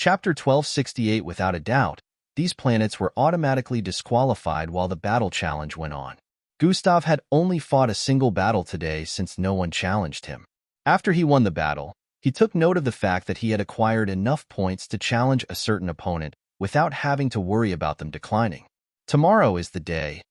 Chapter 1268. Without a doubt, these planets were automatically disqualified while the battle challenge went on. Gustav had only fought a single battle today since no one challenged him. After he won the battle, he took note of the fact that he had acquired enough points to challenge a certain opponent without having to worry about them declining. Tomorrow is the day,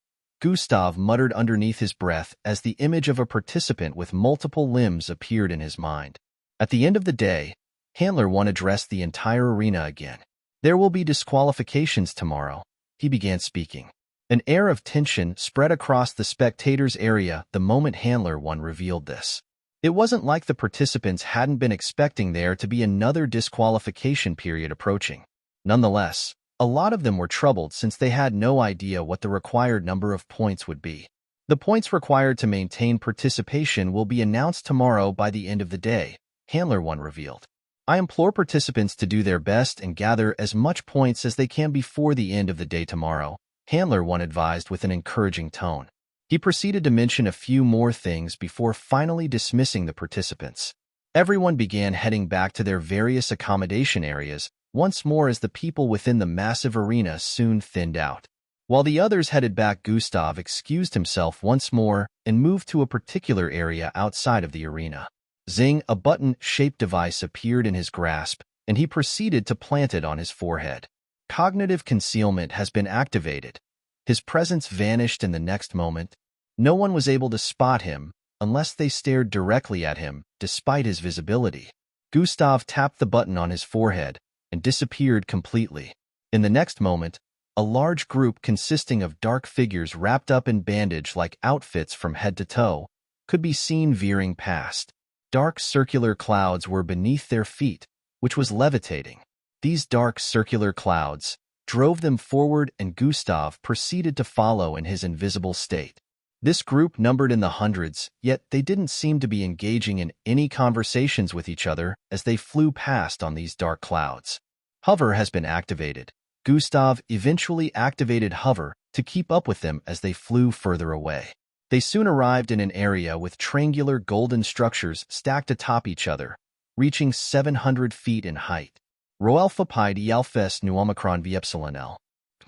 Gustav muttered underneath his breath as the image of a participant with multiple limbs appeared in his mind. At the end of the day, Handler 1 addressed the entire arena again. There will be disqualifications tomorrow, he began speaking. An air of tension spread across the spectators' area the moment Handler 1 revealed this. It wasn't like the participants hadn't been expecting there to be another disqualification period approaching. Nonetheless, a lot of them were troubled since they had no idea what the required number of points would be. The points required to maintain participation will be announced tomorrow by the end of the day, Handler 1 revealed. I implore participants to do their best and gather as much points as they can before the end of the day tomorrow, Handler 1 advised with an encouraging tone. He proceeded to mention a few more things before finally dismissing the participants. Everyone began heading back to their various accommodation areas once more as the people within the massive arena soon thinned out. While the others headed back, Gustav excused himself once more and moved to a particular area outside of the arena. Zing, a button-shaped device appeared in his grasp, and he proceeded to plant it on his forehead. Cognitive concealment has been activated. His presence vanished in the next moment. No one was able to spot him unless they stared directly at him, despite his visibility. Gustav tapped the button on his forehead and disappeared completely. In the next moment, a large group consisting of dark figures wrapped up in bandage-like outfits from head to toe could be seen veering past. Dark circular clouds were beneath their feet, which was levitating. These dark circular clouds drove them forward, and Gustav proceeded to follow in his invisible state. This group numbered in the hundreds, yet they didn't seem to be engaging in any conversations with each other as they flew past on these dark clouds. Hover has been activated. Gustav eventually activated Hover to keep up with them as they flew further away. They soon arrived in an area with triangular golden structures stacked atop each other, reaching 700 feet in height. Roalpha Pi Dialfes Nu Omicron V Epsilon L.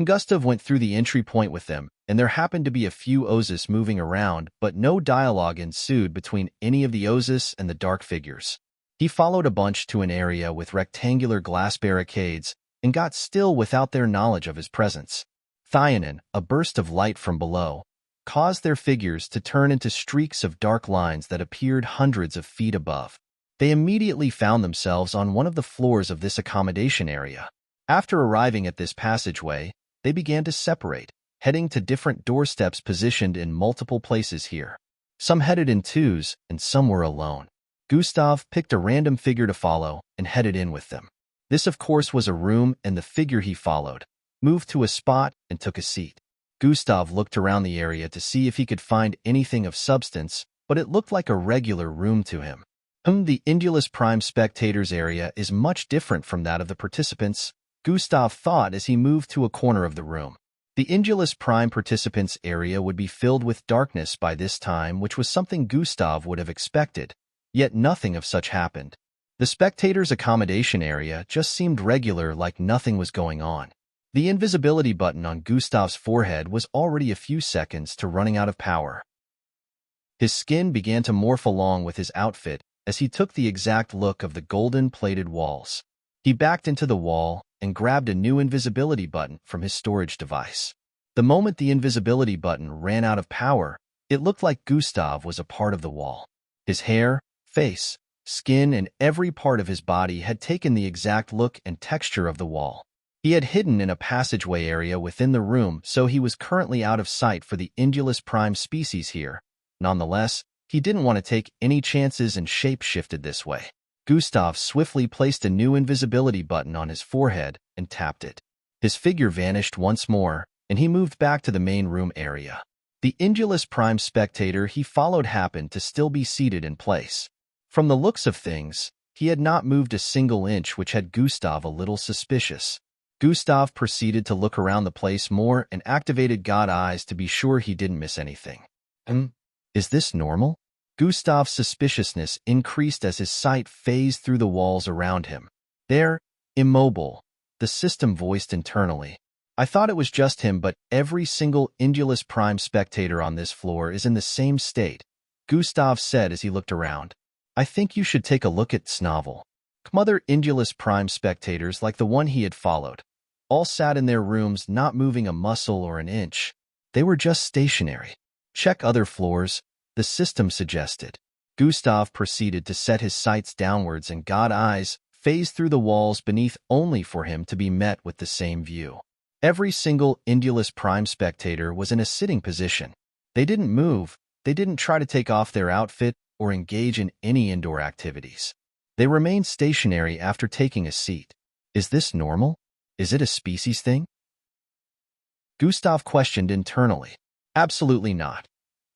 Gustav went through the entry point with them, and there happened to be a few Ozis moving around, but no dialogue ensued between any of the Ozis and the dark figures. He followed a bunch to an area with rectangular glass barricades and got still without their knowledge of his presence. Thyanin, a burst of light from below, caused their figures to turn into streaks of dark lines that appeared hundreds of feet above. They immediately found themselves on one of the floors of this accommodation area. After arriving at this passageway, they began to separate, heading to different doorsteps positioned in multiple places here. Some headed in twos, and some were alone. Gustav picked a random figure to follow and headed in with them. This, of course, was a room, and the figure he followed moved to a spot and took a seat. Gustav looked around the area to see if he could find anything of substance, but it looked like a regular room to him. The Indulus Prime spectators area is much different from that of the participants, Gustav thought as he moved to a corner of the room. The Indulus Prime participants area would be filled with darkness by this time, which was something Gustav would have expected, yet nothing of such happened. The spectators' accommodation area just seemed regular, like nothing was going on. The invisibility button on Gustav's forehead was already a few seconds to running out of power. His skin began to morph along with his outfit as he took the exact look of the golden-plated walls. He backed into the wall and grabbed a new invisibility button from his storage device. The moment the invisibility button ran out of power, it looked like Gustav was a part of the wall. His hair, face, skin, and every part of his body had taken the exact look and texture of the wall. He had hidden in a passageway area within the room, so he was currently out of sight for the Indulus Prime species here. Nonetheless, he didn't want to take any chances and shape-shifted this way. Gustav swiftly placed a new invisibility button on his forehead and tapped it. His figure vanished once more, and he moved back to the main room area. The Indulus Prime spectator he followed happened to still be seated in place. From the looks of things, he had not moved a single inch, which had Gustav a little suspicious. Gustav proceeded to look around the place more and activated God Eyes to be sure he didn't miss anything. Is this normal? Gustav's suspiciousness increased as his sight phased through the walls around him. There, Immobile, the system voiced internally. I thought it was just him, but every single Indulus Prime spectator on this floor is in the same state, Gustav said as he looked around. I think you should take a look at Snovel. Other Indulus Prime spectators, like the one he had followed, all sat in their rooms not moving a muscle or an inch. They were just stationary. Check other floors, the system suggested. Gustav proceeded to set his sights downwards, and God eyes phased through the walls beneath only for him to be met with the same view. Every single Indulus Prime spectator was in a sitting position. They didn't move, they didn't try to take off their outfit or engage in any indoor activities. They remained stationary after taking a seat. Is this normal? Is it a species thing? Gustav questioned internally. Absolutely not.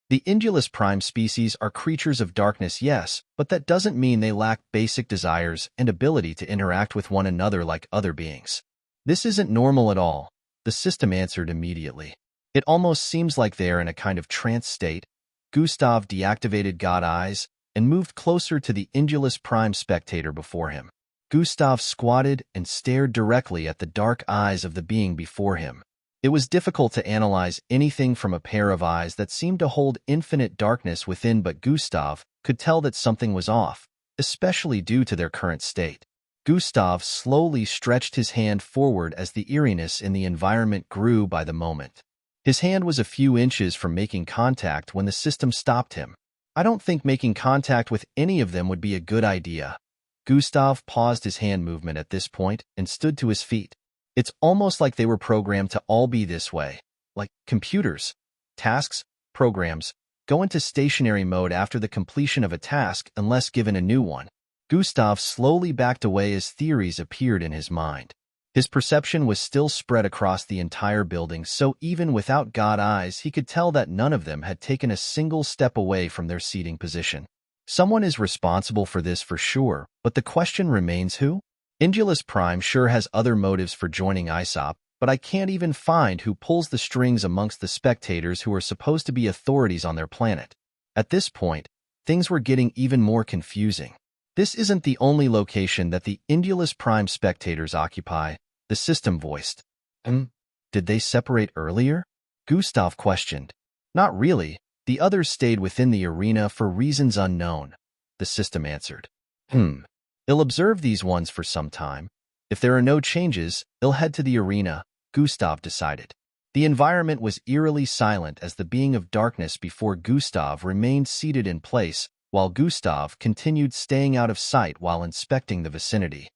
The Indulus Prime species are creatures of darkness, yes, but that doesn't mean they lack basic desires and ability to interact with one another like other beings. This isn't normal at all, the system answered immediately. It almost seems like they are in a kind of trance state. Gustav deactivated God eyes and moved closer to the Indulus Prime spectator before him. Gustav squatted and stared directly at the dark eyes of the being before him. It was difficult to analyze anything from a pair of eyes that seemed to hold infinite darkness within, but Gustav could tell that something was off, especially due to their current state. Gustav slowly stretched his hand forward as the eeriness in the environment grew by the moment. His hand was a few inches from making contact when the system stopped him. I don't think making contact with any of them would be a good idea. Gustav paused his hand movement at this point and stood to his feet. It's almost like they were programmed to all be this way. Like computers. Tasks, programs, go into stationary mode after the completion of a task unless given a new one. Gustav slowly backed away as theories appeared in his mind. His perception was still spread across the entire building, so even without God eyes, he could tell that none of them had taken a single step away from their seating position. Someone is responsible for this for sure, but the question remains who? Indulus Prime sure has other motives for joining ISOP, but I can't even find who pulls the strings amongst the spectators who are supposed to be authorities on their planet. At this point, things were getting even more confusing. This isn't the only location that the Indulus Prime spectators occupy, the system voiced. Did they separate earlier? Gustav questioned. Not really. The others stayed within the arena for reasons unknown, the system answered. I'll observe these ones for some time. If there are no changes, I'll head to the arena, Gustav decided. The environment was eerily silent as the being of darkness before Gustav remained seated in place, while Gustav continued staying out of sight while inspecting the vicinity.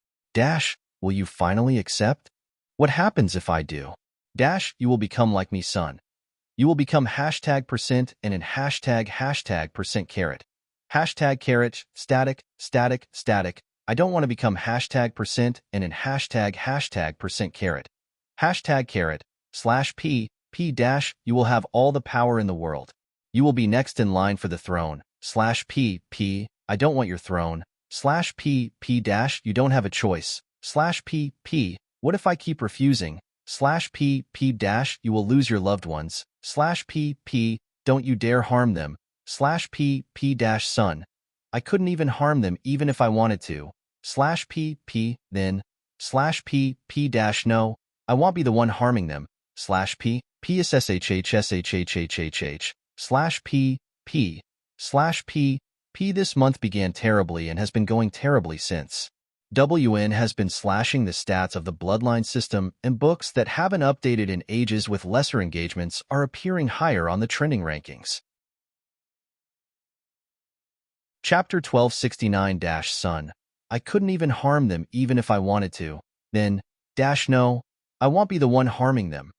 Will you finally accept? What happens if I do? You will become like me, son. You will become #% and in #% caret. Static. I don't want to become #% and in #% caret. #caret/P. You will have all the power in the world. You will be next in line for the throne. /P. I don't want your throne. /P. You don't have a choice. /P. What if I keep refusing? /P. You will lose your loved ones. /P. Don't you dare harm them. /P. Son. I couldn't even harm them even if I wanted to. /P. Then. /P. No. I won't be the one harming them. /P. /P. This month began terribly and has been going terribly since. WN has been slashing the stats of the Bloodline system, and books that haven't updated in ages with lesser engagements are appearing higher on the trending rankings. Chapter 1269-Son. I couldn't even harm them even if I wanted to. Then, no. I won't be the one harming them.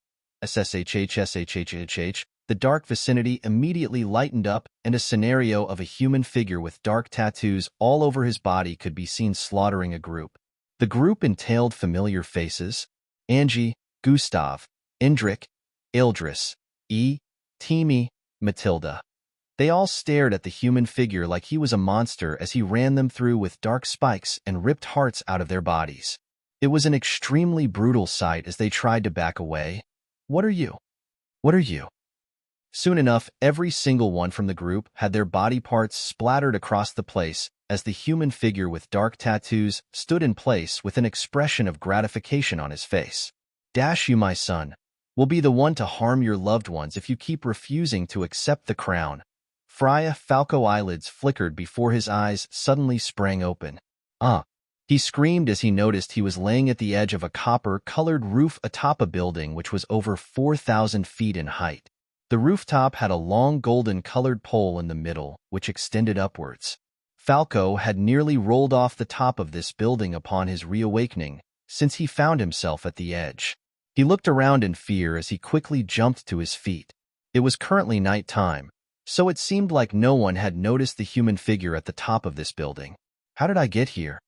The dark vicinity immediately lightened up, and a scenario of a human figure with dark tattoos all over his body could be seen slaughtering a group. The group entailed familiar faces: Angie, Gustav, Indrik, Ildris, Timmy, Matilda. They all stared at the human figure like he was a monster as he ran them through with dark spikes and ripped hearts out of their bodies. It was an extremely brutal sight as they tried to back away. What are you? What are you? Soon enough, every single one from the group had their body parts splattered across the place, as the human figure with dark tattoos stood in place with an expression of gratification on his face. Dash you, my son, will be the one to harm your loved ones if you keep refusing to accept the crown. Freya Falco eyelids flickered before his eyes suddenly sprang open. Ah! He screamed as he noticed he was laying at the edge of a copper-colored roof atop a building which was over 4,000 feet in height. The rooftop had a long golden-colored pole in the middle, which extended upwards. Falco had nearly rolled off the top of this building upon his reawakening, since he found himself at the edge. He looked around in fear as he quickly jumped to his feet. It was currently night time, so it seemed like no one had noticed the human figure at the top of this building. How did I get here?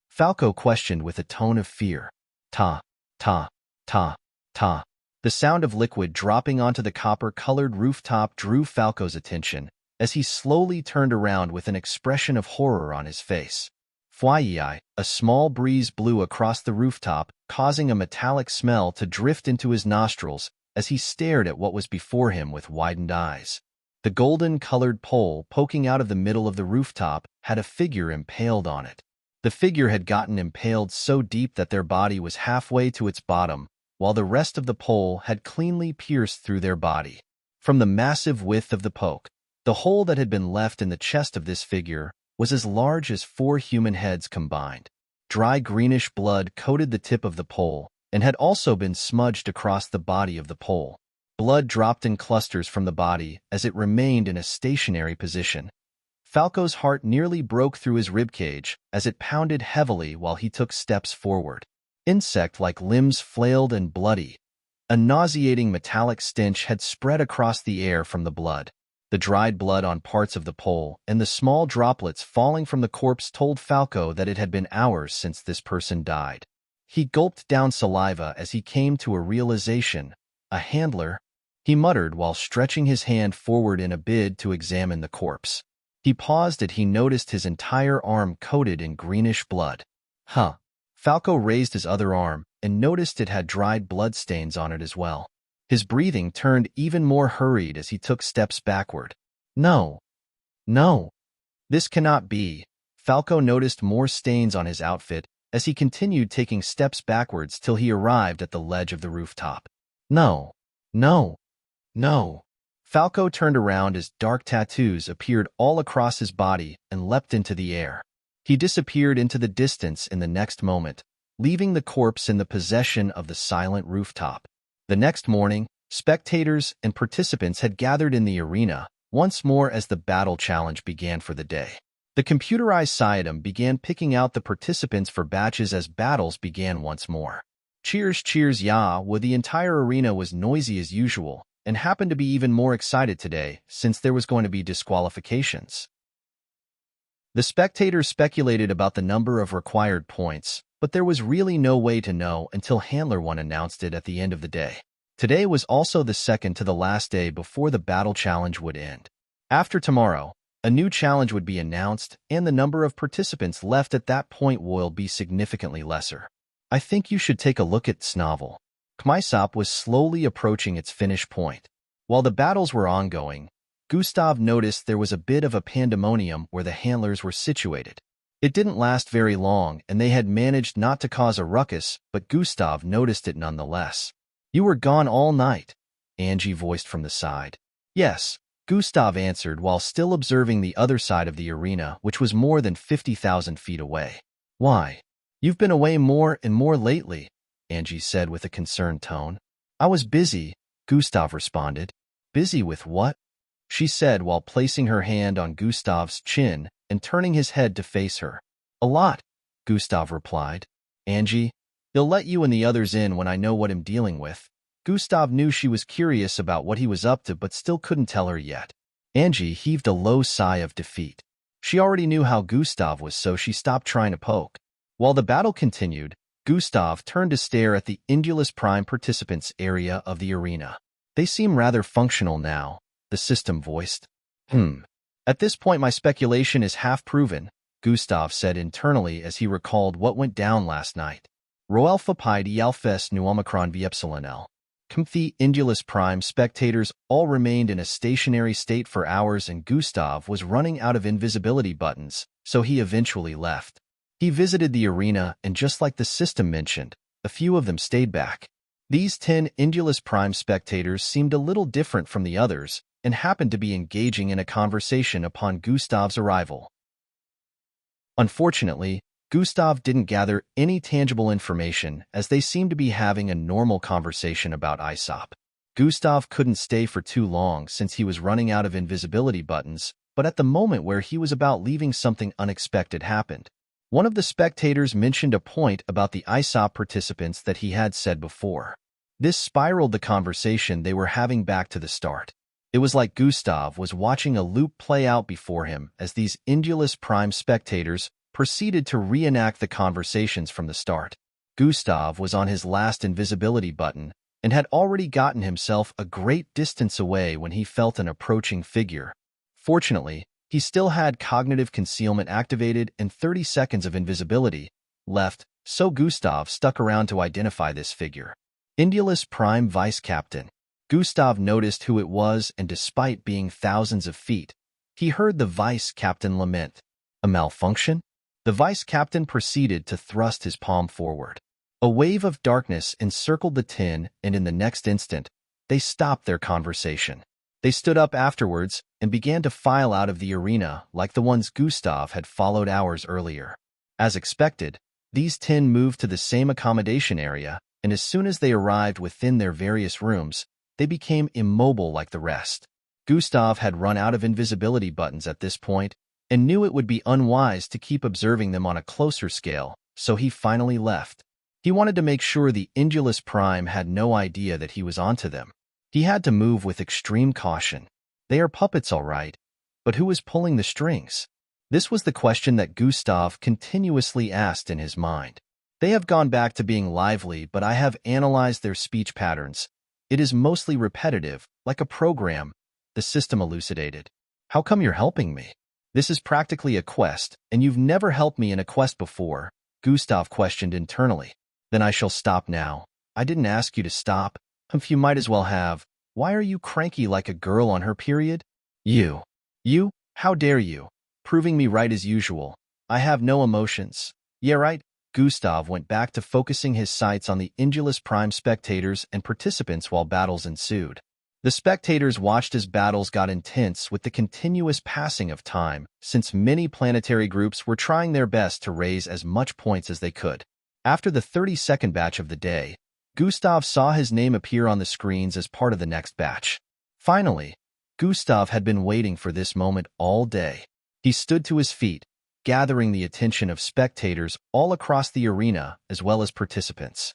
Falco questioned with a tone of fear. Ta, ta, ta, ta. The sound of liquid dropping onto the copper-colored rooftop drew Falco's attention, as he slowly turned around with an expression of horror on his face. Fwyi, a small breeze blew across the rooftop, causing a metallic smell to drift into his nostrils as he stared at what was before him with widened eyes. The golden-colored pole poking out of the middle of the rooftop had a figure impaled on it. The figure had gotten impaled so deep that their body was halfway to its bottom, while the rest of the pole had cleanly pierced through their body. From the massive width of the poke, the hole that had been left in the chest of this figure was as large as 4 human heads combined. Dry greenish blood coated the tip of the pole and had also been smudged across the body of the pole. Blood dropped in clusters from the body as it remained in a stationary position. Falco's heart nearly broke through his ribcage as it pounded heavily while he took steps forward. Insect-like limbs flailed and bloody. A nauseating metallic stench had spread across the air from the blood. The dried blood on parts of the pole and the small droplets falling from the corpse told Falco that it had been hours since this person died. He gulped down saliva as he came to a realization. A handler? He muttered while stretching his hand forward in a bid to examine the corpse. He paused as he noticed his entire arm coated in greenish blood. Huh. Falco raised his other arm and noticed it had dried blood stains on it as well. His breathing turned even more hurried as he took steps backward. No. No. This cannot be. Falco noticed more stains on his outfit as he continued taking steps backwards till he arrived at the ledge of the rooftop. No. No. No. Falco turned around as dark tattoos appeared all across his body and leapt into the air. He disappeared into the distance in the next moment, leaving the corpse in the possession of the silent rooftop. The next morning, spectators and participants had gathered in the arena once more as the battle challenge began for the day. The computerized Siadam began picking out the participants for batches as battles began once more. Cheers, cheers, yeah, well, the entire arena was noisy as usual, and happened to be even more excited today since there was going to be disqualifications. The spectators speculated about the number of required points, but there was really no way to know until Handler 1 announced it at the end of the day. Today was also the second to the last day before the battle challenge would end. After tomorrow, a new challenge would be announced, and the number of participants left at that point will be significantly lesser. I think you should take a look at Snovel. Kmaisop was slowly approaching its finish point. While the battles were ongoing, Gustav noticed there was a bit of a pandemonium where the handlers were situated. It didn't last very long, and they had managed not to cause a ruckus, but Gustav noticed it nonetheless. You were gone all night, Angie voiced from the side. Yes, Gustav answered while still observing the other side of the arena, which was more than 50,000 feet away. Why? You've been away more and more lately, Angie said with a concerned tone. I was busy, Gustav responded. Busy with what? She said while placing her hand on Gustav's chin and turning his head to face her. A lot, Gustav replied. Angie, he'll let you and the others in when I know what I'm dealing with. Gustav knew she was curious about what he was up to but still couldn't tell her yet. Angie heaved a low sigh of defeat. She already knew how Gustav was, so she stopped trying to poke. While the battle continued, Gustav turned to stare at the Indulus Prime participants area of the arena. They seem rather functional now, the system voiced. At this point my speculation is half proven, Gustav said internally as he recalled what went down last night. Roelfa Pi di Alfes nu Omicron v Epsilon L. Comfy Indulus Prime spectators all remained in a stationary state for hours and Gustav was running out of invisibility buttons, so he eventually left. He visited the arena, and just like the system mentioned, a few of them stayed back. These 10 Indulus Prime spectators seemed a little different from the others and happened to be engaging in a conversation upon Gustav's arrival. Unfortunately, Gustav didn't gather any tangible information as they seemed to be having a normal conversation about Aesop. Gustav couldn't stay for too long since he was running out of invisibility buttons, but at the moment where he was about leaving, something unexpected happened. One of the spectators mentioned a point about the Aesop participants that he had said before. This spiraled the conversation they were having back to the start. It was like Gustav was watching a loop play out before him as these Indulus Prime spectators proceeded to reenact the conversations from the start. Gustav was on his last invisibility button and had already gotten himself a great distance away when he felt an approaching figure. Fortunately, he still had cognitive concealment activated and 30 seconds of invisibility left, so Gustav stuck around to identify this figure. Indulus Prime Vice Captain. Gustav noticed who it was, and despite being thousands of feet, he heard the vice captain lament. A malfunction? The vice captain proceeded to thrust his palm forward. A wave of darkness encircled the 10, and in the next instant, they stopped their conversation. They stood up afterwards and began to file out of the arena like the ones Gustav had followed hours earlier. As expected, these 10 moved to the same accommodation area, and as soon as they arrived within their various rooms, they became immobile like the rest. Gustav had run out of invisibility buttons at this point and knew it would be unwise to keep observing them on a closer scale, so he finally left. He wanted to make sure the Indulus Prime had no idea that he was onto them. He had to move with extreme caution. They are puppets, all right, but who is pulling the strings? This was the question that Gustav continuously asked in his mind. They have gone back to being lively, but I have analyzed their speech patterns. It is mostly repetitive, like a program, the system elucidated. How come you're helping me? This is practically a quest, and you've never helped me in a quest before, Gustav questioned internally. Then I shall stop now. I didn't ask you to stop. You might as well have. Why are you cranky like a girl on her period? You, how dare you? Proving me right as usual. I have no emotions. Yeah, right. Gustav went back to focusing his sights on the Indulus Prime spectators and participants while battles ensued. The spectators watched as battles got intense with the continuous passing of time, since many planetary groups were trying their best to raise as much points as they could. After the 32nd batch of the day, Gustav saw his name appear on the screens as part of the next batch. Finally, Gustav had been waiting for this moment all day. He stood to his feet, gathering the attention of spectators all across the arena as well as participants.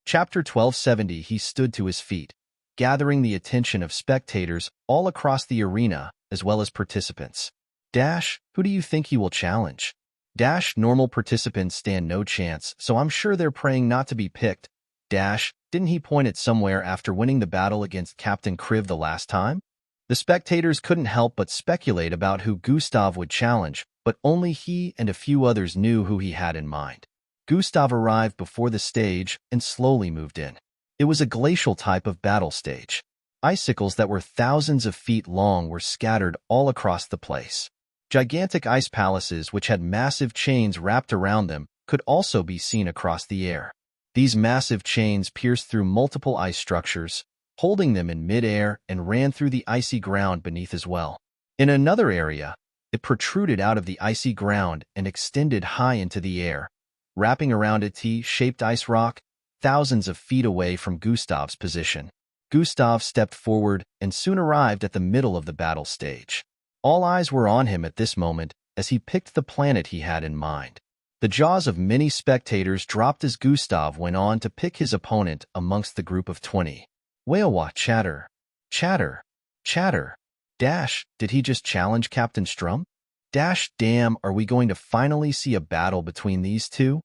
Chapter 1270. He stood to his feet, gathering the attention of spectators all across the arena as well as participants. Dash, who do you think he will challenge? Dash, normal participants stand no chance, so I'm sure they're praying not to be picked. Dash, didn't he point at somewhere after winning the battle against Captain Kriv the last time? The spectators couldn't help but speculate about who Gustav would challenge, but only he and a few others knew who he had in mind. Gustav arrived before the stage and slowly moved in. It was a glacial type of battle stage. Icicles that were thousands of feet long were scattered all across the place. Gigantic ice palaces which had massive chains wrapped around them could also be seen across the air. These massive chains pierced through multiple ice structures, holding them in mid-air, and ran through the icy ground beneath as well. In another area, it protruded out of the icy ground and extended high into the air, wrapping around a T-shaped ice rock thousands of feet away from Gustav's position. Gustav stepped forward and soon arrived at the middle of the battle stage. All eyes were on him at this moment as he picked the planet he had in mind. The jaws of many spectators dropped as Gustav went on to pick his opponent amongst the group of 20. Whaowa, chatter, chatter, chatter. Dash, did he just challenge Captain Strum? Dash, damn, are we going to finally see a battle between these two?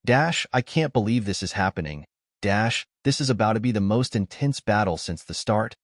Dash, I can't believe this is happening. Dash, this is about to be the most intense battle since the start.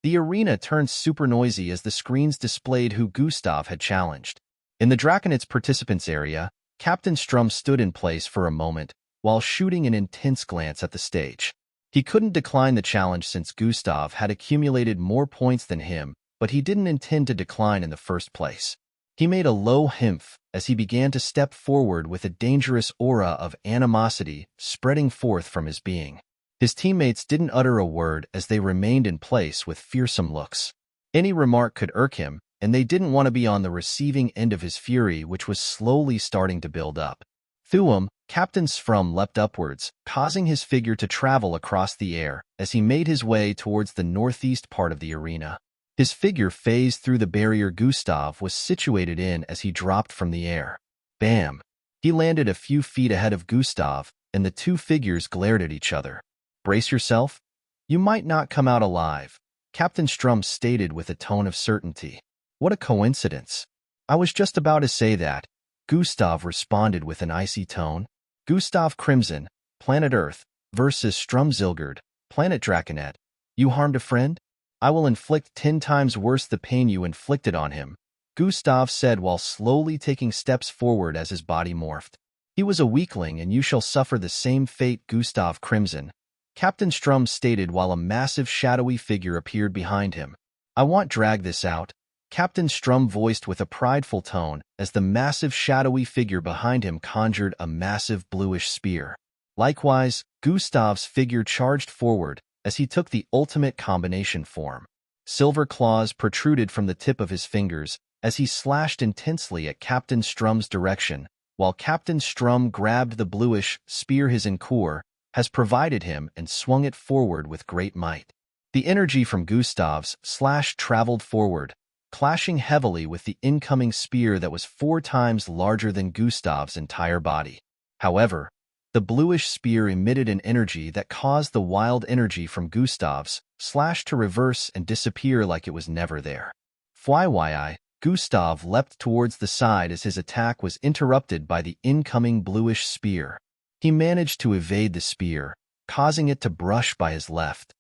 The arena turned super noisy as the screens displayed who Gustav had challenged. In the Draconit's participants area, Captain Strum stood in place for a moment while shooting an intense glance at the stage. He couldn't decline the challenge since Gustav had accumulated more points than him but he didn't intend to decline in the first place. He made a low hmph as he began to step forward with a dangerous aura of animosity spreading forth from his being. His teammates didn't utter a word as they remained in place with fearsome looks. Any remark could irk him, and they didn't want to be on the receiving end of his fury, which was slowly starting to build up. Thuum, Captain Strum leapt upwards, causing his figure to travel across the air as he made his way towards the northeast part of the arena. His figure phased through the barrier Gustav was situated in as he dropped from the air. Bam! He landed a few feet ahead of Gustav, and the two figures glared at each other. "Brace yourself. You might not come out alive," Captain Strum stated with a tone of certainty. "What a coincidence. I was just about to say that," Gustav responded with an icy tone. Gustav Crimson, Planet Earth, versus Strum Zilgard, Planet Draconet. "You harmed a friend? I will inflict 10 times worse the pain you inflicted on him," Gustav said while slowly taking steps forward as his body morphed. "He was a weakling and you shall suffer the same fate, Gustav Crimson," Captain Strum stated while a massive shadowy figure appeared behind him. "I want drag this out," Captain Strum voiced with a prideful tone as the massive shadowy figure behind him conjured a massive bluish spear. Likewise, Gustav's figure charged forward as he took the ultimate combination form. Silver claws protruded from the tip of his fingers as he slashed intensely at Captain Strum's direction, while Captain Strum grabbed the bluish spear his Encore has provided him and swung it forward with great might. The energy from Gustav's slash traveled forward, clashing heavily with the incoming spear that was 4 times larger than Gustav's entire body. However, the bluish spear emitted an energy that caused the wild energy from Gustav's slash to reverse and disappear like it was never there. FYI, Gustav leapt towards the side as his attack was interrupted by the incoming bluish spear. He managed to evade the spear, causing it to brush by his left.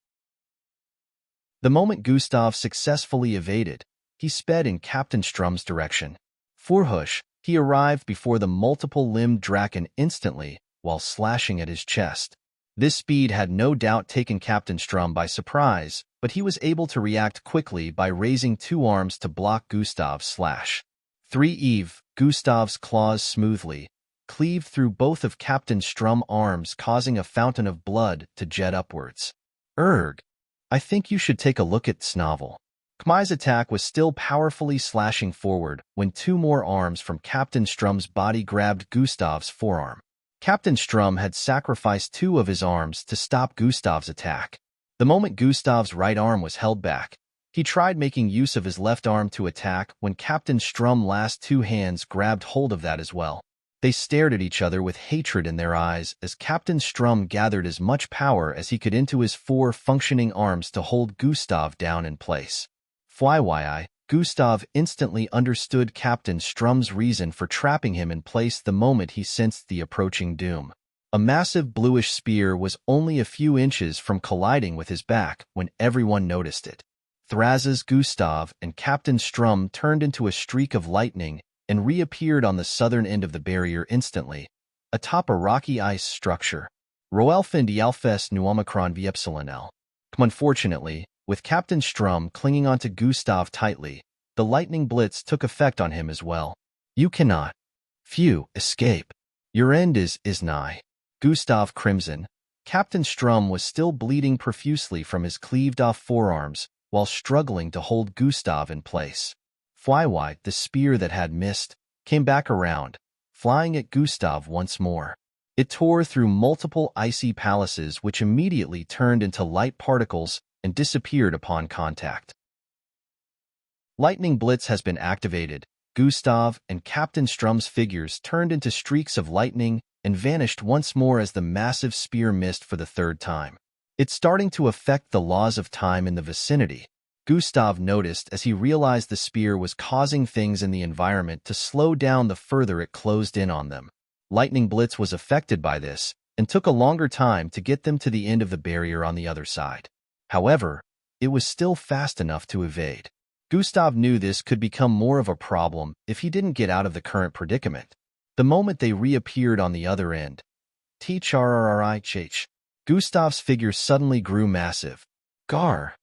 The moment Gustav successfully evaded, he sped in Captain Strum's direction. Forhush, he arrived before the multiple-limbed Draken instantly while slashing at his chest. This speed had no doubt taken Captain Strum by surprise, but he was able to react quickly by raising 2 arms to block Gustav's slash. 3 Eve, Gustav's claws smoothly cleaved through both of Captain Strum's arms, causing a fountain of blood to jet upwards. "Erg, I think you should take a look at Snovel." Kmai's attack was still powerfully slashing forward when 2 more arms from Captain Strum's body grabbed Gustav's forearm. Captain Strum had sacrificed 2 of his arms to stop Gustav's attack. The moment Gustav's right arm was held back, he tried making use of his left arm to attack when Captain Strum's last 2 hands grabbed hold of that as well. They stared at each other with hatred in their eyes as Captain Strum gathered as much power as he could into his 4 functioning arms to hold Gustav down in place. FYI, Gustav instantly understood Captain Strum's reason for trapping him in place the moment he sensed the approaching doom. A massive bluish spear was only a few inches from colliding with his back when everyone noticed it. Thraz's Gustav and Captain Strum turned into a streak of lightning and reappeared on the southern end of the barrier instantly, atop a rocky ice structure. Roelfen Dialfes nu Omicron Viepsilonel. Unfortunately, with Captain Strum clinging onto Gustav tightly, the lightning blitz took effect on him as well. "You cannot. Escape. Your end is nigh." Gustav Crimson, Captain Strum was still bleeding profusely from his cleaved-off forearms while struggling to hold Gustav in place. FYI, the spear that had missed came back around, flying at Gustav once more. It tore through multiple icy palaces which immediately turned into light particles and disappeared upon contact. Lightning Blitz has been activated. Gustav and Captain Strum's figures turned into streaks of lightning and vanished once more as the massive spear missed for the 3rd time. It's starting to affect the laws of time in the vicinity, Gustav noticed as he realized the spear was causing things in the environment to slow down the further it closed in on them. Lightning Blitz was affected by this and took a longer time to get them to the end of the barrier on the other side. However, it was still fast enough to evade. Gustav knew this could become more of a problem if he didn't get out of the current predicament. The moment they reappeared on the other end, Gustav's figure suddenly grew massive. Gar!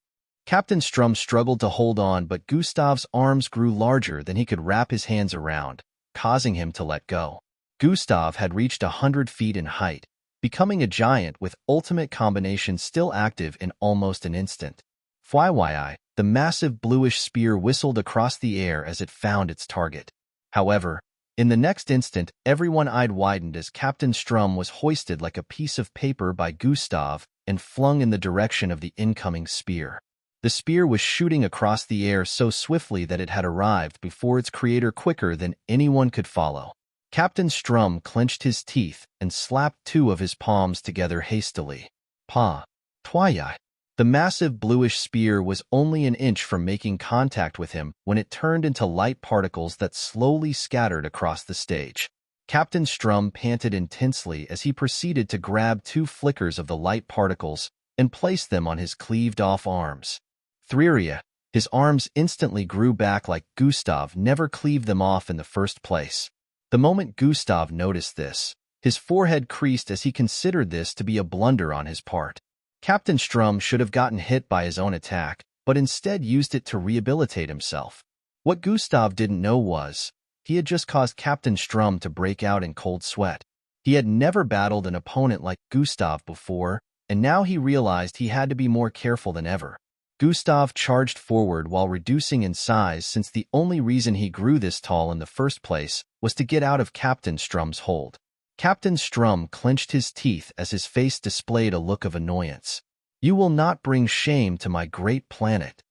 Captain Strum struggled to hold on, but Gustav's arms grew larger than he could wrap his hands around, causing him to let go. Gustav had reached 100 feet in height, becoming a giant with ultimate combination still active in almost an instant. FYI, the massive bluish spear whistled across the air as it found its target. However, in the next instant, everyone's eyes widened as Captain Strum was hoisted like a piece of paper by Gustav and flung in the direction of the incoming spear. The spear was shooting across the air so swiftly that it had arrived before its creator quicker than anyone could follow. Captain Strum clenched his teeth and slapped two of his palms together hastily. Pa! Twilight! The massive bluish spear was only an inch from making contact with him when it turned into light particles that slowly scattered across the stage. Captain Strum panted intensely as he proceeded to grab two flickers of the light particles and place them on his cleaved-off arms. Thryria, his arms instantly grew back like Gustav never cleaved them off in the first place. The moment Gustav noticed this, his forehead creased as he considered this to be a blunder on his part. Captain Strum should have gotten hit by his own attack, but instead used it to rehabilitate himself. What Gustav didn't know was, he had just caused Captain Strum to break out in cold sweat. He had never battled an opponent like Gustav before, and now he realized he had to be more careful than ever. Gustav charged forward while reducing in size since the only reason he grew this tall in the first place was to get out of Captain Strum's hold. Captain Strum clenched his teeth as his face displayed a look of annoyance. "You will not bring shame to my great planet,"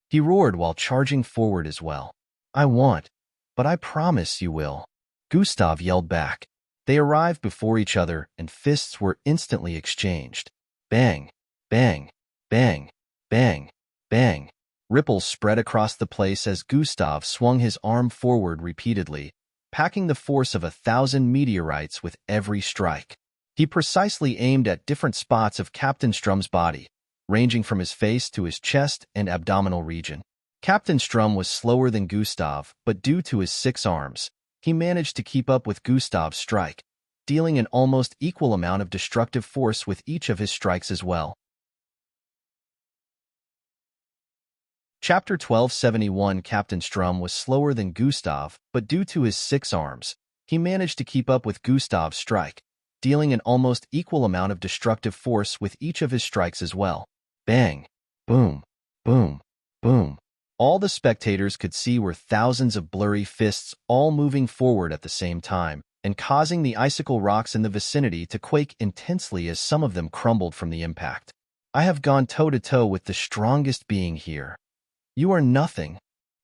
he roared while charging forward as well. "I won't, but I promise you will," Gustav yelled back. They arrived before each other and fists were instantly exchanged. Bang, bang, bang, bang, bang. Ripples spread across the place as Gustav swung his arm forward repeatedly, packing the force of 1,000 meteorites with every strike. He precisely aimed at different spots of Captain Strum's body, ranging from his face to his chest and abdominal region. Captain Strum was slower than Gustav, but due to his 6 arms, he managed to keep up with Gustav's strike, dealing an almost equal amount of destructive force with each of his strikes as well. Chapter 1271. Captain Strum was slower than Gustav, but due to his 6 arms, he managed to keep up with Gustav's strike, dealing an almost equal amount of destructive force with each of his strikes as well. Bang! Boom! Boom! Boom! All the spectators could see were thousands of blurry fists all moving forward at the same time, and causing the icicle rocks in the vicinity to quake intensely as some of them crumbled from the impact. "I have gone toe-to-toe with the strongest being here. You are nothing,"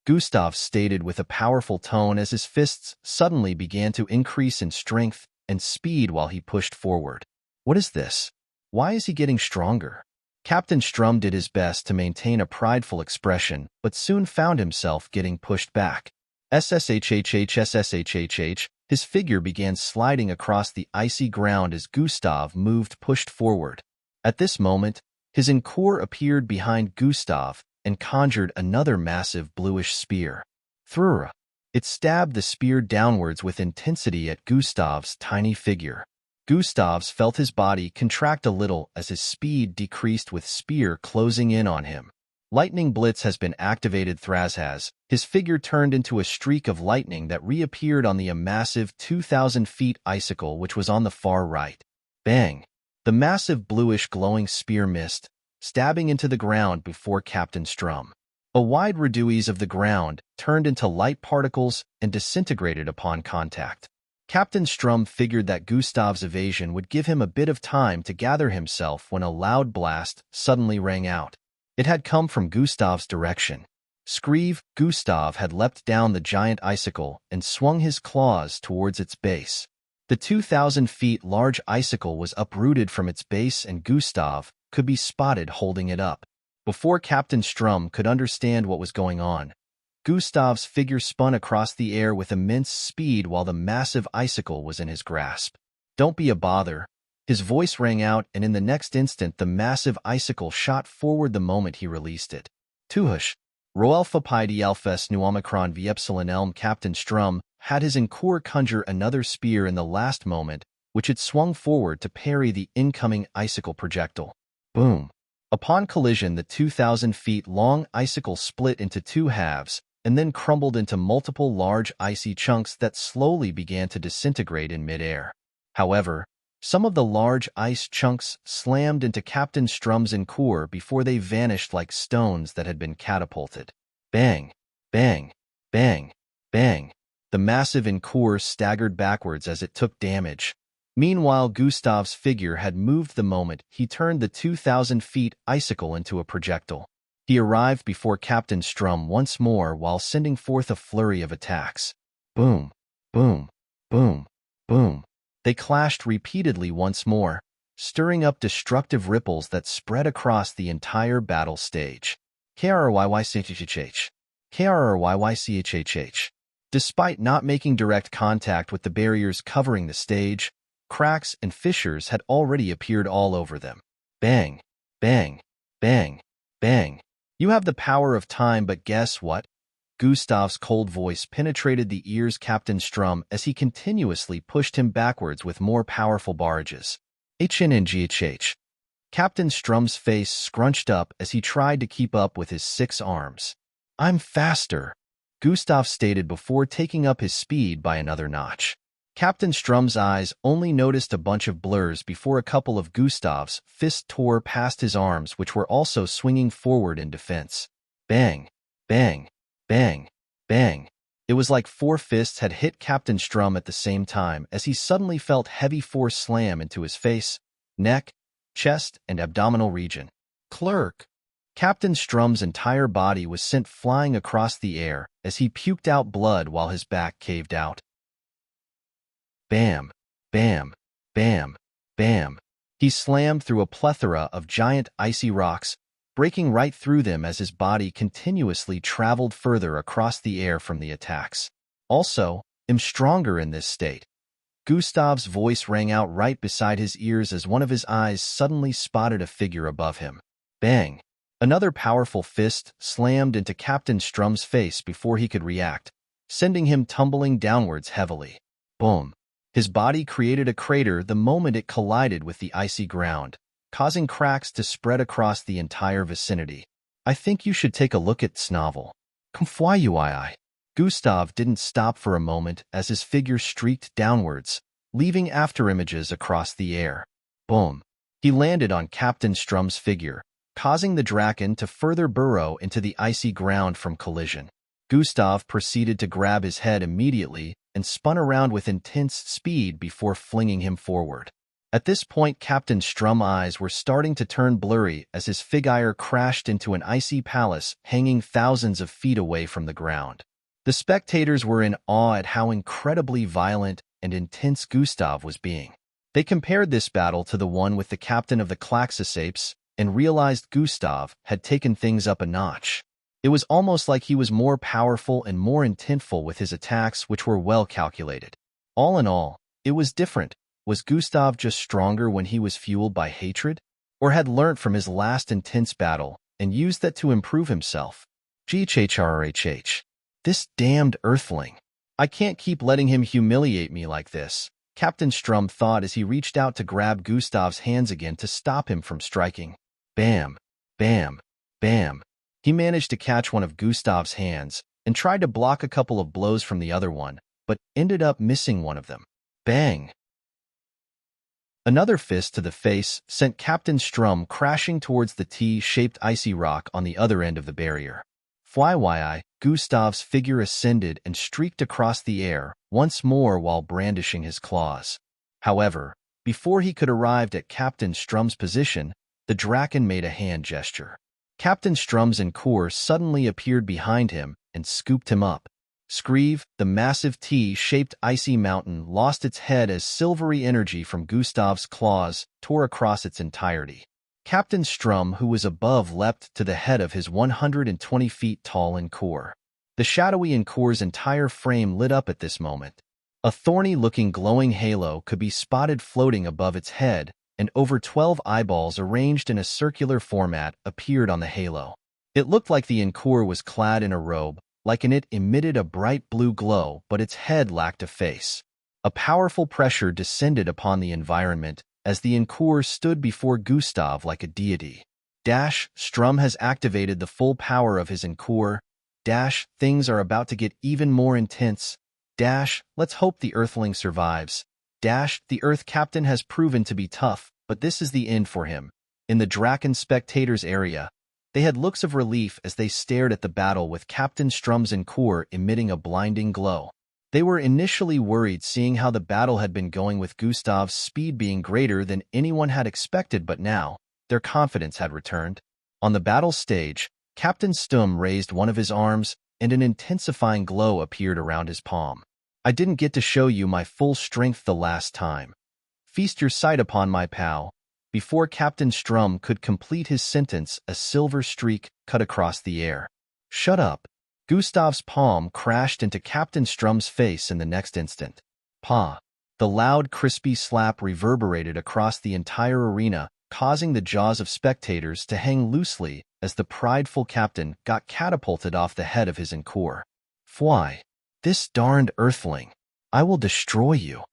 Gustav stated with a powerful tone as his fists suddenly began to increase in strength and speed while he pushed forward. "What is this? Why is he getting stronger?" Captain Strum did his best to maintain a prideful expression, but soon found himself getting pushed back. SSHHH, his figure began sliding across the icy ground as Gustav pushed forward. At this moment, his encore appeared behind Gustav and conjured another massive bluish spear. Thrura! It stabbed the spear downwards with intensity at Gustav's tiny figure. Gustav felt his body contract a little as his speed decreased with spear closing in on him. Lightning Blitz has been activated. Thras has. His figure turned into a streak of lightning that reappeared on the massive 2,000 feet icicle which was on the far right. Bang! The massive bluish glowing spear missed, stabbing into the ground before Captain Strum. A wide reduce of the ground turned into light particles and disintegrated upon contact. Captain Strum figured that Gustav's evasion would give him a bit of time to gather himself when a loud blast suddenly rang out. It had come from Gustav's direction. Screeve, Gustav had leapt down the giant icicle and swung his claws towards its base. The 2,000 feet large icicle was uprooted from its base and Gustav could be spotted holding it up. Before Captain Strum could understand what was going on, Gustav's figure spun across the air with immense speed while the massive icicle was in his grasp. "Don't be a bother," his voice rang out, and in the next instant the massive icicle shot forward the moment he released it. Tuhush, Roalpha Pi D Alphes Nu Omicron V Epsilon Elm. Captain Strum had his encore conjure another spear in the last moment, which it swung forward to parry the incoming icicle projectile. Boom! Upon collision, the 2,000 feet long icicle split into two halves and then crumbled into multiple large icy chunks that slowly began to disintegrate in midair. However, some of the large ice chunks slammed into Captain Strum's encore before they vanished like stones that had been catapulted. Bang! Bang! Bang! Bang! The massive encore staggered backwards as it took damage. Meanwhile, Gustav's figure had moved the moment he turned the 2,000 feet icicle into a projectile. He arrived before Captain Strum once more while sending forth a flurry of attacks. Boom! Boom! Boom! Boom! They clashed repeatedly once more, stirring up destructive ripples that spread across the entire battle stage. KRRYYCHHH. KRRYYCHHH. Despite not making direct contact with the barriers covering the stage, cracks and fissures had already appeared all over them. Bang! Bang! Bang! Bang! You have the power of time, but guess what? Gustav's cold voice penetrated the ears of Captain Strum as he continuously pushed him backwards with more powerful barrages. HNNGHH. Captain Strum's face scrunched up as he tried to keep up with his 6 arms. I'm faster, Gustav stated before taking up his speed by another notch. Captain Strum's eyes only noticed a bunch of blurs before a couple of Gustav's fists tore past his arms, which were also swinging forward in defense. Bang! Bang! Bang! Bang! It was like 4 fists had hit Captain Strum at the same time as he suddenly felt heavy force slam into his face, neck, chest, and abdominal region. Clerk! Captain Strum's entire body was sent flying across the air as he puked out blood while his back caved out. Bam! Bam! Bam! Bam! He slammed through a plethora of giant icy rocks, breaking right through them as his body continuously traveled further across the air from the attacks. Also, I'm stronger in this state. Gustav's voice rang out right beside his ears as one of his eyes suddenly spotted a figure above him. Bang! Another powerful fist slammed into Captain Strum's face before he could react, sending him tumbling downwards heavily. Boom! His body created a crater the moment it collided with the icy ground, causing cracks to spread across the entire vicinity. I think you should take a look at this novel. Kumfwayui. Gustav didn't stop for a moment as his figure streaked downwards, leaving afterimages across the air. Boom! He landed on Captain Strum's figure, causing the Draken to further burrow into the icy ground from collision. Gustav proceeded to grab his head immediately and spun around with intense speed before flinging him forward. At this point, Captain Strum's eyes were starting to turn blurry as his figure crashed into an icy palace hanging thousands of feet away from the ground. The spectators were in awe at how incredibly violent and intense Gustav was being. They compared this battle to the one with the captain of the Klaxosapes and realized Gustav had taken things up a notch. It was almost like he was more powerful and more intentful with his attacks, which were well calculated. All in all, it was different. Was Gustav just stronger when he was fueled by hatred? Or had learnt from his last intense battle and used that to improve himself? GHHRHH. This damned earthling. I can't keep letting him humiliate me like this, Captain Strum thought as he reached out to grab Gustav's hands again to stop him from striking. Bam! Bam! Bam! He managed to catch one of Gustav's hands and tried to block a couple of blows from the other one, but ended up missing one of them. Bang! Another fist to the face sent Captain Strum crashing towards the T-shaped icy rock on the other end of the barrier. FYI, Gustav's figure ascended and streaked across the air once more while brandishing his claws. However, before he could arrive at Captain Strum's position, the Draken made a hand gesture. Captain Strum's encore suddenly appeared behind him and scooped him up. Screeve, the massive T-shaped icy mountain, lost its head as silvery energy from Gustav's claws tore across its entirety. Captain Strum, who was above, leapt to the head of his 120 feet tall encore. The shadowy encore's entire frame lit up at this moment. A thorny-looking glowing halo could be spotted floating above its head, and over 12 eyeballs arranged in a circular format appeared on the halo. It looked like the encore was clad in a robe, like it emitted a bright blue glow, but its head lacked a face. A powerful pressure descended upon the environment as the encore stood before Gustav like a deity. Strum has activated the full power of his encore. Things are about to get even more intense. Let's hope the Earthling survives. The Earth Captain has proven to be tough, but this is the end for him. In the Draken spectators area, they had looks of relief as they stared at the battle with Captain Strum's encore emitting a blinding glow. They were initially worried seeing how the battle had been going with Gustav's speed being greater than anyone had expected, but now, their confidence had returned. On the battle stage, Captain Stum raised one of his arms, and an intensifying glow appeared around his palm. I didn't get to show you my full strength the last time. Feast your sight upon my pal. Before Captain Strum could complete his sentence, a silver streak cut across the air. Shut up. Gustav's palm crashed into Captain Strum's face in the next instant. Pa! The loud, crispy slap reverberated across the entire arena, causing the jaws of spectators to hang loosely as the prideful captain got catapulted off the head of his encore. Fwhy! This darned earthling! I will destroy you!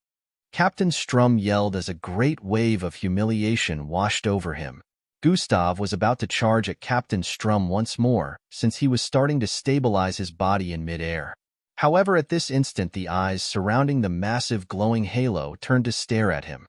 Captain Strum yelled as a great wave of humiliation washed over him. Gustav was about to charge at Captain Strum once more, since he was starting to stabilize his body in midair. However, at this instant the eyes surrounding the massive glowing halo turned to stare at him.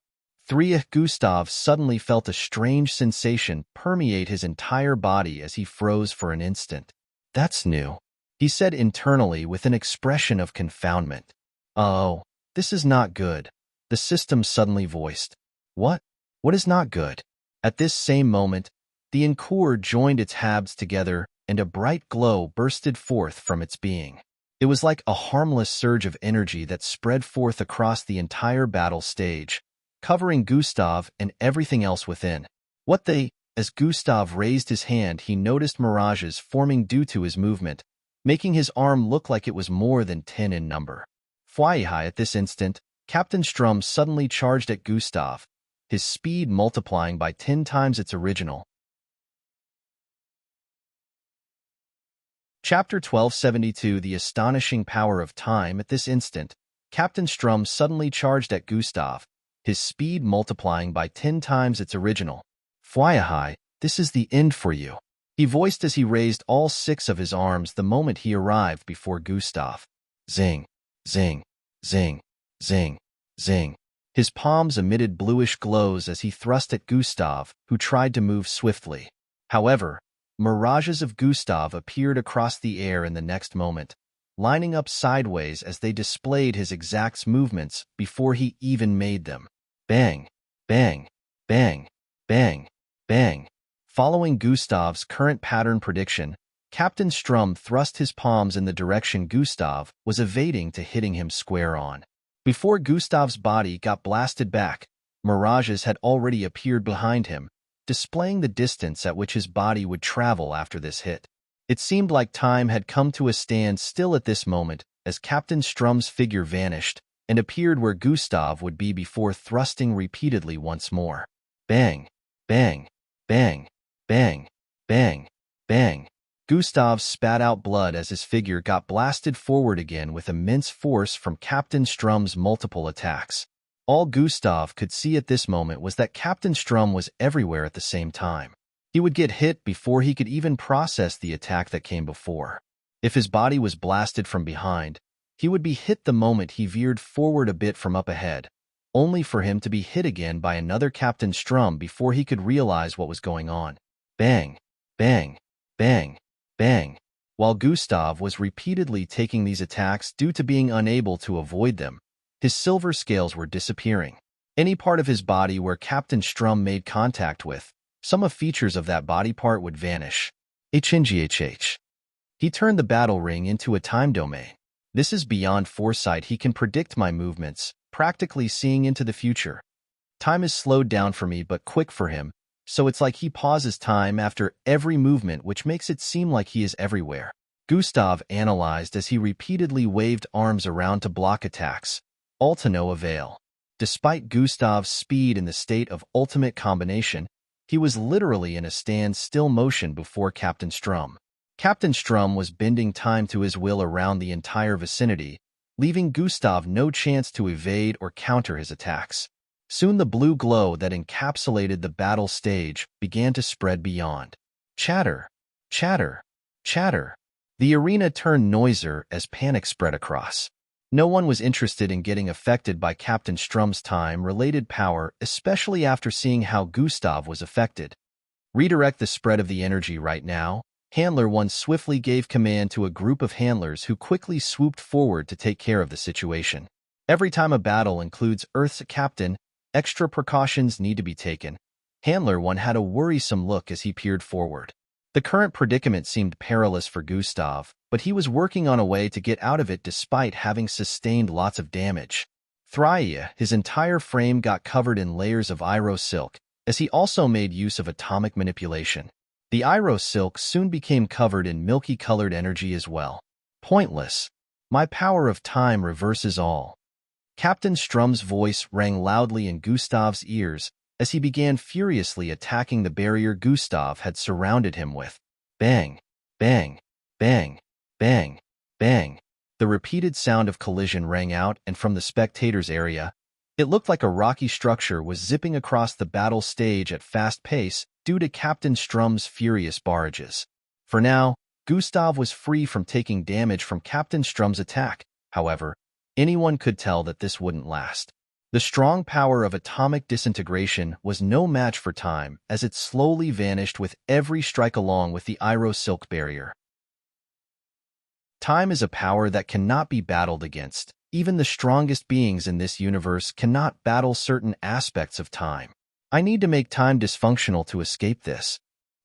Gustav suddenly felt a strange sensation permeate his entire body as he froze for an instant. That's new, he said internally with an expression of confoundment. Oh, this is not good, the system suddenly voiced. What? What is not good? At this same moment, the encore joined its halves together and a bright glow bursted forth from its being. It was like a harmless surge of energy that spread forth across the entire battle stage, covering Gustav and everything else within. As Gustav raised his hand, he noticed mirages forming due to his movement, making his arm look like it was more than 10 in number. At this instant, Captain Strum suddenly charged at Gustav, his speed multiplying by 10 times its original. Chapter 1272 The Astonishing Power of Time. At this instant, Captain Strum suddenly charged at Gustav, his speed multiplying by 10 times its original. This is the end for you, he voiced as he raised all 6 of his arms the moment he arrived before Gustav. Zing, zing, zing, zing, zing. His palms emitted bluish glows as he thrust at Gustav, who tried to move swiftly. However, mirages of Gustav appeared across the air in the next moment, lining up sideways as they displayed his exact movements before he even made them. Bang, bang, bang, bang, bang. Following Gustav's current pattern prediction, Captain Strum thrust his palms in the direction Gustav was evading to hitting him square on. Before Gustav's body got blasted back, mirages had already appeared behind him, displaying the distance at which his body would travel after this hit. It seemed like time had come to a standstill at this moment as Captain Strum's figure vanished and appeared where Gustav would be before thrusting repeatedly once more. Bang, bang, bang, bang, bang, bang. Gustav spat out blood as his figure got blasted forward again with immense force from Captain Strum's multiple attacks. All Gustav could see at this moment was that Captain Strum was everywhere at the same time. He would get hit before he could even process the attack that came before. If his body was blasted from behind, he would be hit the moment he veered forward a bit from up ahead, only for him to be hit again by another Captain Strum before he could realize what was going on. Bang, bang, bang, bang. While Gustav was repeatedly taking these attacks due to being unable to avoid them, his silver scales were disappearing. Any part of his body where Captain Strum made contact with, some of features of that body part would vanish. HNGHH. He turned the battle ring into a time domain. This is beyond foresight. He can predict my movements, practically seeing into the future. Time is slowed down for me but quick for him, so it's like he pauses time after every movement, which makes it seem like he is everywhere. Gustav analyzed as he repeatedly waved arms around to block attacks, all to no avail. Despite Gustav's speed in the state of ultimate combination, he was literally in a standstill motion before Captain Strum. Captain Strum was bending time to his will around the entire vicinity, leaving Gustav no chance to evade or counter his attacks. Soon the blue glow that encapsulated the battle stage began to spread beyond. Chatter, chatter, chatter. The arena turned noisier as panic spread across. No one was interested in getting affected by Captain Strum's time-related power, especially after seeing how Gustav was affected. Redirect the spread of the energy right now. Handler 1 swiftly gave command to a group of handlers who quickly swooped forward to take care of the situation. Every time a battle includes Earth's captain, extra precautions need to be taken. Handler 1 had a worrisome look as he peered forward. The current predicament seemed perilous for Gustav, but he was working on a way to get out of it despite having sustained lots of damage. Thria, his entire frame got covered in layers of Iro silk, as he also made use of atomic manipulation. The Iro silk soon became covered in milky-colored energy as well. Pointless. My power of time reverses all. Captain Strum's voice rang loudly in Gustav's ears as he began furiously attacking the barrier Gustav had surrounded him with. Bang, bang, bang, bang, bang. The repeated sound of collision rang out, and from the spectators' area, it looked like a rocky structure was zipping across the battle stage at fast pace due to Captain Strum's furious barrages. For now, Gustav was free from taking damage from Captain Strum's attack. However, anyone could tell that this wouldn't last. The strong power of atomic disintegration was no match for time as it slowly vanished with every strike along with the Iro silk barrier. Time is a power that cannot be battled against. Even the strongest beings in this universe cannot battle certain aspects of time. I need to make time dysfunctional to escape this.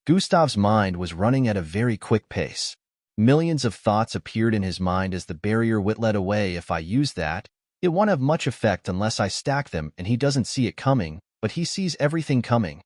Gustav's mind was running at a very quick pace. Millions of thoughts appeared in his mind as the barrier whittled away. If I use that, it won't have much effect unless I stack them, and he doesn't see it coming, but he sees everything coming.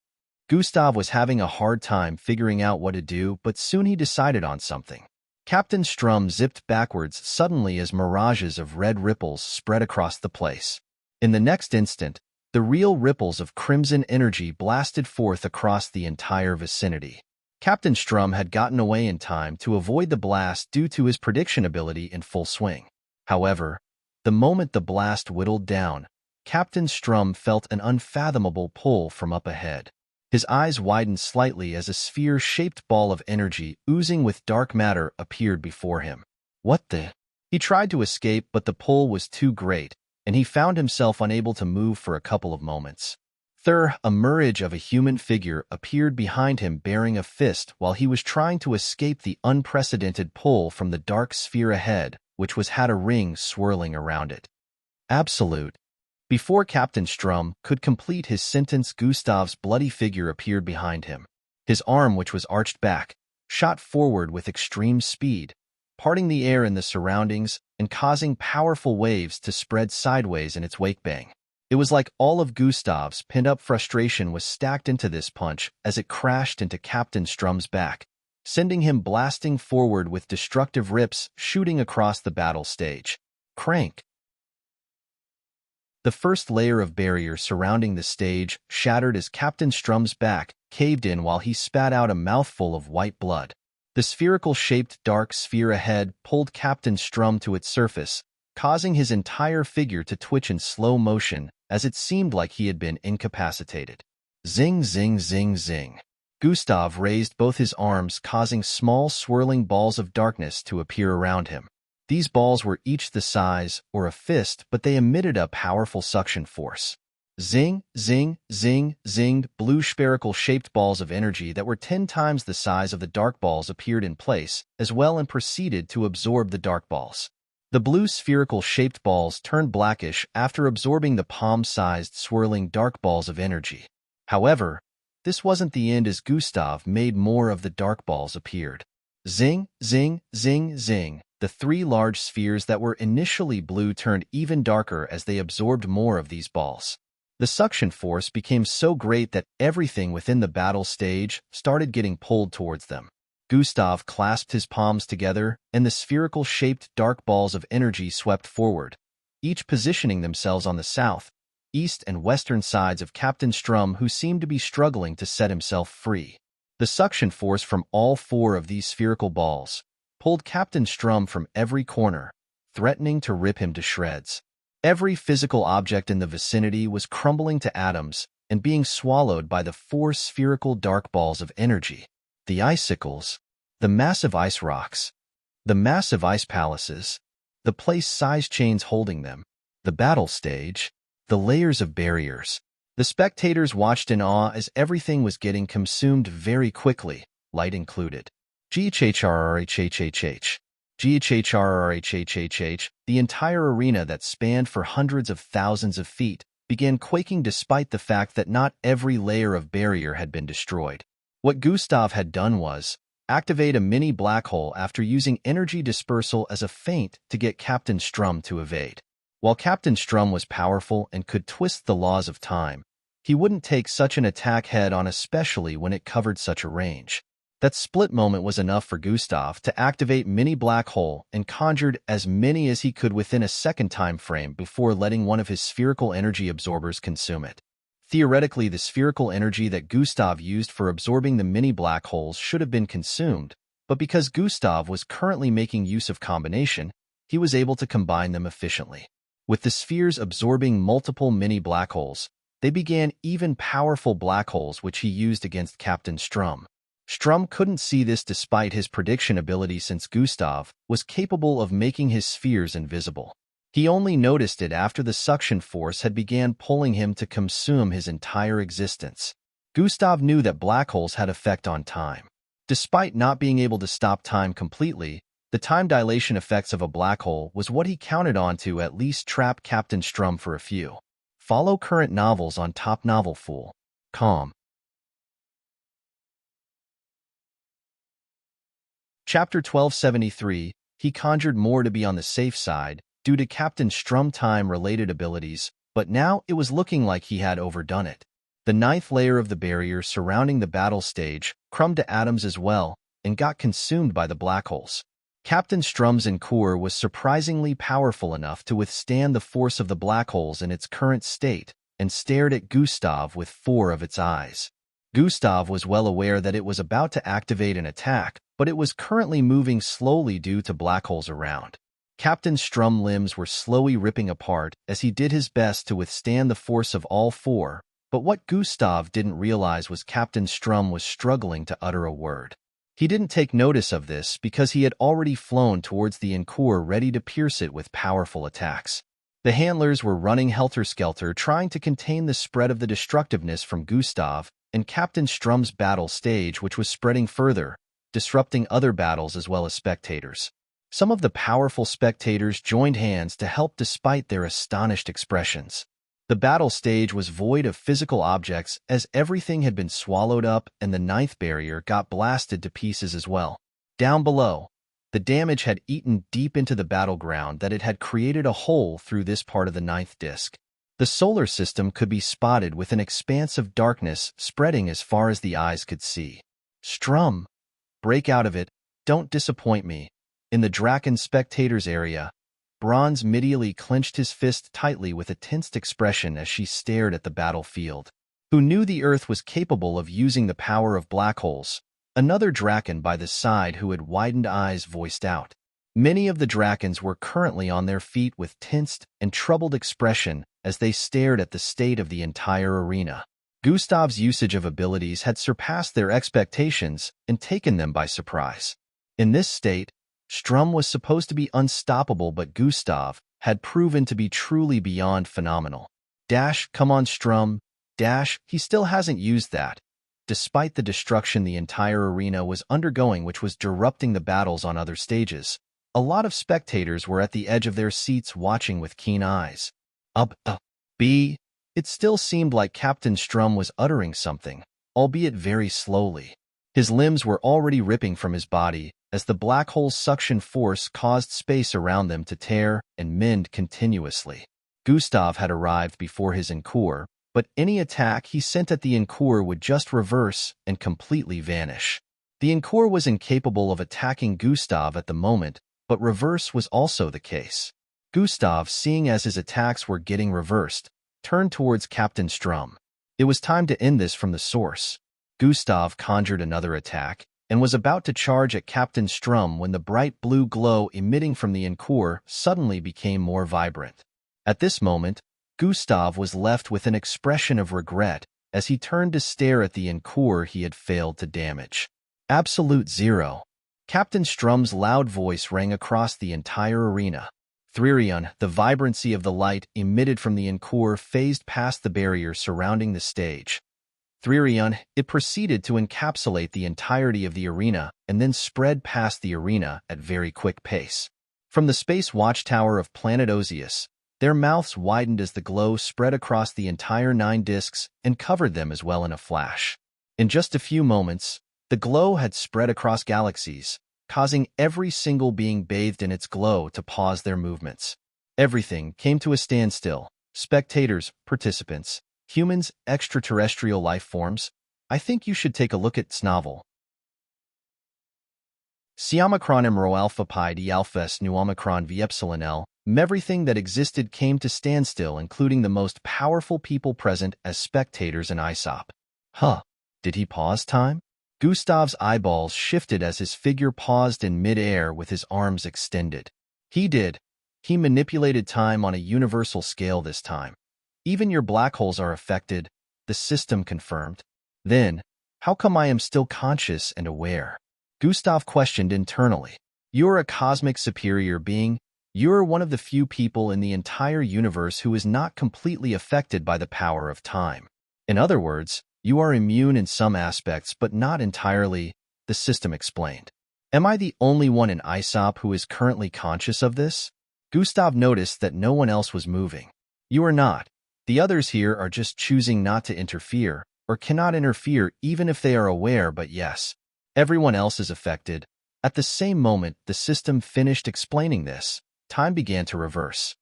Gustav was having a hard time figuring out what to do, but soon he decided on something. Captain Strum zipped backwards suddenly as mirages of red ripples spread across the place. In the next instant, the real ripples of crimson energy blasted forth across the entire vicinity. Captain Strum had gotten away in time to avoid the blast due to his prediction ability in full swing. However, the moment the blast whittled down, Captain Strum felt an unfathomable pull from up ahead. His eyes widened slightly as a sphere-shaped ball of energy oozing with dark matter appeared before him. What the? He tried to escape, but the pull was too great, and he found himself unable to move for a couple of moments. A mirage of a human figure appeared behind him bearing a fist while he was trying to escape the unprecedented pull from the dark sphere ahead, which had a ring swirling around it. Absolute. Before Captain Strum could complete his sentence, Gustav's bloody figure appeared behind him. His arm, which was arched back, shot forward with extreme speed, parting the air in the surroundings and causing powerful waves to spread sideways in its wake. Bang. It was like all of Gustav's pent-up frustration was stacked into this punch as it crashed into Captain Strum's back, sending him blasting forward with destructive rips shooting across the battle stage. Crank. The first layer of barrier surrounding the stage shattered as Captain Strum's back caved in while he spat out a mouthful of white blood. The spherical-shaped dark sphere ahead pulled Captain Strum to its surface, causing his entire figure to twitch in slow motion as it seemed like he had been incapacitated. Zing, zing, zing, zing. Gustav raised both his arms, causing small swirling balls of darkness to appear around him. These balls were each the size or a fist, but they emitted a powerful suction force. Zing, zing, zing, zinged. Blue spherical-shaped balls of energy that were 10 times the size of the dark balls appeared in place as well and proceeded to absorb the dark balls. The blue spherical-shaped balls turned blackish after absorbing the palm-sized swirling dark balls of energy. However, this wasn't the end as Gustav made more of the dark balls appeared. Zing, zing, zing, zing. The 3 large spheres that were initially blue turned even darker as they absorbed more of these balls. The suction force became so great that everything within the battle stage started getting pulled towards them. Gustav clasped his palms together, and the spherical-shaped dark balls of energy swept forward, each positioning themselves on the south, east, and western sides of Captain Strum, who seemed to be struggling to set himself free. The suction force from all 4 of these spherical balls pulled Captain Strum from every corner, threatening to rip him to shreds. Every physical object in the vicinity was crumbling to atoms and being swallowed by the four spherical dark balls of energy. The icicles, the massive ice rocks, the massive ice palaces, the place-size chains holding them, the battle stage, the layers of barriers. The spectators watched in awe as everything was getting consumed very quickly, light included. GHHRRHHHH. GHHRRHHHH, the entire arena that spanned for hundreds of thousands of feet, began quaking despite the fact that not every layer of barrier had been destroyed. What Gustav had done was activate a mini black hole after using energy dispersal as a feint to get Captain Strum to evade. While Captain Strum was powerful and could twist the laws of time, he wouldn't take such an attack head-on, especially when it covered such a range. That split moment was enough for Gustav to activate Mini Black Hole and conjured as many as he could within a second time frame before letting one of his spherical energy absorbers consume it. Theoretically, the spherical energy that Gustav used for absorbing the mini black holes should have been consumed, but because Gustav was currently making use of combination, he was able to combine them efficiently. With the spheres absorbing multiple mini black holes, they began even powerful black holes which he used against Captain Strum. Strum couldn't see this despite his prediction ability since Gustav was capable of making his spheres invisible. He only noticed it after the suction force had began pulling him to consume his entire existence. Gustav knew that black holes had effect on time. Despite not being able to stop time completely, the time dilation effects of a black hole was what he counted on to at least trap Captain Strum for a few. Follow current novels on Top Novel Fool. Com. Chapter 1273, he conjured more to be on the safe side due to Captain Strum time-related abilities, but now it was looking like he had overdone it. The ninth layer of the barrier surrounding the battle stage crumbed to atoms as well and got consumed by the black holes. Captain Strum's Encore was surprisingly powerful enough to withstand the force of the black holes in its current state and stared at Gustav with four of its eyes. Gustav was well aware that it was about to activate an attack, but it was currently moving slowly due to black holes around. Captain Strum limbs were slowly ripping apart as he did his best to withstand the force of all four, but what Gustav didn't realize was Captain Strum was struggling to utter a word. He didn't take notice of this because he had already flown towards the Encore ready to pierce it with powerful attacks. The handlers were running helter-skelter trying to contain the spread of the destructiveness from Gustav and Captain Strum's battle stage, which was spreading further, disrupting other battles as well as spectators. Some of the powerful spectators joined hands to help despite their astonished expressions. The battle stage was void of physical objects as everything had been swallowed up and the ninth barrier got blasted to pieces as well. Down below, the damage had eaten deep into the battleground that it had created a hole through this part of the ninth disk. The solar system could be spotted with an expanse of darkness spreading as far as the eyes could see. Strum, break out of it, don't disappoint me. In the Draken spectators area, Bronze immediately clenched his fist tightly with a tensed expression as she stared at the battlefield. Who knew the Earth was capable of using the power of black holes? Another Draken by the side who had widened eyes voiced out. Many of the Drakens were currently on their feet with tensed and troubled expression as they stared at the state of the entire arena. Gustav's usage of abilities had surpassed their expectations and taken them by surprise. In this state, Strum was supposed to be unstoppable, but Gustav had proven to be truly beyond phenomenal. Come on Strum, he still hasn't used that. Despite the destruction the entire arena was undergoing, which was disrupting the battles on other stages, a lot of spectators were at the edge of their seats watching with keen eyes. It still seemed like Captain Strum was uttering something, albeit very slowly. His limbs were already ripping from his body as the black hole's suction force caused space around them to tear and mend continuously. Gustav had arrived before his Encore, but any attack he sent at the Encore would just reverse and completely vanish. The Encore was incapable of attacking Gustav at the moment, but reverse was also the case. Gustav, seeing as his attacks were getting reversed, turned towards Captain Strum. It was time to end this from the source. Gustav conjured another attack and was about to charge at Captain Strum when the bright blue glow emitting from the Encore suddenly became more vibrant. At this moment, Gustav was left with an expression of regret as he turned to stare at the encore he had failed to damage. Absolute zero. Captain Strum's loud voice rang across the entire arena. Therion, the vibrancy of the light emitted from the encore phased past the barrier surrounding the stage. Therion, it proceeded to encapsulate the entirety of the arena and then spread past the arena at very quick pace. From the space watchtower of planet Osius, their mouths widened as the glow spread across the entire 9 discs and covered them as well in a flash. In just a few moments, the glow had spread across galaxies, causing every single being bathed in its glow to pause their movements. Everything came to a standstill. Spectators, participants, humans, extraterrestrial life forms. I think you should take a look at this novel. Si Omicron Rho Alpha Pi D Alpha S Nu Omicron V Epsilon L. Everything that existed came to standstill, including the most powerful people present as spectators in Aesop. Huh. Did he pause time? Gustav's eyeballs shifted as his figure paused in mid-air with his arms extended. He did. He manipulated time on a universal scale this time. Even your black holes are affected, the system confirmed. Then, how come I am still conscious and aware? Gustav questioned internally. You're a cosmic superior being. You're one of the few people in the entire universe who is not completely affected by the power of time. In other words, you are immune in some aspects but not entirely, the system explained. Am I the only one in Aesop who is currently conscious of this? Gustav noticed that no one else was moving. You are not. The others here are just choosing not to interfere, or cannot interfere even if they are aware, but yes, everyone else is affected. At the same moment the system finished explaining this, time began to reverse.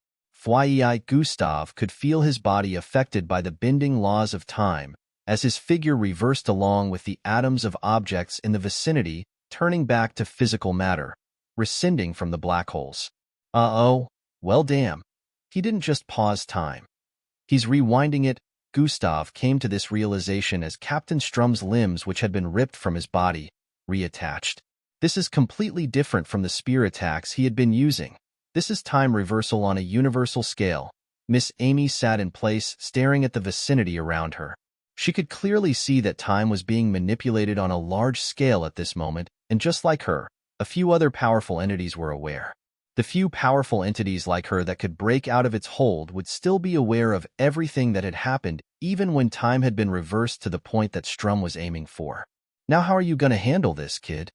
Gustav could feel his body affected by the bending laws of time, as his figure reversed along with the atoms of objects in the vicinity, turning back to physical matter, rescinding from the black holes. Uh-oh, well damn. He didn't just pause time. He's rewinding it. Gustav came to this realization as Captain Strum's limbs, which had been ripped from his body, reattached. This is completely different from the spear attacks he had been using. This is time reversal on a universal scale. Miss Amy sat in place, staring at the vicinity around her. She could clearly see that time was being manipulated on a large scale at this moment, and just like her, a few other powerful entities were aware. The few powerful entities like her that could break out of its hold would still be aware of everything that had happened, even when time had been reversed to the point that Strum was aiming for. Now how are you going to handle this, kid?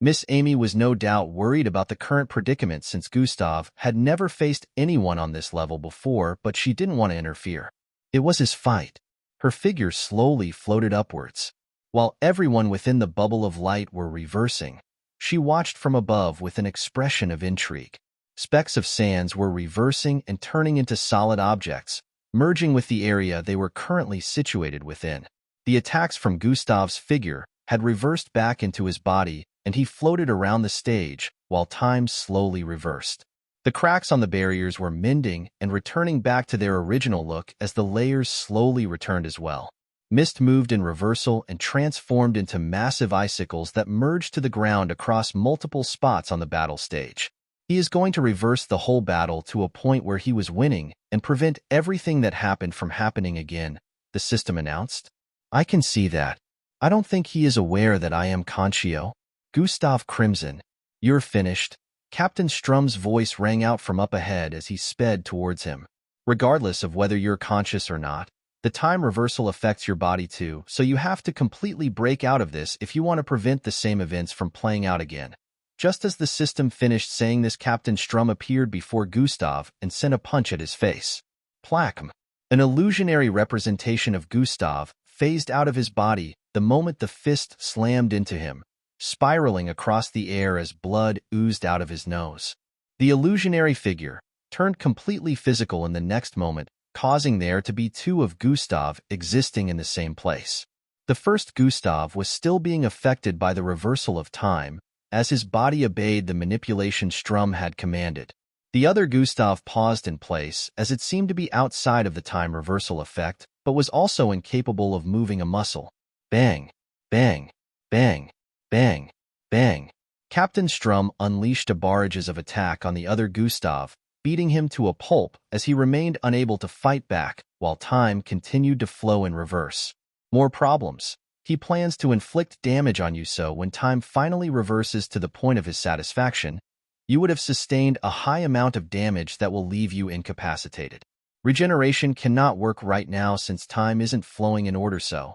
Miss Amy was no doubt worried about the current predicament since Gustav had never faced anyone on this level before, but she didn't want to interfere. It was his fight. Her figure slowly floated upwards. While everyone within the bubble of light were reversing, she watched from above with an expression of intrigue. Specks of sands were reversing and turning into solid objects, merging with the area they were currently situated within. The attacks from Gustav's figure had reversed back into his body, and he floated around the stage while time slowly reversed. The cracks on the barriers were mending and returning back to their original look as the layers slowly returned as well. Mist moved in reversal and transformed into massive icicles that merged to the ground across multiple spots on the battle stage. He is going to reverse the whole battle to a point where he was winning and prevent everything that happened from happening again, the system announced. I can see that. I don't think he is aware that I am Conchio. Gustav Crimson. You're finished. Captain Strum's voice rang out from up ahead as he sped towards him. Regardless of whether you're conscious or not, the time reversal affects your body too, so you have to completely break out of this if you want to prevent the same events from playing out again. Just as the system finished saying this, Captain Strum appeared before Gustav and sent a punch at his face. Plakm. An illusionary representation of Gustav phased out of his body the moment the fist slammed into him, spiraling across the air as blood oozed out of his nose. The illusionary figure turned completely physical in the next moment, causing there to be two of Gustav existing in the same place. The first Gustav was still being affected by the reversal of time, as his body obeyed the manipulation Strum had commanded. The other Gustav paused in place as it seemed to be outside of the time reversal effect, but was also incapable of moving a muscle. Bang, bang, bang. Bang, bang. Captain Strum unleashed a barrage of attack on the other Gustav, beating him to a pulp as he remained unable to fight back while time continued to flow in reverse. More problems. He plans to inflict damage on you, so when time finally reverses to the point of his satisfaction, you would have sustained a high amount of damage that will leave you incapacitated. Regeneration cannot work right now since time isn't flowing in order, so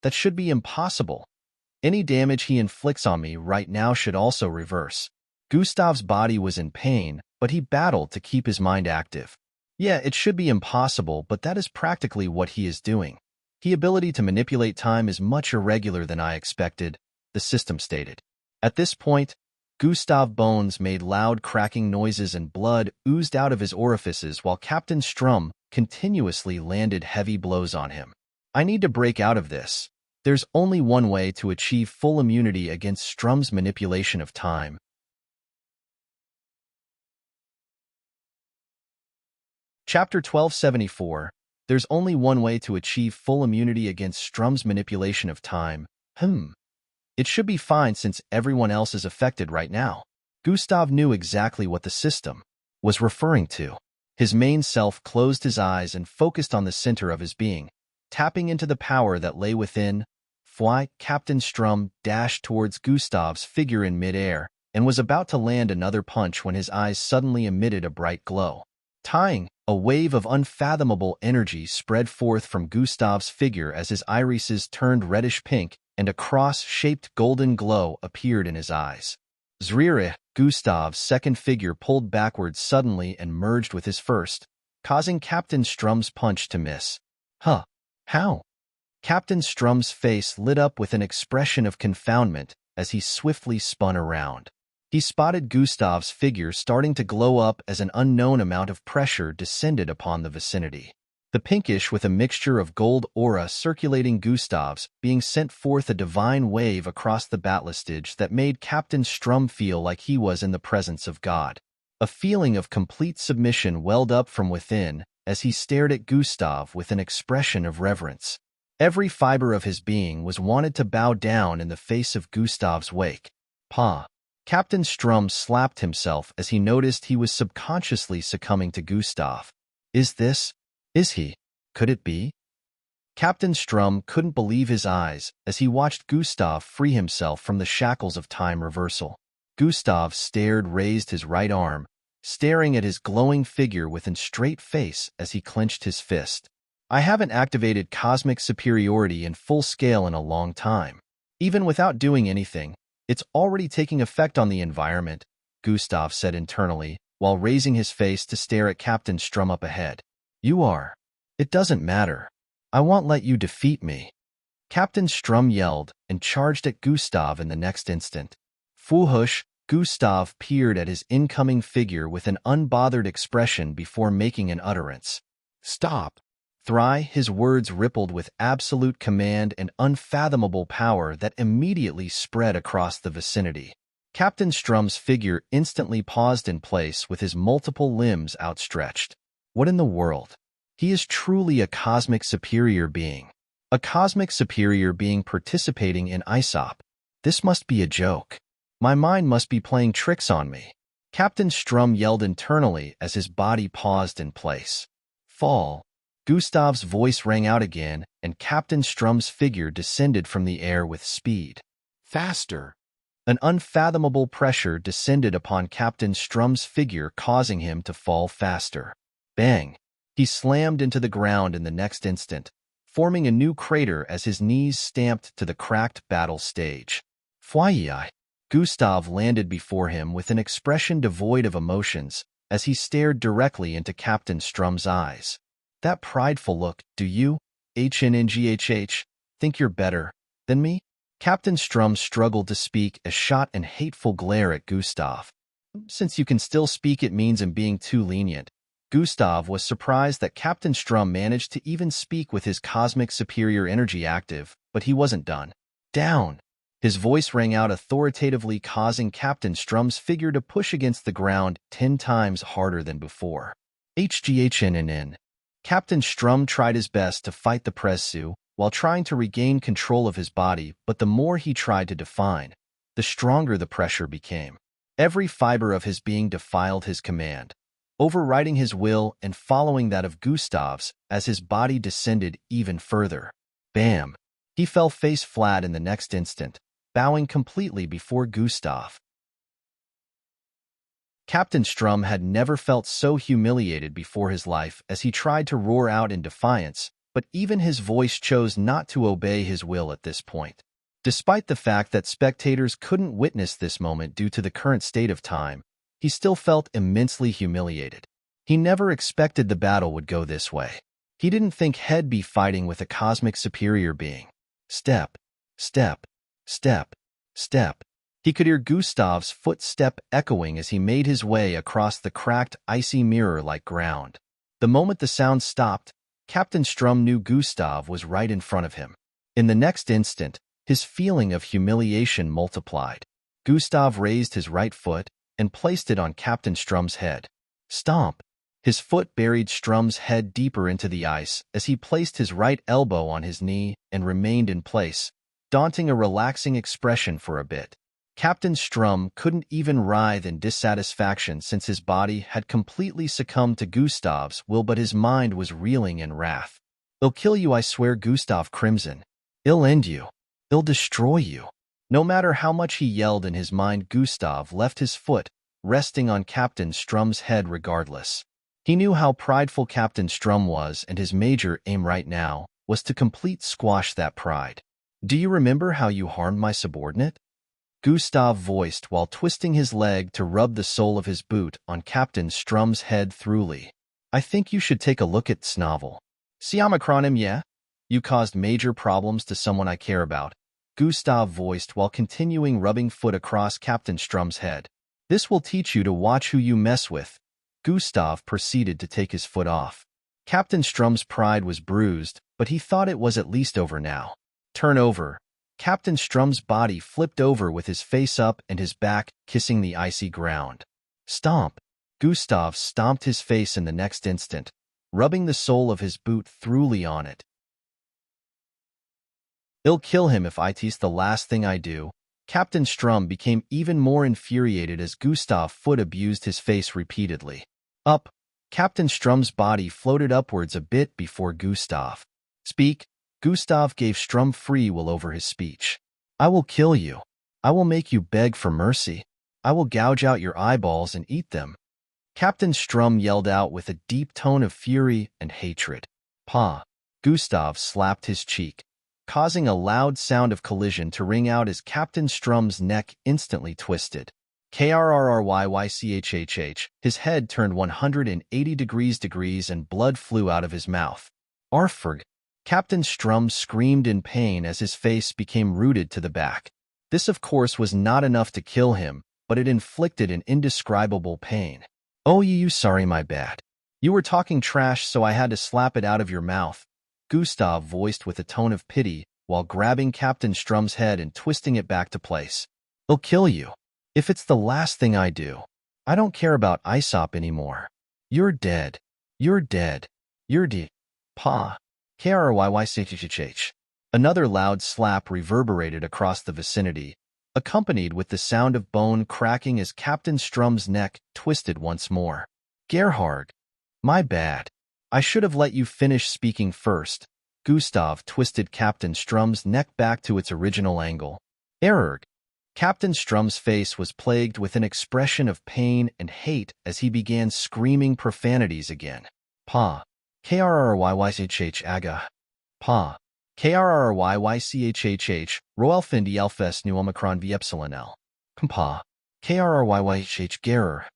that should be impossible. Any damage he inflicts on me right now should also reverse. Gustav's body was in pain, but he battled to keep his mind active. Yeah, it should be impossible, but that is practically what he is doing. His ability to manipulate time is much irregular than I expected, the system stated. At this point, Gustav's bones made loud cracking noises and blood oozed out of his orifices while Captain Strum continuously landed heavy blows on him. I need to break out of this. There's only one way to achieve full immunity against Strum's manipulation of time. Chapter 1274. There's only one way to achieve full immunity against Strum's manipulation of time. It should be fine since everyone else is affected right now. Gustav knew exactly what the system was referring to. His main self closed his eyes and focused on the center of his being, tapping into the power that lay within. Captain Strum dashed towards Gustav's figure in midair and was about to land another punch when his eyes suddenly emitted a bright glow. A wave of unfathomable energy spread forth from Gustav's figure as his irises turned reddish-pink and a cross-shaped golden glow appeared in his eyes. Zriri, Gustav's second figure pulled backwards suddenly and merged with his first, causing Captain Strum's punch to miss. How? Captain Strum's face lit up with an expression of confoundment as he swiftly spun around. He spotted Gustav's figure starting to glow up as an unknown amount of pressure descended upon the vicinity. The pinkish with a mixture of gold aura circulating Gustav's being sent forth a divine wave across the battlistage that made Captain Strum feel like he was in the presence of God. A feeling of complete submission welled up from within as he stared at Gustav with an expression of reverence. Every fiber of his being was wanted to bow down in the face of Gustav's wake. Captain Strum slapped himself as he noticed he was subconsciously succumbing to Gustav. Is he? Could it be? Captain Strum couldn't believe his eyes as he watched Gustav free himself from the shackles of time reversal. Gustav raised his right arm, staring at his glowing figure with a straight face as he clenched his fist. I haven't activated cosmic superiority in full scale in a long time. Even without doing anything, it's already taking effect on the environment, Gustav said internally, while raising his face to stare at Captain Strum up ahead. You are. It doesn't matter. I won't let you defeat me. Captain Strum yelled and charged at Gustav in the next instant. Fuhush, Gustav peered at his incoming figure with an unbothered expression before making an utterance. Stop. His words rippled with absolute command and unfathomable power that immediately spread across the vicinity. Captain Strum's figure instantly paused in place with his multiple limbs outstretched. What in the world? He is truly a cosmic superior being. A cosmic superior being participating in ISOP. This must be a joke. My mind must be playing tricks on me. Captain Strum yelled internally as his body paused in place. Fall. Gustav's voice rang out again, and Captain Strum's figure descended from the air with speed. Faster! An unfathomable pressure descended upon Captain Strum's figure, causing him to fall faster. Bang! He slammed into the ground in the next instant, forming a new crater as his knees stamped to the cracked battle stage. Fwyi! Gustav landed before him with an expression devoid of emotions as he stared directly into Captain Strum's eyes. That prideful look, do you, HNNGHH, think you're better than me? Captain Strum struggled to speak a shot and hateful glare at Gustav. Since you can still speak, it means I'm being too lenient. Gustav was surprised that Captain Strum managed to even speak with his cosmic superior energy active, but he wasn't done. Down! His voice rang out authoritatively, causing Captain Strum's figure to push against the ground 10 times harder than before. HGHNNN. Captain Strum tried his best to fight the pressu while trying to regain control of his body, but the more he tried to define, the stronger the pressure became. Every fiber of his being defied his command. overriding his will and following that of Gustav's as his body descended even further. Bam! He fell face flat in the next instant, bowing completely before Gustav. Captain Strum had never felt so humiliated before his life as he tried to roar out in defiance, but even his voice chose not to obey his will at this point. Despite the fact that spectators couldn't witness this moment due to the current state of time, he still felt immensely humiliated. He never expected the battle would go this way. He didn't think he'd be fighting with a cosmic superior being. Step, step, step, step. He could hear Gustav's footstep echoing as he made his way across the cracked, icy mirror-like ground. The moment the sound stopped, Captain Strum knew Gustav was right in front of him. In the next instant, his feeling of humiliation multiplied. Gustav raised his right foot and placed it on Captain Strum's head. Stomp! His foot buried Strum's head deeper into the ice as he placed his right elbow on his knee and remained in place, daunting a relaxing expression for a bit. Captain Strum couldn't even writhe in dissatisfaction since his body had completely succumbed to Gustav's will, but his mind was reeling in wrath. "I'll kill you, I swear, Gustav Crimson. I'll end you. I'll destroy you." No matter how much he yelled in his mind, Gustav left his foot, resting on Captain Strum's head regardless. He knew how prideful Captain Strum was, and his major aim right now was to complete squash that pride. "Do you remember how you harmed my subordinate?" Gustav voiced while twisting his leg to rub the sole of his boot on Captain Strum's head thoroughly. "I think you should take a look at Snovel. See Omicron, yeah? You caused major problems to someone I care about," Gustav voiced while continuing rubbing foot across Captain Strum's head. "This will teach you to watch who you mess with." Gustav proceeded to take his foot off. Captain Strum's pride was bruised, but he thought it was at least over now. "Turn over." Captain Strum's body flipped over with his face up and his back kissing the icy ground. Stomp! Gustav stomped his face in the next instant, rubbing the sole of his boot thoroughly on it. "I'll kill him if it's the last thing I do." Captain Strum became even more infuriated as Gustav's foot abused his face repeatedly. Up! Captain Strum's body floated upwards a bit before Gustav. "Speak." Gustav gave Strum free will over his speech. "I will kill you. I will make you beg for mercy. I will gouge out your eyeballs and eat them." Captain Strum yelled out with a deep tone of fury and hatred. "Pa!" Gustav slapped his cheek, causing a loud sound of collision to ring out as Captain Strum's neck instantly twisted. Krrrychhh, his head turned 180 degrees and blood flew out of his mouth. "Arfurg!" Captain Strum screamed in pain as his face became rooted to the back. This, of course, was not enough to kill him, but it inflicted an indescribable pain. "Oh, you sorry, my bad. You were talking trash, so I had to slap it out of your mouth," Gustav voiced with a tone of pity while grabbing Captain Strum's head and twisting it back to place. "I'll kill you. If it's the last thing I do. I don't care about Aesop anymore. You're dead. You're dead. You're dead. Pa." Krrrychhh. Another loud slap reverberated across the vicinity, accompanied with the sound of bone cracking as Captain Strum's neck twisted once more. "Gerhard. My bad. I should have let you finish speaking first." Gustav twisted Captain Strum's neck back to its original angle. "Erg." Captain Strum's face was plagued with an expression of pain and hate as he began screaming profanities again. "Pa. Krrrychhh aga. Pa. Krrrychhh Roelfindi Elfes nu Omicron Vepsilon. Pa. Krrrychhh Gerer."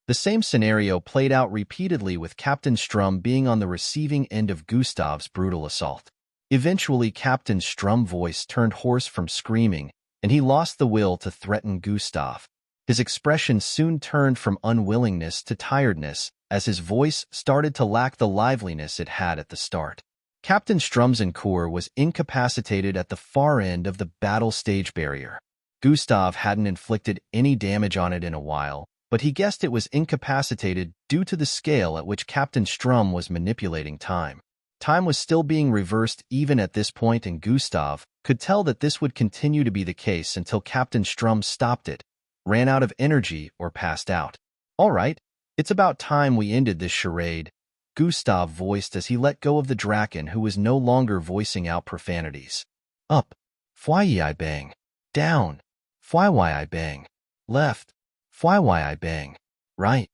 The same scenario played out repeatedly with Captain Strum being on the receiving end of Gustav's brutal assault. Eventually, Captain Strum's voice turned hoarse from screaming, and he lost the will to threaten Gustav. His expression soon turned from unwillingness to tiredness as his voice started to lack the liveliness it had at the start. Captain Strum's encore was incapacitated at the far end of the battle stage barrier. Gustav hadn't inflicted any damage on it in a while, but he guessed it was incapacitated due to the scale at which Captain Strum was manipulating time. Time was still being reversed even at this point, and Gustav could tell that this would continue to be the case until Captain Strum stopped it, ran out of energy, or passed out. "All right, It's about time we ended this charade, Gustav voiced as he let go of the Draken who was no longer voicing out profanities. Up, fwyi I bang. Down, fwyi I bang. Left, fwyi I bang. Right,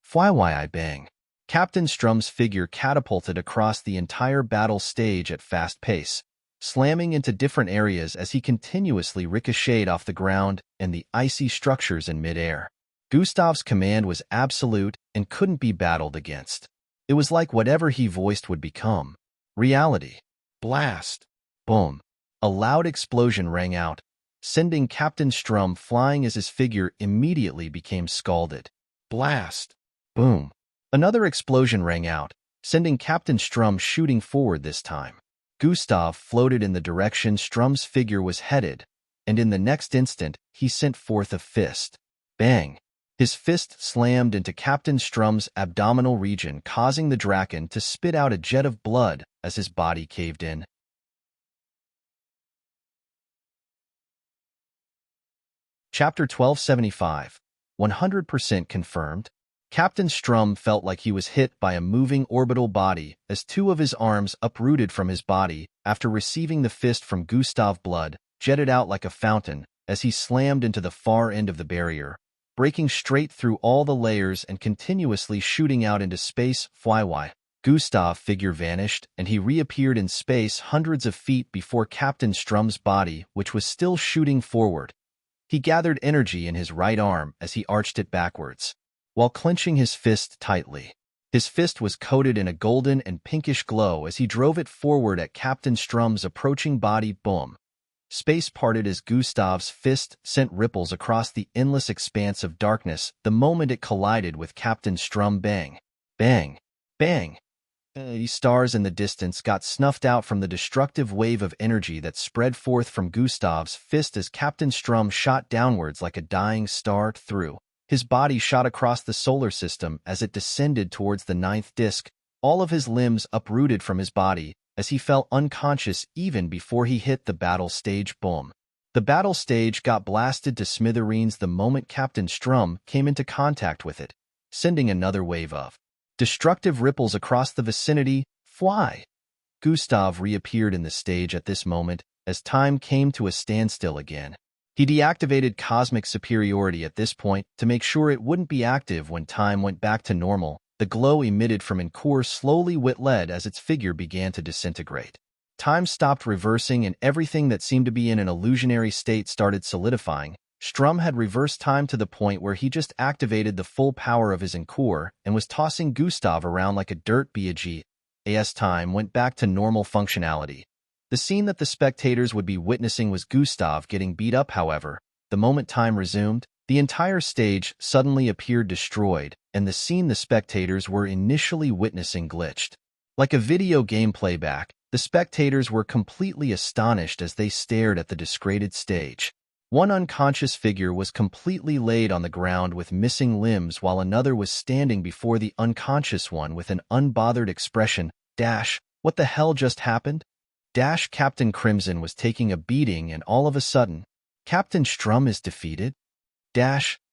fwyi I bang. Captain Strum's figure catapulted across the entire battle stage at fast pace, slamming into different areas as he continuously ricocheted off the ground and the icy structures in midair. Gustav's command was absolute and couldn't be battled against. It was like whatever he voiced would become reality. Blast! Boom! A loud explosion rang out, sending Captain Strum flying as his figure immediately became scalded. Blast! Boom! Another explosion rang out, sending Captain Strum shooting forward this time. Gustav floated in the direction Strum's figure was headed, and in the next instant, he sent forth a fist. Bang! His fist slammed into Captain Strum's abdominal region, causing the Draken to spit out a jet of blood as his body caved in. Chapter 1275. 100% confirmed. Captain Strum felt like he was hit by a moving orbital body as two of his arms uprooted from his body after receiving the fist from Gustav. Blood jetted out like a fountain as he slammed into the far end of the barrier, breaking straight through all the layers and continuously shooting out into space. Fwyi. Gustav's figure vanished, and he reappeared in space hundreds of feet before Captain Strum's body, which was still shooting forward. He gathered energy in his right arm as he arched it backwards, while clenching his fist tightly. His fist was coated in a golden and pinkish glow as he drove it forward at Captain Strum's approaching body. Boom! Space parted as Gustav's fist sent ripples across the endless expanse of darkness the moment it collided with Captain Strum. Bang! Bang! Bang! The stars in the distance got snuffed out from the destructive wave of energy that spread forth from Gustav's fist as Captain Strum shot downwards like a dying star. Through his body shot across the solar system as it descended towards the ninth disk, all of his limbs uprooted from his body as he fell unconscious even before he hit the battle stage. Boom! The battle stage got blasted to smithereens the moment Captain Strum came into contact with it, sending another wave of destructive ripples across the vicinity. Fly! Gustav reappeared in the stage at this moment as time came to a standstill again. He deactivated cosmic superiority at this point to make sure it wouldn't be active when time went back to normal. The glow emitted from Encore slowly whittled as its figure began to disintegrate. Time stopped reversing and everything that seemed to be in an illusionary state started solidifying. Strum had reversed time to the point where he just activated the full power of his Encore and was tossing Gustav around like a dirt bag. As time went back to normal functionality, the scene that the spectators would be witnessing was Gustav getting beat up. However, the moment time resumed, the entire stage suddenly appeared destroyed, and the scene the spectators were initially witnessing glitched. Like a video game playback, the spectators were completely astonished as they stared at the disgraded stage. One unconscious figure was completely laid on the ground with missing limbs while another was standing before the unconscious one with an unbothered expression. What the hell just happened? Captain Crimson was taking a beating and all of a sudden, Captain Strum is defeated?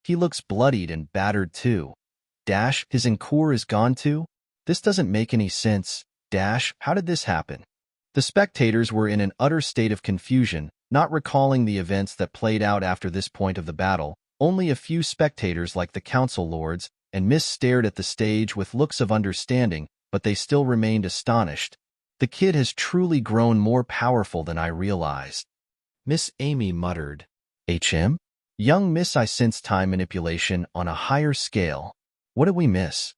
He looks bloodied and battered too. His Encore is gone too? This doesn't make any sense. How did this happen? The spectators were in an utter state of confusion, not recalling the events that played out after this point of the battle. Only a few spectators like the Council Lords and Miss stared at the stage with looks of understanding, but they still remained astonished. The kid has truly grown more powerful than I realized. Miss Amy muttered. HM? Young Miss, I sense time manipulation on a higher scale. What did we miss?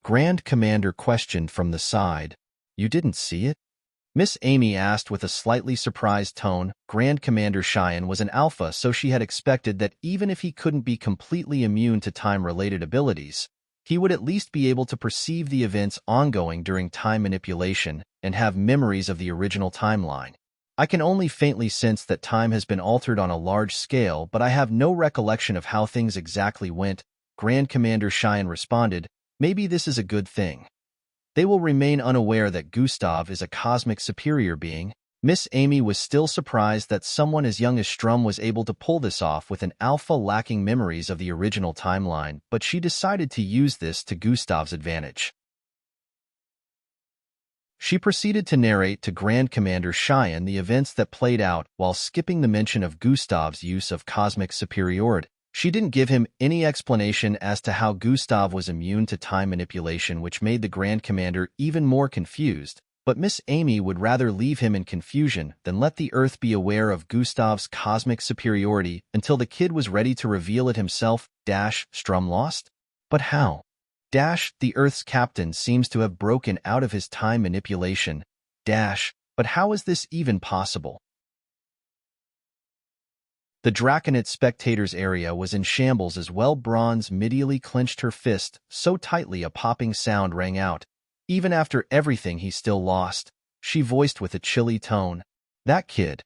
Grand Commander questioned from the side. You didn't see it? Miss Amy asked with a slightly surprised tone. Grand Commander Cheyenne was an alpha, so she had expected that even if he couldn't be completely immune to time-related abilities, he would at least be able to perceive the events ongoing during time manipulation and have memories of the original timeline. I can only faintly sense that time has been altered on a large scale, but I have no recollection of how things exactly went, Grand Commander Cheyenne responded. Maybe this is a good thing. They will remain unaware that Gustav is a cosmic superior being, Miss Amy was still surprised that someone as young as Strum was able to pull this off with an alpha lacking memories of the original timeline, but she decided to use this to Gustav's advantage. She proceeded to narrate to Grand Commander Cheyenne the events that played out while skipping the mention of Gustav's use of cosmic superiority. She didn't give him any explanation as to how Gustav was immune to time manipulation, which made the Grand Commander even more confused, but Miss Amy would rather leave him in confusion than let the Earth be aware of Gustav's cosmic superiority until the kid was ready to reveal it himself. Strum lost? But how? The Earth's captain seems to have broken out of his time manipulation. But how is this even possible? The Draconid spectators area was in shambles as well. Bronze medially clenched her fist so tightly a popping sound rang out. Even after everything he still lost, she voiced with a chilly tone. That kid,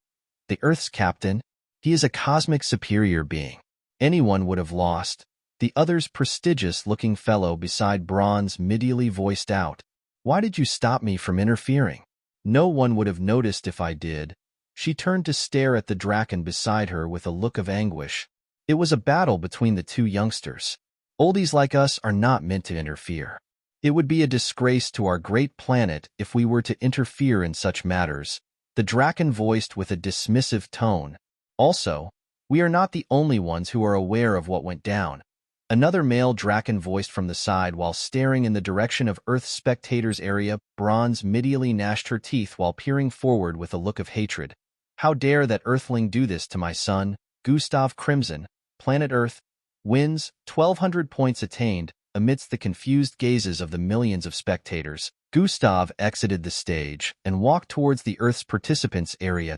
the Earth's captain, he is a cosmic superior being. Anyone would have lost. The other's prestigious-looking fellow beside Bronze medially voiced out. Why did you stop me from interfering? No one would have noticed if I did. She turned to stare at the Draken beside her with a look of anguish. It was a battle between the two youngsters. Oldies like us are not meant to interfere. It would be a disgrace to our great planet if we were to interfere in such matters, the Draken voiced with a dismissive tone. Also, we are not the only ones who are aware of what went down. Another male Draken voiced from the side while staring in the direction of Earth's spectators area. Bronze medially gnashed her teeth while peering forward with a look of hatred. How dare that Earthling do this to my son? Gustav Crimson, Planet Earth, wins, 1,200 points attained. Amidst the confused gazes of the millions of spectators, Gustav exited the stage and walked towards the Earth's participants area.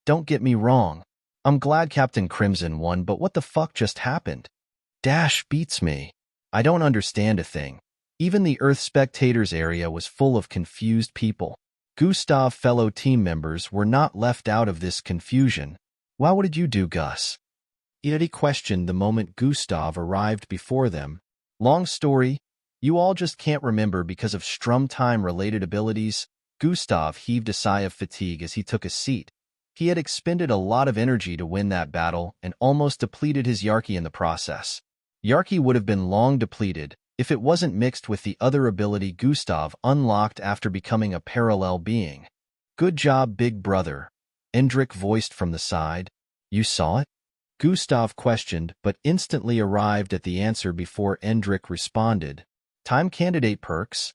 Don't get me wrong. I'm glad Captain Crimson won, but what the fuck just happened? Beats me. I don't understand a thing. Even the Earth spectators area was full of confused people. Gustav's fellow team members were not left out of this confusion. Well, what did you do, Gus? He questioned the moment Gustav arrived before them. Long story, you all just can't remember because of Strum time-related abilities. Gustav heaved a sigh of fatigue as he took a seat. He had expended a lot of energy to win that battle and almost depleted his Yarki in the process. Yarki would have been long depleted if it wasn't mixed with the other ability Gustav unlocked after becoming a parallel being. Good job, big brother, Endrick voiced from the side. You saw it? Gustav questioned, but instantly arrived at the answer before Endrick responded. Time candidate perks?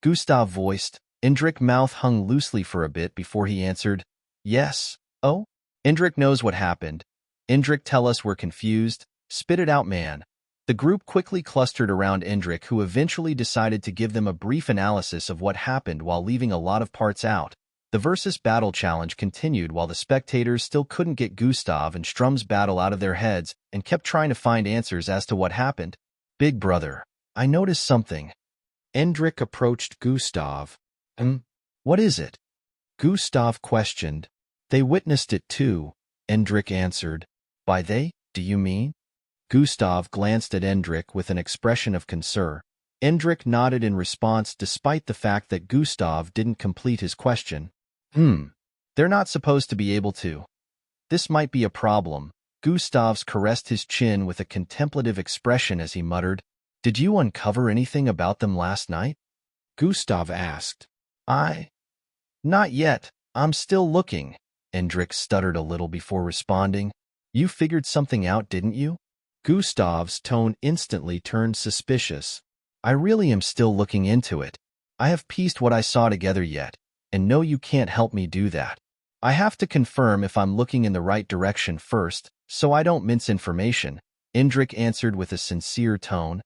Gustav voiced. Endrick's mouth hung loosely for a bit before he answered, yes. Oh? Endrick knows what happened. Endrick, tell us we're confused. Spit it out, man. The group quickly clustered around Endrick, who eventually decided to give them a brief analysis of what happened while leaving a lot of parts out. The versus battle challenge continued while the spectators still couldn't get Gustav and Strum's battle out of their heads and kept trying to find answers as to what happened. Big brother, I noticed something. Endrick approached Gustav. What is it? Gustav questioned. They witnessed it too, Endrick answered. By they, do you mean? Gustav glanced at Endrick with an expression of concern. Endrick nodded in response despite the fact that Gustav didn't complete his question. They're not supposed to be able to. This might be a problem. Gustav caressed his chin with a contemplative expression as he muttered, Did you uncover anything about them last night? Gustav asked. Not yet. I'm still looking. Endrick stuttered a little before responding. You figured something out, didn't you? Gustav's tone instantly turned suspicious. I really am still looking into it. I have pieced what I saw together yet, and no, you can't help me do that. I have to confirm if I'm looking in the right direction first, so I don't mince information, Endrick answered with a sincere tone.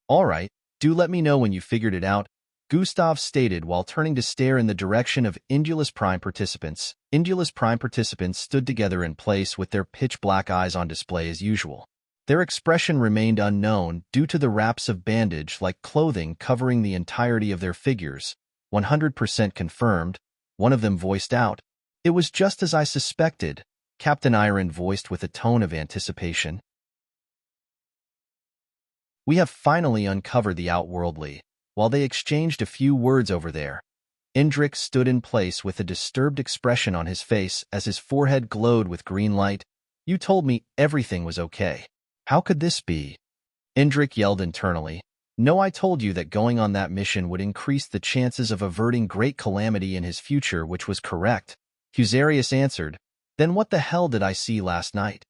All right, do let me know when you figured it out, Gustav stated while turning to stare in the direction of Indulus Prime participants. Indulus Prime participants stood together in place with their pitch-black eyes on display as usual. Their expression remained unknown due to the wraps of bandage-like clothing covering the entirety of their figures. 100% confirmed, one of them voiced out. It was just as I suspected, Captain Iron voiced with a tone of anticipation. We have finally uncovered the outworldly. While they exchanged a few words over there, Indrik stood in place with a disturbed expression on his face as his forehead glowed with green light. You told me everything was okay. How could this be? Indrik yelled internally. No, I told you that going on that mission would increase the chances of averting great calamity in his future, which was correct. Fusarius answered. Then what the hell did I see last night?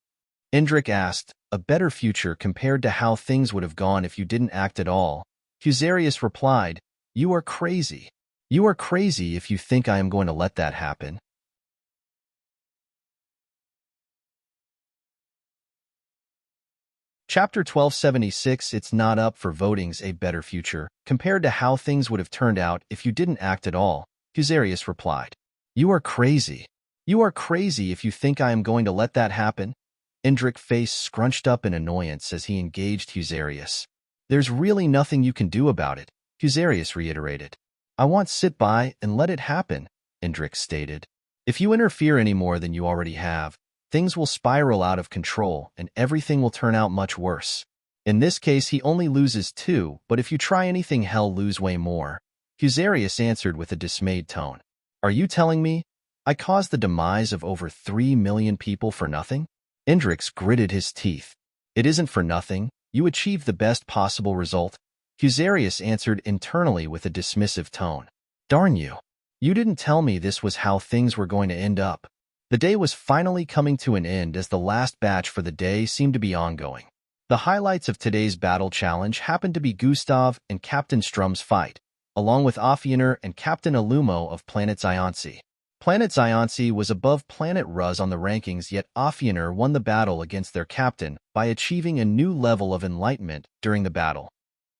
Indrik asked. A better future compared to how things would have gone if you didn't act at all. Fusarius replied. You are crazy. You are crazy if you think I am going to let that happen. Chapter 1276. It's not up for voting's a better future, compared to how things would have turned out if you didn't act at all, Fusarius replied. You are crazy. You are crazy if you think I am going to let that happen. Indrik's face scrunched up in annoyance as he engaged Fusarius. There's really nothing you can do about it, Fusarius reiterated. I want sit by and let it happen, Indrik stated. If you interfere any more than you already have, things will spiral out of control and everything will turn out much worse. In this case, he only loses 2, but if you try anything, hell lose way more. Fusarius answered with a dismayed tone. Are you telling me I caused the demise of over 3 million people for nothing? Indrik gritted his teeth. It isn't for nothing. You achieved the best possible result. Fusarius answered internally with a dismissive tone. Darn you. You didn't tell me this was how things were going to end up. The day was finally coming to an end as the last batch for the day seemed to be ongoing. The highlights of today's battle challenge happened to be Gustav and Captain Strum's fight, along with Afyaner and Captain Alumo of Planet Zionsi. Planet Zionsi was above Planet Ruz on the rankings, yet Afyaner won the battle against their captain by achieving a new level of enlightenment during the battle.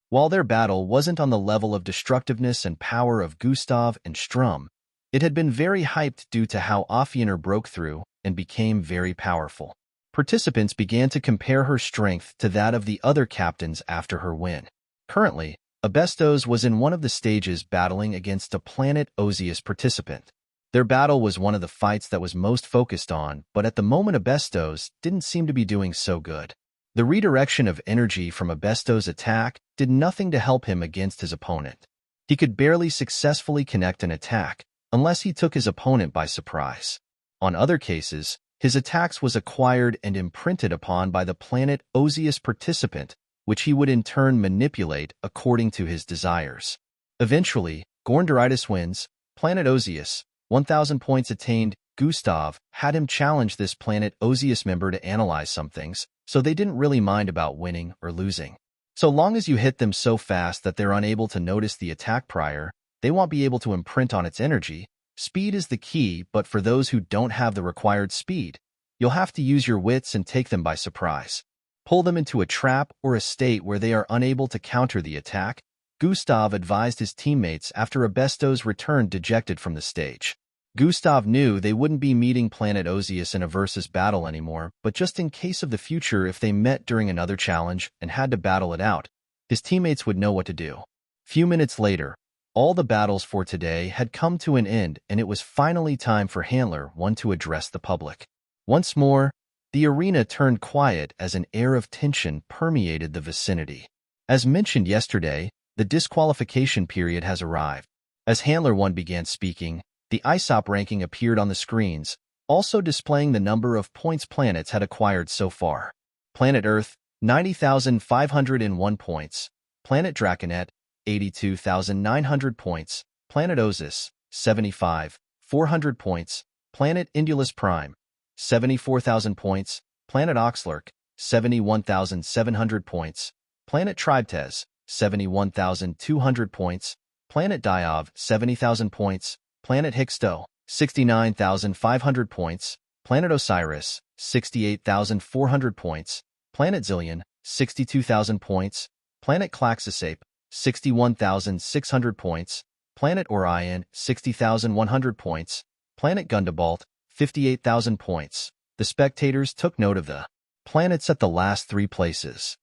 While their battle wasn't on the level of destructiveness and power of Gustav and Strum, it had been very hyped due to how Afyaner broke through and became very powerful. Participants began to compare her strength to that of the other captains after her win. Currently, Abestos was in one of the stages battling against a Planet Ozius participant. Their battle was one of the fights that was most focused on, but at the moment Abestos didn't seem to be doing so good. The redirection of energy from Abestos' attack did nothing to help him against his opponent. He could barely successfully connect an attack unless he took his opponent by surprise. On other cases, his attacks was acquired and imprinted upon by the Planet Ozius participant, which he would in turn manipulate according to his desires. Eventually, Gorndaritis wins. Planet Ozius, 1,000 points attained. Gustav had him challenge this Planet Ozius member to analyze some things, so they didn't really mind about winning or losing. So long as you hit them so fast that they're unable to notice the attack prior, they won't be able to imprint on its energy. Speed is the key, but for those who don't have the required speed, you'll have to use your wits and take them by surprise. Pull them into a trap or a state where they are unable to counter the attack, Gustav advised his teammates after Abestos returned dejected from the stage. Gustav knew they wouldn't be meeting Planet Ozius in a versus battle anymore, but just in case of the future, if they met during another challenge and had to battle it out, his teammates would know what to do. Few minutes later, all the battles for today had come to an end, and it was finally time for Handler 1 to address the public. Once more, the arena turned quiet as an air of tension permeated the vicinity. As mentioned yesterday, the disqualification period has arrived. As Handler 1 began speaking, the ISOP ranking appeared on the screens, also displaying the number of points planets had acquired so far. Planet Earth, 90,501 points. Planet Draconet, 82,900 points. Planet Osis, 75,400 points. Planet Indulus Prime, 74,000 points. Planet Oxlurk, 71,700 points. Planet Tribtes, 71,200 points. Planet Diov, 70,000 points. Planet Hixto, 69,500 points. Planet Osiris, 68,400 points. Planet Zillion, 62,000 points. Planet Claxosape, 61,600 points. Planet Orion, 60,100 points. Planet Gundabalt, 58,000 points. The spectators took note of the planets at the last 3 places.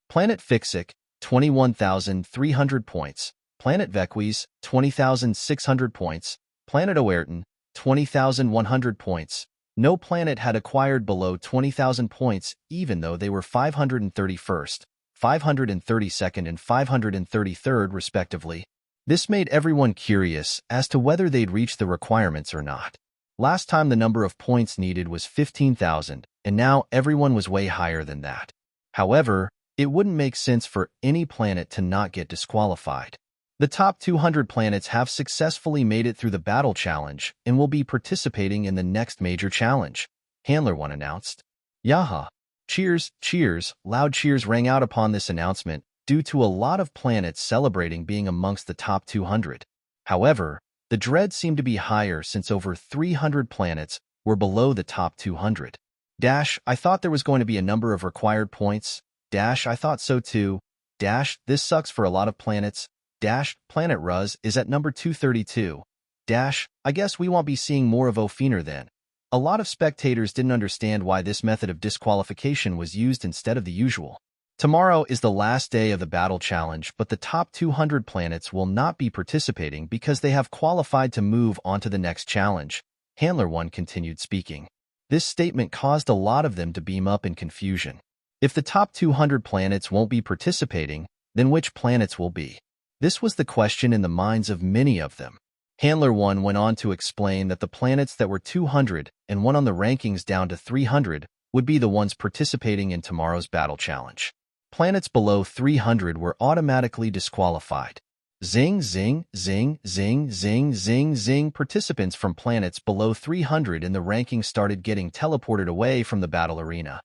Planet Fixic, 21,300 points. Planet Vequis, 20,600 points. Planet Oerton, 20,100 points. No planet had acquired below 20,000 points, even though they were 531st, 532nd, and 533rd respectively. This made everyone curious as to whether they'd reach the requirements or not. Last time the number of points needed was 15,000, and now everyone was way higher than that. However, it wouldn't make sense for any planet to not get disqualified. The top 200 planets have successfully made it through the battle challenge and will be participating in the next major challenge, Handler 1 announced. Yaha! Cheers, cheers! Loud cheers rang out upon this announcement due to a lot of planets celebrating being amongst the top 200. However, the dread seemed to be higher since over 300 planets were below the top 200. I thought there was going to be a number of required points. I thought so too. This sucks for a lot of planets. Planet Ruz is at number 232. I guess we won't be seeing more of Ophener then. A lot of spectators didn't understand why this method of disqualification was used instead of the usual. Tomorrow is the last day of the battle challenge, but the top 200 planets will not be participating because they have qualified to move on to the next challenge. Handler 1 continued speaking. This statement caused a lot of them to beam up in confusion. If the top 200 planets won't be participating, then which planets will be? This was the question in the minds of many of them. Handler 1 went on to explain that the planets that were 200 and went on the rankings down to 300 would be the ones participating in tomorrow's battle challenge. Planets below 300 were automatically disqualified. Zing, zing, zing, zing, zing, zing, zing. Participants from planets below 300 in the ranking started getting teleported away from the battle arena.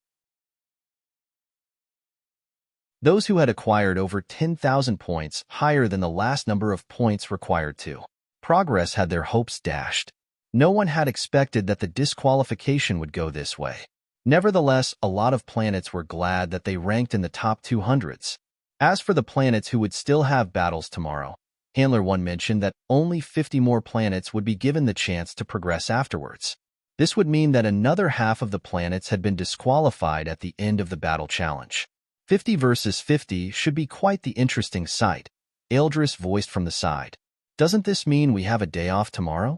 Those who had acquired over 10,000 points, higher than the last number of points required to progress, had their hopes dashed. No one had expected that the disqualification would go this way. Nevertheless, a lot of planets were glad that they ranked in the top 200s. As for the planets who would still have battles tomorrow, Handler 1 mentioned that only 50 more planets would be given the chance to progress afterwards. This would mean that another half of the planets had been disqualified at the end of the battle challenge. 50 versus 50 should be quite the interesting sight, Eldris voiced from the side. Doesn't this mean we have a day off tomorrow?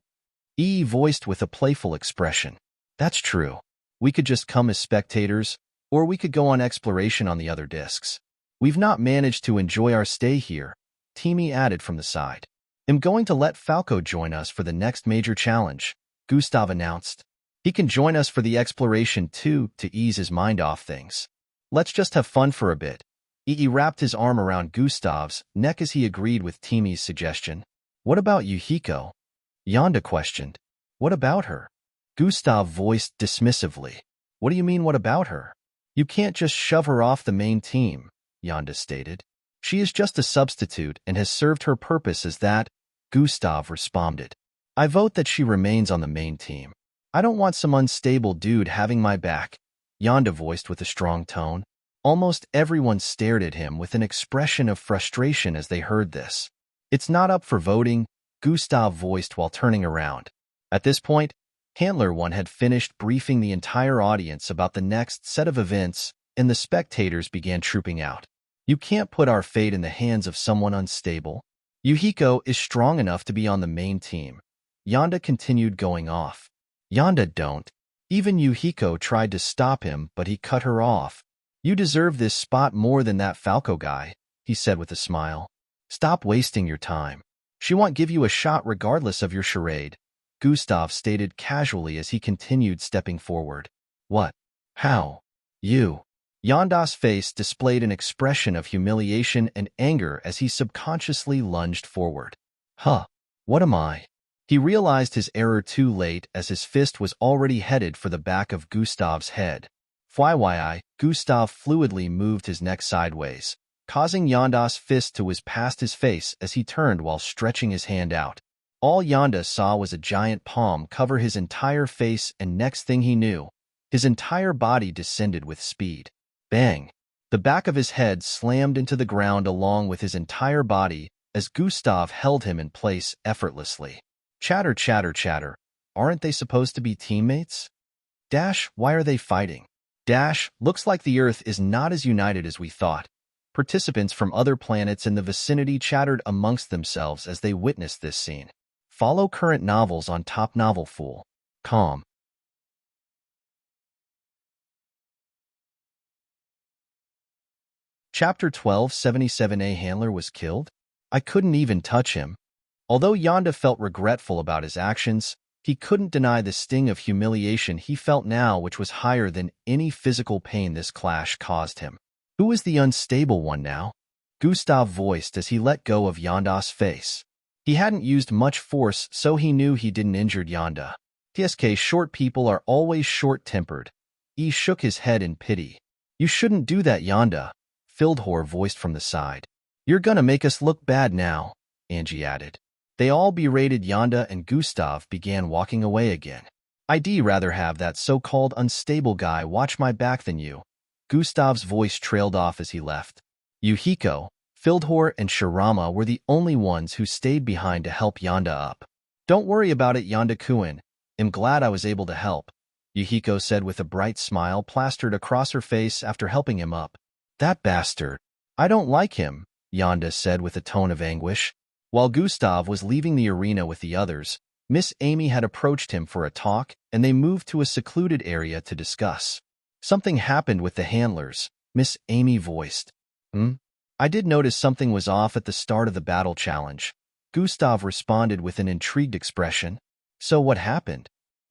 E voiced with a playful expression. That's true. We could just come as spectators, or we could go on exploration on the other discs. We've not managed to enjoy our stay here, Teamy added from the side. I'm going to let Falco join us for the next major challenge, Gustav announced. He can join us for the exploration too, to ease his mind off things. Let's just have fun for a bit. He wrapped his arm around Gustav's neck as he agreed with Teamy's suggestion. What about Yuhiko? Yonda questioned. What about her? Gustav voiced dismissively. What do you mean, what about her? You can't just shove her off the main team, Yonda stated. She is just a substitute and has served her purpose as that, Gustav responded. I vote that she remains on the main team. I don't want some unstable dude having my back, Yonda voiced with a strong tone. Almost everyone stared at him with an expression of frustration as they heard this. It's not up for voting, Gustav voiced while turning around. At this point, Handler 1 had finished briefing the entire audience about the next set of events, and the spectators began trooping out. You can't put our fate in the hands of someone unstable. Yuhiko is strong enough to be on the main team. Yonda continued going off. Yonda don't. Even Yuhiko tried to stop him, but he cut her off. You deserve this spot more than that Falco guy, he said with a smile. Stop wasting your time. She won't give you a shot regardless of your charade, Gustav stated casually as he continued stepping forward. What? How? You? Yonda's face displayed an expression of humiliation and anger as he subconsciously lunged forward. Huh. What am I? He realized his error too late as his fist was already headed for the back of Gustav's head. FYI, Gustav fluidly moved his neck sideways, causing Yonda's fist to whiz past his face as he turned while stretching his hand out. All Yonda saw was a giant palm cover his entire face, and next thing he knew, his entire body descended with speed. Bang! The back of his head slammed into the ground along with his entire body as Gustav held him in place effortlessly. Chatter, chatter, chatter. Aren't they supposed to be teammates? Why are they fighting? Looks like the Earth is not as united as we thought. Participants from other planets in the vicinity chattered amongst themselves as they witnessed this scene. Follow current novels on Top Novel Fool. Com. Chapter 1277A Handler was killed? I couldn't even touch him. Although Yonda felt regretful about his actions, he couldn't deny the sting of humiliation he felt now, which was higher than any physical pain this clash caused him. Who is the unstable one now? Gustav voiced as he let go of Yonda's face. He hadn't used much force, so he knew he didn't injure Yonda. TSK, short people are always short-tempered. He shook his head in pity. You shouldn't do that, Yonda, Fildhor voiced from the side. You're gonna make us look bad now, Angie added. They all berated Yonda and Gustav began walking away again. I'd rather have that so-called unstable guy watch my back than you. Gustav's voice trailed off as he left. Yuhiko, Fildhor, and Shirama were the only ones who stayed behind to help Yonda up. Don't worry about it, Yonda-kun. I'm glad I was able to help, Yuhiko said with a bright smile plastered across her face after helping him up. That bastard. I don't like him, Yonda said with a tone of anguish. While Gustav was leaving the arena with the others, Miss Amy had approached him for a talk, and they moved to a secluded area to discuss. Something happened with the handlers, Miss Amy voiced. I did notice something was off at the start of the battle challenge. Gustav responded with an intrigued expression. So what happened?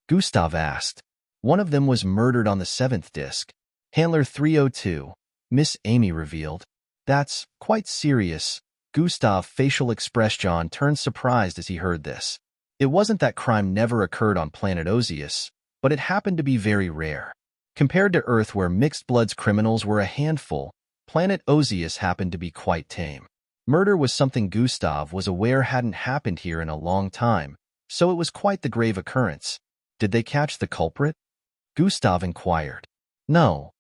Gustav asked. One of them was murdered on the 7th disc. Handler 302, Miss Amy revealed. That's quite serious. Gustav's facial expression turned surprised as he heard this. It wasn't that crime never occurred on planet Ozius, but it happened to be very rare. Compared to Earth, where mixed bloods criminals were a handful, planet Ozius happened to be quite tame. Murder was something Gustav was aware hadn't happened here in a long time, so it was quite the grave occurrence. Did they catch the culprit? Gustav inquired. No.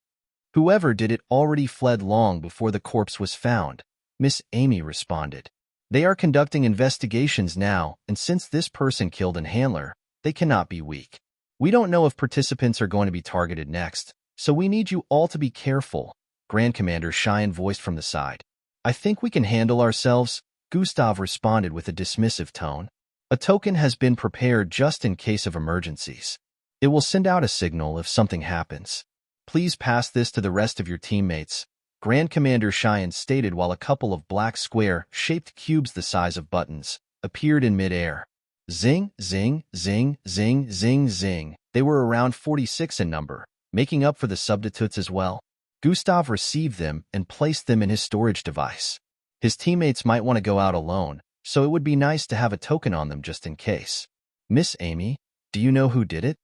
Whoever did it already fled long before the corpse was found, Miss Amy responded. They are conducting investigations now, and since this person killed an handler, they cannot be weak. We don't know if participants are going to be targeted next, so we need you all to be careful, Grand Commander Cheyenne voiced from the side. I think we can handle ourselves, Gustav responded with a dismissive tone. A token has been prepared just in case of emergencies. It will send out a signal if something happens. Please pass this to the rest of your teammates, Grand Commander Cheyenne stated while a couple of black square-shaped cubes the size of buttons appeared in mid-air. Zing, zing, zing, zing, zing, zing. They were around 46 in number, making up for the substitutes as well. Gustav received them and placed them in his storage device. His teammates might want to go out alone, so it would be nice to have a token on them just in case. Miss Amy, do you know who did it?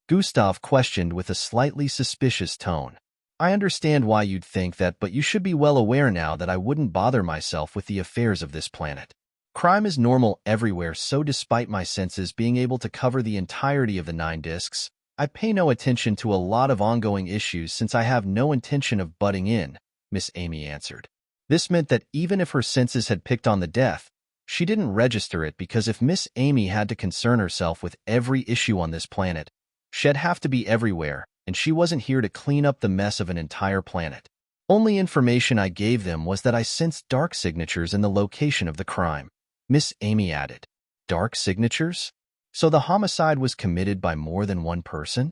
Gustav questioned with a slightly suspicious tone. I understand why you'd think that, but you should be well aware now that I wouldn't bother myself with the affairs of this planet. Crime is normal everywhere, so despite my senses being able to cover the entirety of the 9 discs, I pay no attention to a lot of ongoing issues since I have no intention of butting in, Miss Amy answered. This meant that even if her senses had picked on the death, she didn't register it because if Miss Amy had to concern herself with every issue on this planet, she'd have to be everywhere, and she wasn't here to clean up the mess of an entire planet. Only information I gave them was that I sensed dark signatures in the location of the crime, Miss Amy added. Dark signatures? So the homicide was committed by more than one person?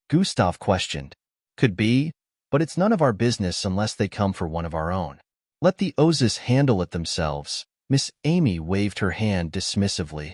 Gustav questioned. Could be, but it's none of our business unless they come for one of our own. Let the Ozius handle it themselves. Miss Amy waved her hand dismissively.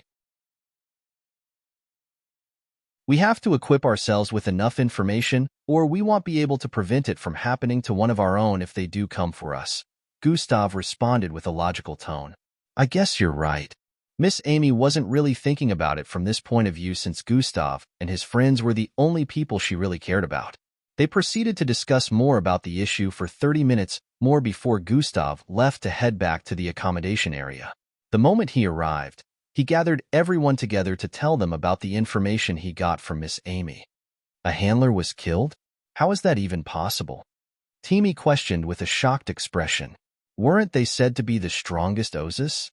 We have to equip ourselves with enough information, or we won't be able to prevent it from happening to one of our own if they do come for us. Gustav responded with a logical tone. I guess you're right. Miss Amy wasn't really thinking about it from this point of view since Gustav and his friends were the only people she really cared about. They proceeded to discuss more about the issue for 30 minutes more before Gustav left to head back to the accommodation area. The moment he arrived, he gathered everyone together to tell them about the information he got from Miss Amy. A handler was killed? How is that even possible? Teamy questioned with a shocked expression. Weren't they said to be the strongest Ozius?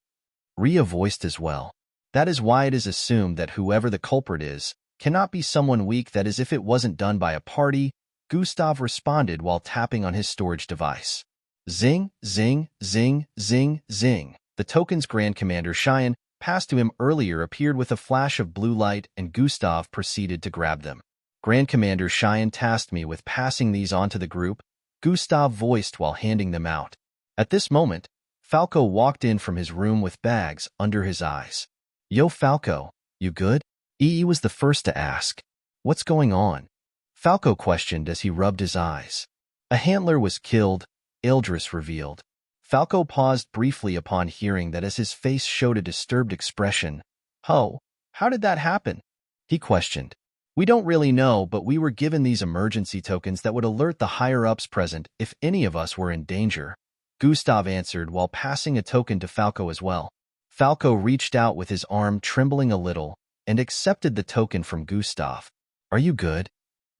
Ria voiced as well. That is why it is assumed that whoever the culprit is cannot be someone weak, that is if it wasn't done by a party, Gustav responded while tapping on his storage device. Zing, zing, zing, zing, zing. The token's Grand Commander Cheyenne passed to him earlier appeared with a flash of blue light, and Gustav proceeded to grab them. Grand Commander Cheyenne tasked me with passing these on to the group, Gustav voiced while handing them out. At this moment, Falco walked in from his room with bags under his eyes. Yo, Falco, you good? EE was the first to ask. What's going on? Falco questioned as he rubbed his eyes. A handler was killed, Eldris revealed. Falco paused briefly upon hearing that as his face showed a disturbed expression. Oh, how did that happen? He questioned. We don't really know, but we were given these emergency tokens that would alert the higher-ups present if any of us were in danger. Gustav answered while passing a token to Falco as well. Falco reached out with his arm trembling a little and accepted the token from Gustav. Are you good?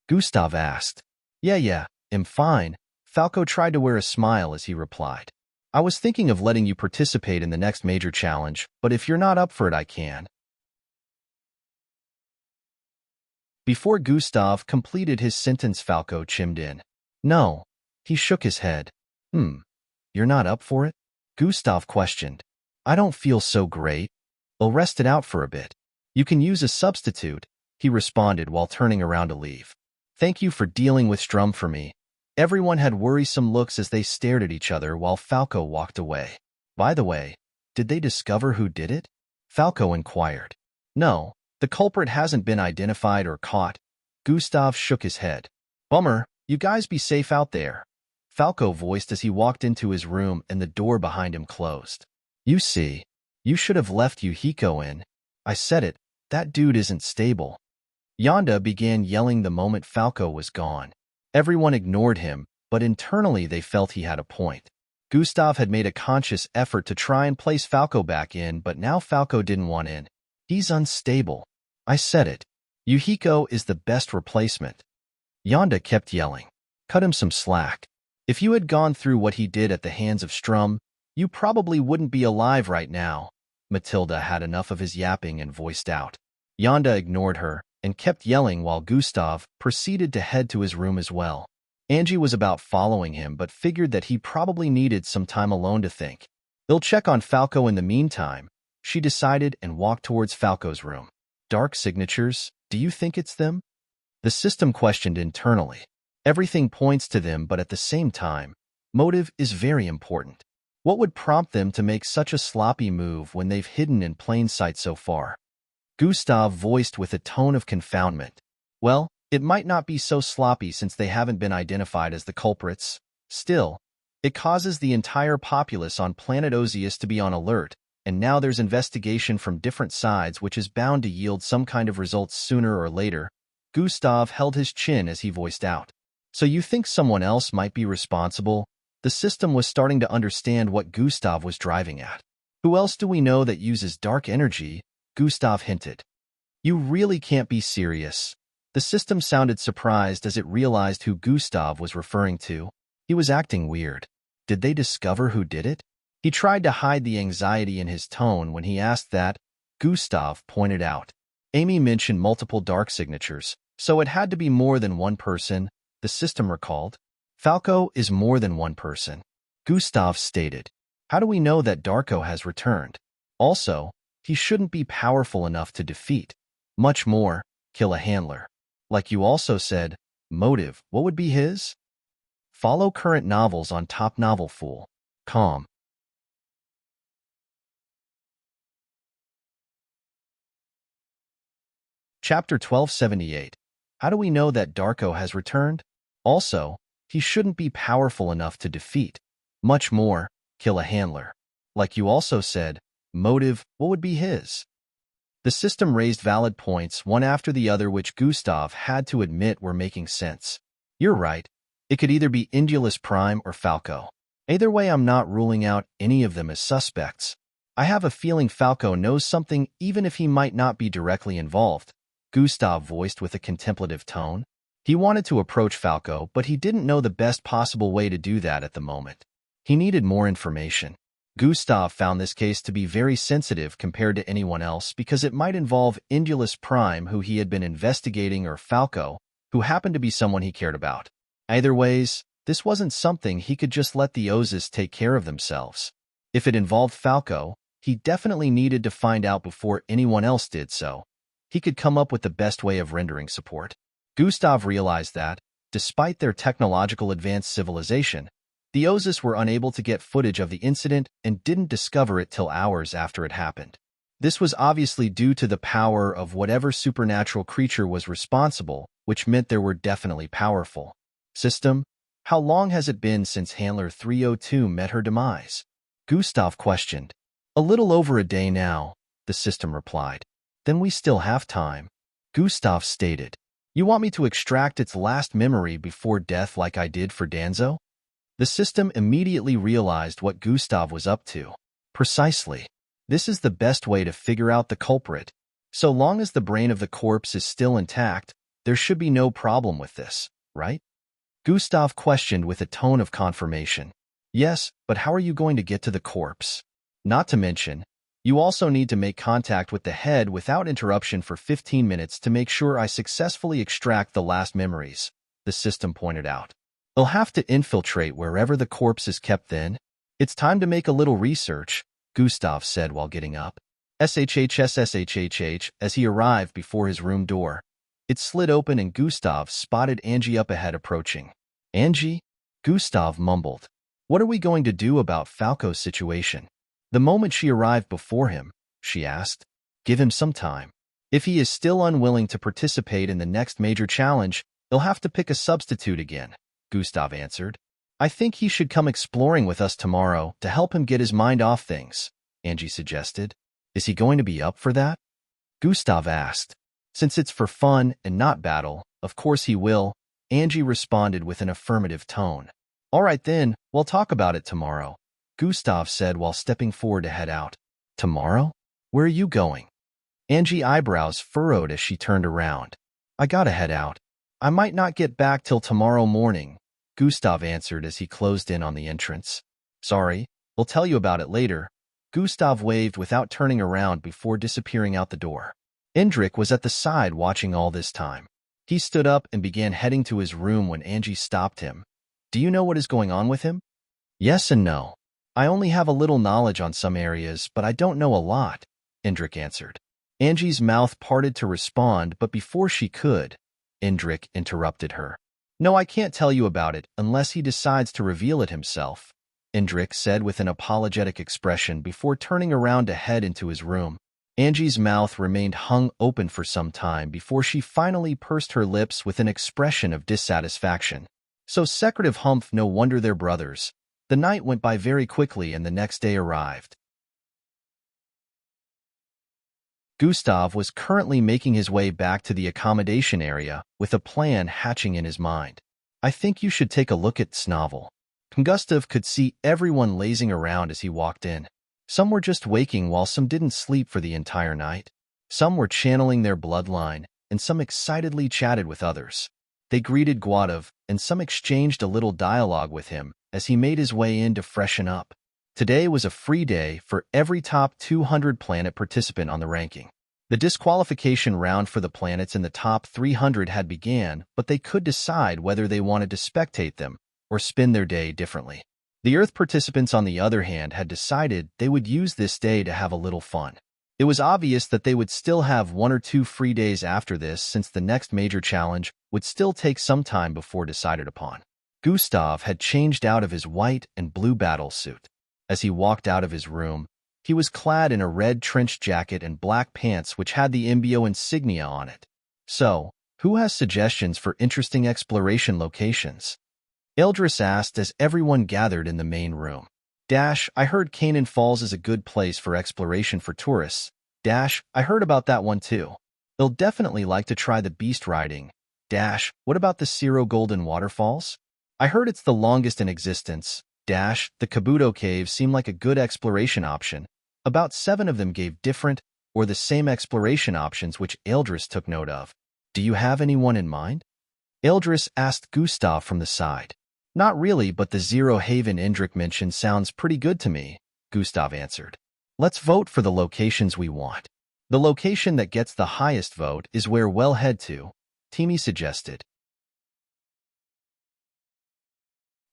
Gustav asked. Yeah, I'm fine. Falco tried to wear a smile as he replied. I was thinking of letting you participate in the next major challenge, but if you're not up for it, I can. Before Gustav completed his sentence, Falco chimed in. No. He shook his head. You're not up for it? Gustav questioned. I don't feel so great. I'll rest it out for a bit. You can use a substitute, he responded while turning around to leave. Thank you for dealing with Strum for me. Everyone had worrisome looks as they stared at each other while Falco walked away. By the way, did they discover who did it? Falco inquired. No, the culprit hasn't been identified or caught. Gustav shook his head. Bummer, you guys be safe out there. Falco voiced as he walked into his room and the door behind him closed. You see, you should have left Yuhiko in. I said it, that dude isn't stable. Yonda began yelling the moment Falco was gone. Everyone ignored him, but internally they felt he had a point. Gustav had made a conscious effort to try and place Falco back in, but now Falco didn't want in. He's unstable. I said it. Yuhiko is the best replacement. Yonda kept yelling. Cut him some slack. If you had gone through what he did at the hands of Strum, you probably wouldn't be alive right now. Matilda had enough of his yapping and voiced out. Yonda ignored her and kept yelling while Gustav proceeded to head to his room as well. Angie was about following him but figured that he probably needed some time alone to think. They'll check on Falco in the meantime, she decided and walked towards Falco's room. Dark signatures, do you think it's them? The system questioned internally. Everything points to them, but at the same time, motive is very important. What would prompt them to make such a sloppy move when they've hidden in plain sight so far? Gustav voiced with a tone of confoundment. Well, it might not be so sloppy since they haven't been identified as the culprits. Still, it causes the entire populace on planet Ozius to be on alert, and now there's investigation from different sides which is bound to yield some kind of results sooner or later. Gustav held his chin as he voiced out. So you think someone else might be responsible? The system was starting to understand what Gustav was driving at. Who else do we know that uses dark energy? Gustav hinted. You really can't be serious. The system sounded surprised as it realized who Gustav was referring to. He was acting weird. Did they discover who did it? He tried to hide the anxiety in his tone when he asked that. Gustav pointed out. Amy mentioned multiple dark signatures, so it had to be more than one person, the system recalled. Falco is more than one person, Gustav stated. How do we know that Darko has returned? Also, he shouldn't be powerful enough to defeat, much more, kill a handler. Like you also said, motive, what would be his? Follow current novels on Top Novel Fool. Com. Chapter 1278. How do we know that Darko has returned? Also, he shouldn't be powerful enough to defeat, much more, kill a handler. Like you also said, motive, what would be his? The system raised valid points one after the other which Gustav had to admit were making sense. You're right. It could either be Indulus Prime or Falco. Either way, I'm not ruling out any of them as suspects. I have a feeling Falco knows something even if he might not be directly involved, Gustav voiced with a contemplative tone. He wanted to approach Falco, but he didn't know the best possible way to do that at the moment. He needed more information. Gustav found this case to be very sensitive compared to anyone else because it might involve Indulus Prime, who he had been investigating, or Falco, who happened to be someone he cared about. Either ways, this wasn't something he could just let the Ozis take care of themselves. If it involved Falco, he definitely needed to find out before anyone else did so. He could come up with the best way of rendering support. Gustav realized that, despite their technological advanced civilization, The Ozis were unable to get footage of the incident and didn't discover it till hours after it happened. This was obviously due to the power of whatever supernatural creature was responsible, which meant they were definitely powerful. System, how long has it been since Handler 302 met her demise? Gustav questioned. A little over a day now, the system replied. Then we still have time. Gustav stated. You want me to extract its last memory before death like I did for Danzo? The system immediately realized what Gustav was up to. Precisely. This is the best way to figure out the culprit. So long as the brain of the corpse is still intact, there should be no problem with this, right? Gustav questioned with a tone of confirmation. Yes, but how are you going to get to the corpse? Not to mention, you also need to make contact with the head without interruption for 15 minutes to make sure I successfully extract the last memories, the system pointed out. They'll have to infiltrate wherever the corpse is kept then. It's time to make a little research, Gustav said while getting up. SHHS as he arrived before his room door. It slid open and Gustav spotted Angie up ahead approaching. Angie? Gustav mumbled. What are we going to do about Falco's situation? The moment she arrived before him, she asked. Give him some time. If he is still unwilling to participate in the next major challenge, he'll have to pick a substitute again, Gustav answered. I think he should come exploring with us tomorrow to help him get his mind off things, Angie suggested. Is he going to be up for that? Gustav asked. Since it's for fun and not battle, of course he will, Angie responded with an affirmative tone. All right then, we'll talk about it tomorrow, Gustav said while stepping forward to head out. Tomorrow? Where are you going? Angie's eyebrows furrowed as she turned around. I gotta head out. I might not get back till tomorrow morning, Gustav answered as he closed in on the entrance. Sorry, we'll tell you about it later. Gustav waved without turning around before disappearing out the door. Indrik was at the side watching all this time. He stood up and began heading to his room when Angie stopped him. Do you know what is going on with him? Yes and no. I only have a little knowledge on some areas, but I don't know a lot, Indrik answered. Angie's mouth parted to respond, but before she could, Indrik interrupted her. No, I can't tell you about it unless he decides to reveal it himself, Indrik said with an apologetic expression before turning around to head into his room. Angie's mouth remained hung open for some time before she finally pursed her lips with an expression of dissatisfaction. So secretive humph, no wonder they're brothers. The night went by very quickly and the next day arrived. Gustav was currently making his way back to the accommodation area with a plan hatching in his mind. I think you should take a look at Snovel. Gustav could see everyone lazing around as he walked in. Some were just waking while some didn't sleep for the entire night. Some were channeling their bloodline, and some excitedly chatted with others. They greeted Guadav, and some exchanged a little dialogue with him as he made his way in to freshen up. Today was a free day for every top 200 planet participant on the ranking. The disqualification round for the planets in the top 300 had began, but they could decide whether they wanted to spectate them or spend their day differently. The Earth participants, on the other hand, had decided they would use this day to have a little fun. It was obvious that they would still have 1 or 2 free days after this, since the next major challenge would still take some time before decided upon. Gustav had changed out of his white and blue battle suit. As he walked out of his room, he was clad in a red trench jacket and black pants which had the Imbio insignia on it. So, who has suggestions for interesting exploration locations? Eldris asked as everyone gathered in the main room. I heard Canaan Falls is a good place for exploration for tourists. I heard about that one too. They'll definitely like to try the beast riding. What about the Ciro Golden Waterfalls? I heard it's the longest in existence. The Kabuto Caves seem like a good exploration option. About 7 of them gave different or the same exploration options which Eldris took note of. Do you have anyone in mind? Eldris asked Gustav from the side. Not really, but the Zero Haven Indrik mentioned sounds pretty good to me, Gustav answered. Let's vote for the locations we want. The location that gets the highest vote is where we'll head to, Timi suggested.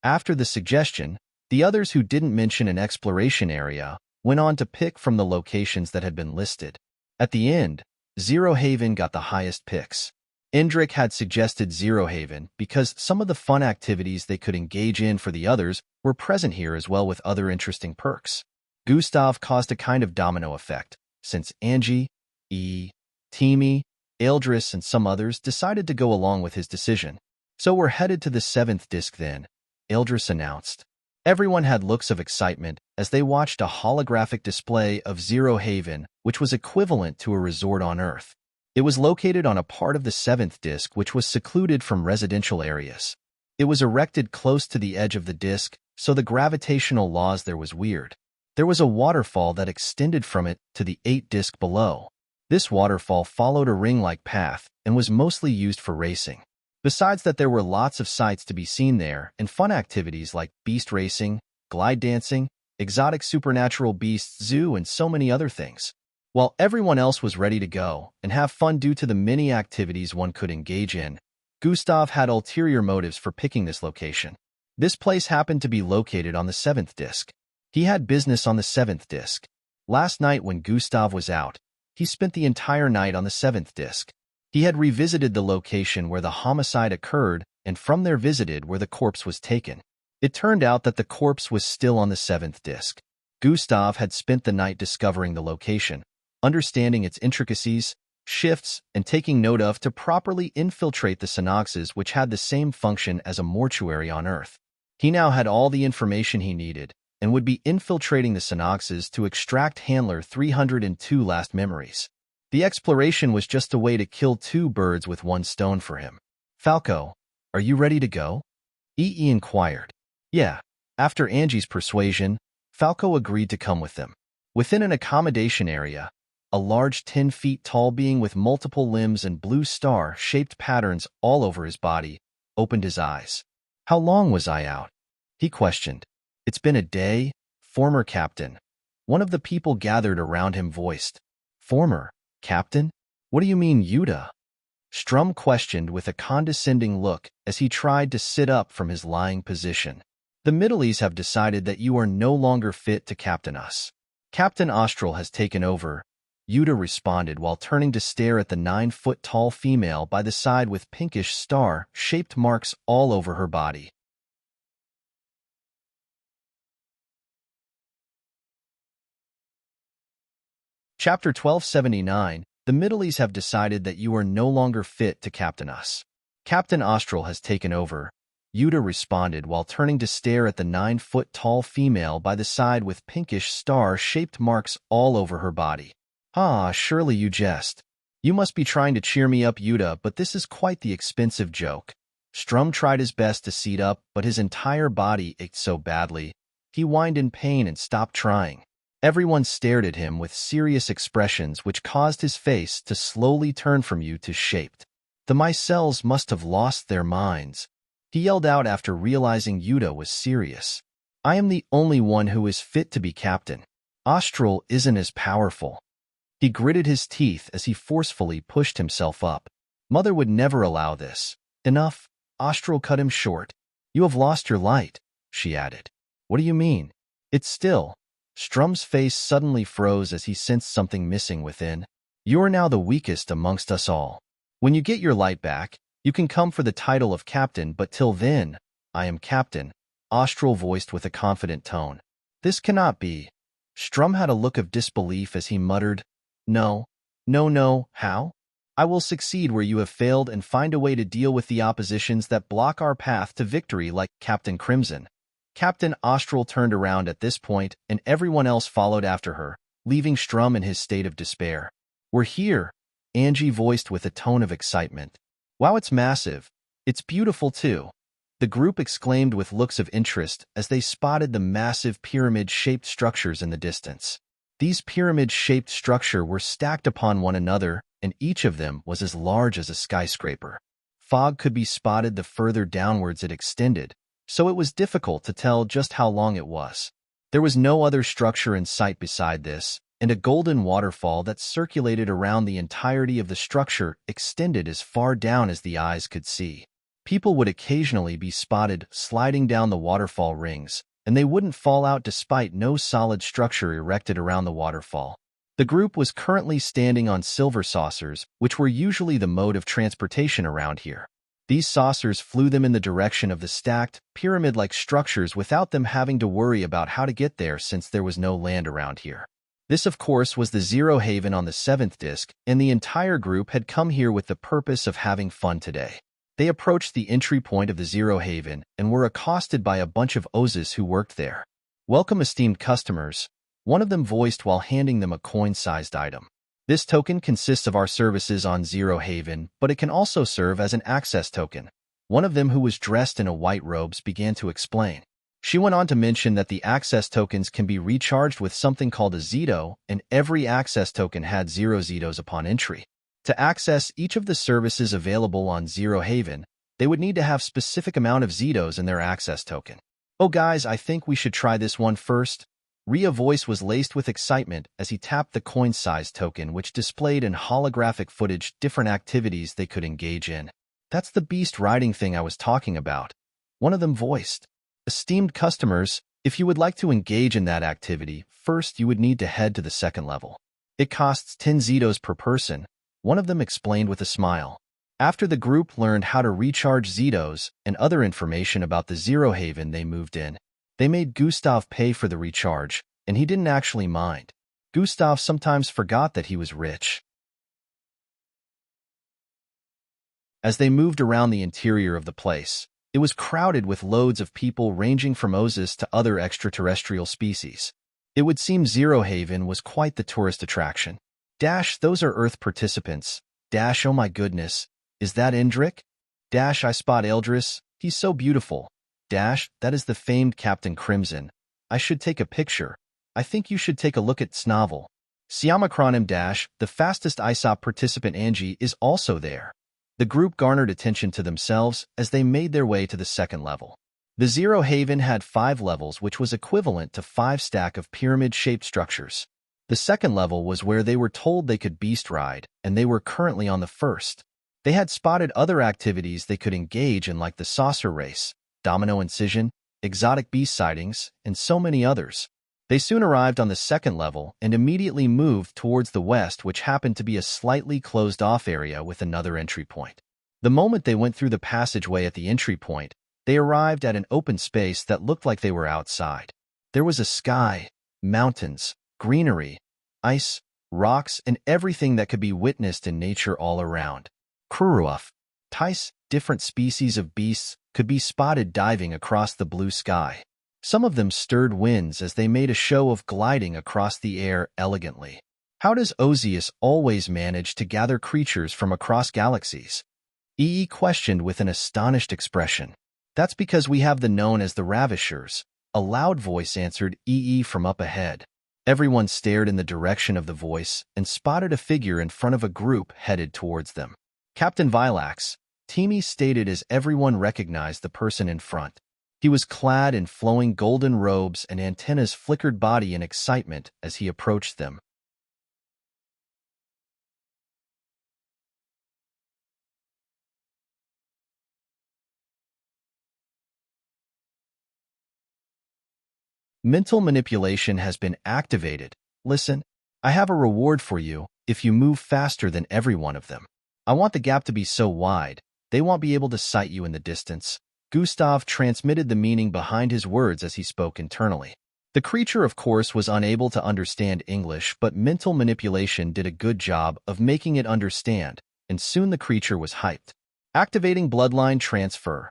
After the suggestion, the others who didn't mention an exploration area went on to pick from the locations that had been listed. At the end, Zero Haven got the highest picks. Indrik had suggested Zero Haven because some of the fun activities they could engage in for the others were present here as well with other interesting perks. Gustav caused a kind of domino effect, since Angie, Timmy, Eldris, and some others decided to go along with his decision. So we're headed to the 7th disc then, Eldris announced. Everyone had looks of excitement as they watched a holographic display of Zero Haven, which was equivalent to a resort on Earth. It was located on a part of the 7th disc which was secluded from residential areas. It was erected close to the edge of the disc, so the gravitational laws there was weird. There was a waterfall that extended from it to the 8th disc below. This waterfall followed a ring-like path and was mostly used for racing. Besides that, there were lots of sights to be seen there and fun activities like beast racing, glide dancing, exotic supernatural beasts zoo, and so many other things. While everyone else was ready to go and have fun due to the many activities one could engage in, Gustav had ulterior motives for picking this location. This place happened to be located on the 7th disc. He had business on the 7th disc. Last night when Gustav was out, he spent the entire night on the 7th disc. He had revisited the location where the homicide occurred and from there visited where the corpse was taken. It turned out that the corpse was still on the 7th disc. Gustav had spent the night discovering the location, understanding its intricacies, shifts, and taking note of to properly infiltrate the synaxes, which had the same function as a mortuary on Earth. He now had all the information he needed and would be infiltrating the synaxes to extract Handler 302 last memories. The exploration was just a way to kill two birds with one stone for him. Falco, are you ready to go? E.E. inquired. Yeah. After Angie's persuasion, Falco agreed to come with them. Within an accommodation area, a large 10 feet tall being with multiple limbs and blue star-shaped patterns all over his body opened his eyes. How long was I out? He questioned. It's been a day, former captain. One of the people gathered around him voiced. Former captain? What do you mean, Yuta? Strum questioned with a condescending look as he tried to sit up from his lying position. The Middleys have decided that you are no longer fit to captain us. Captain Austral has taken over, Yuta responded while turning to stare at the 9-foot-tall female by the side with pinkish star-shaped marks all over her body. Chapter 1279, The Middleys have decided that you are no longer fit to captain us. Captain Austral has taken over, Yuta responded while turning to stare at the 9-foot-tall female by the side with pinkish star-shaped marks all over her body. Ah, surely you jest. You must be trying to cheer me up, Yuta, but this is quite the expensive joke. Strum tried his best to seat up, but his entire body ached so badly. He whined in pain and stopped trying. Everyone stared at him with serious expressions which caused his face to slowly turn from you to shaped. The micelles must have lost their minds. He yelled out after realizing Yuta was serious. I am the only one who is fit to be captain. Austral isn't as powerful. He gritted his teeth as he forcefully pushed himself up. Mother would never allow this. Enough. Austral cut him short. You have lost your light, she added. What do you mean? It's still. Strum's face suddenly froze as he sensed something missing within. You are now the weakest amongst us all. When you get your light back, you can come for the title of captain, but till then, I am captain, Austral voiced with a confident tone. This cannot be. Strum had a look of disbelief as he muttered, No, how? I will succeed where you have failed and find a way to deal with the oppositions that block our path to victory like Captain Crimson. Captain Austral turned around at this point, and everyone else followed after her, leaving Strum in his state of despair. We're here, Angie voiced with a tone of excitement. Wow, it's massive. It's beautiful, too. The group exclaimed with looks of interest as they spotted the massive pyramid-shaped structures in the distance. These pyramid-shaped structures were stacked upon one another, and each of them was as large as a skyscraper. Fog could be spotted the further downwards it extended, so it was difficult to tell just how long it was. There was no other structure in sight beside this, and a golden waterfall that circulated around the entirety of the structure extended as far down as the eyes could see. People would occasionally be spotted sliding down the waterfall rings, and they wouldn't fall out despite no solid structure erected around the waterfall. The group was currently standing on silver saucers, which were usually the mode of transportation around here. These saucers flew them in the direction of the stacked, pyramid-like structures without them having to worry about how to get there since there was no land around here. This, of course, was the Zero Haven on the 7th disk, and the entire group had come here with the purpose of having fun today. They approached the entry point of the Zero Haven and were accosted by a bunch of Ozes who worked there. "Welcome, esteemed customers," one of them voiced while handing them a coin-sized item. "This token consists of our services on Zero Haven, but it can also serve as an access token." One of them, who was dressed in a white robes, began to explain. She went on to mention that the access tokens can be recharged with something called a Zeto, and every access token had 0 Zetos upon entry. To access each of the services available on Zero Haven, they would need to have specific amount of Zetos in their access token. "Oh guys, I think we should try this one first." Ria's voice was laced with excitement as he tapped the coin-sized token, which displayed in holographic footage different activities they could engage in. "That's the beast riding thing I was talking about," one of them voiced. "Esteemed customers, if you would like to engage in that activity, first you would need to head to the second level. It costs 10 Zetos per person," one of them explained with a smile. After the group learned how to recharge Zetos and other information about the Zero Haven they moved in, they made Gustav pay for the recharge, and he didn't actually mind. Gustav sometimes forgot that he was rich. As they moved around the interior of the place, it was crowded with loads of people ranging from Ozes to other extraterrestrial species. It would seem Zero Haven was quite the tourist attraction. Dash, those are Earth participants. Dash, oh my goodness, is that Indrik? Dash, I spot Eldris, he's so beautiful. Dash, that is the famed Captain Crimson. I should take a picture. I think you should take a look at Snavel. Siamacronim Dash, the fastest ISOP participant Angie, is also there. The group garnered attention to themselves as they made their way to the second level. The Zero Haven had 5 levels, which was equivalent to 5 stack of pyramid-shaped structures. The second level was where they were told they could beast ride, and they were currently on the first. They had spotted other activities they could engage in, like the saucer race, domino incision, exotic beast sightings, and so many others. They soon arrived on the second level and immediately moved towards the west, which happened to be a slightly closed-off area with another entry point. The moment they went through the passageway at the entry point, they arrived at an open space that looked like they were outside. There was a sky, mountains, greenery, ice, rocks, and everything that could be witnessed in nature all around. Kruruaf, Tice, different species of beasts, could be spotted diving across the blue sky. Some of them stirred winds as they made a show of gliding across the air elegantly. How does Ozius always manage to gather creatures from across galaxies? EE questioned with an astonished expression. That's because we have the known as the Ravishers, a loud voice answered EE from up ahead. Everyone stared in the direction of the voice and spotted a figure in front of a group headed towards them. Captain Vilax, Teamy stated as everyone recognized the person in front. He was clad in flowing golden robes and antennas flickered body in excitement as he approached them. Mental manipulation has been activated. Listen, I have a reward for you if you move faster than every one of them. I want the gap to be so wide, they won't be able to sight you in the distance. Gustav transmitted the meaning behind his words as he spoke internally. The creature, of course, was unable to understand English, but mental manipulation did a good job of making it understand, and soon the creature was hyped. Activating bloodline transfer.